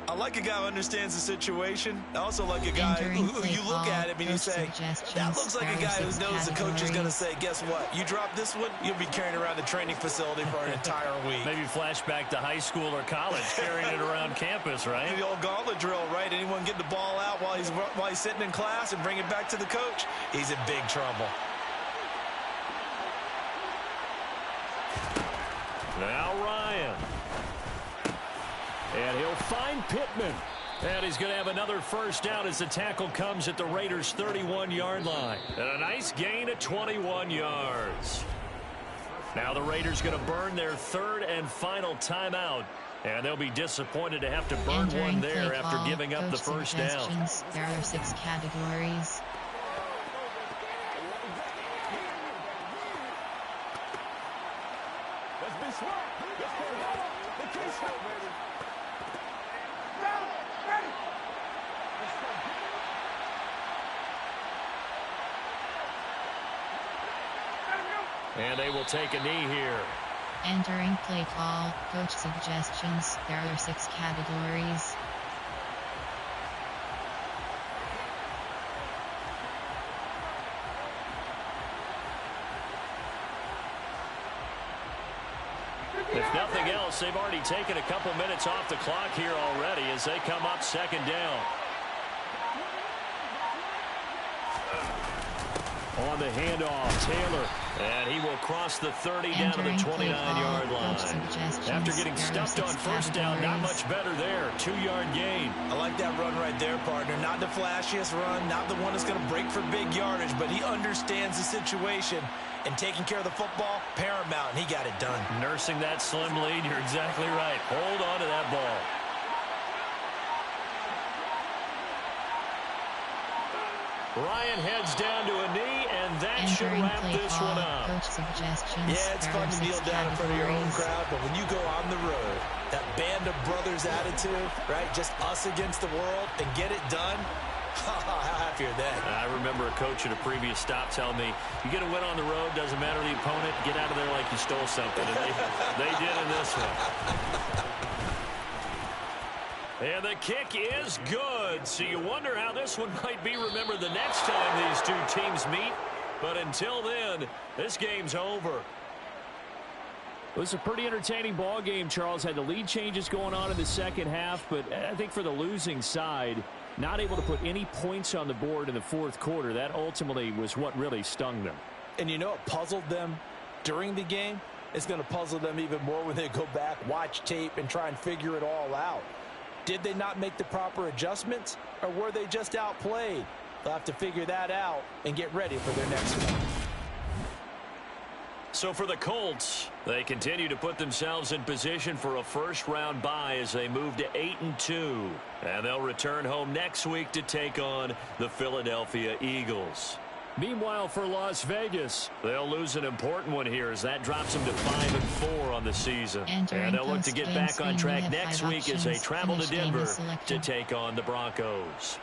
I like a guy who understands the situation. I also like a guy who you look at him and you say, that looks like a guy who knows the coach is going to say, guess what? You drop this one, you'll be carrying around the training facility for an entire week. Maybe flashback to high school or college, carrying it around campus, right? The old gauntlet drill, right? Anyone get the ball out while he's sitting in class and bring it back to the coach? He's in big trouble. Now Ryan. And he'll find Pittman. And he's going to have another 1st down as the tackle comes at the Raiders' 31-yard line. And a nice gain of 21 yards. Now the Raiders going to burn their 3rd and final timeout. And they'll be disappointed to have to burn one there after giving up the 1st down. There are 6 categories. Let's be smart. Let's go. Let's be smart, baby. And they will take a knee here. Entering play call, coach suggestions. There are 6 categories. If nothing else, they've already taken a couple minutes off the clock here already as they come up 2nd down. On the handoff, Taylor. And he will cross the 30 down to the 29-yard line. After getting stuffed on 1st down, not much better there. 2-yard gain. I like that run right there, partner. Not the flashiest run, not the one that's going to break for big yardage, but he understands the situation. And taking care of the football, paramount, and he got it done. Nursing that slim lead, you're exactly right. Hold on to that ball. Ryan heads down to a knee, and that should wrap this one up. Yeah, it's fun to kneel down in front of your home crowd, but when you go on the road, that band of brothers attitude, right, just us against the world, and get it done, how happy are they? I remember a coach at a previous stop telling me, you get a win on the road, doesn't matter the opponent, get out of there like you stole something, and they did in this one. And the kick is good. So you wonder how this one might be remembered the next time these two teams meet. But until then, this game's over. It was a pretty entertaining ball game, Charles. Had the lead changes going on in the second half, but I think for the losing side, not able to put any points on the board in the fourth quarter, that ultimately was what really stung them. And you know what puzzled them during the game? It's going to puzzle them even more when they go back, watch tape, and try and figure it all out. Did they not make the proper adjustments, or were they just outplayed? They'll have to figure that out and get ready for their next one. So for the Colts, they continue to put themselves in position for a first-round bye as they move to 8-2. And they'll return home next week to take on the Philadelphia Eagles. Meanwhile, for Las Vegas, they'll lose an important one here as that drops them to 5-4 on the season. And they'll look to get back on track next week as they travel to Denver to take on the Broncos.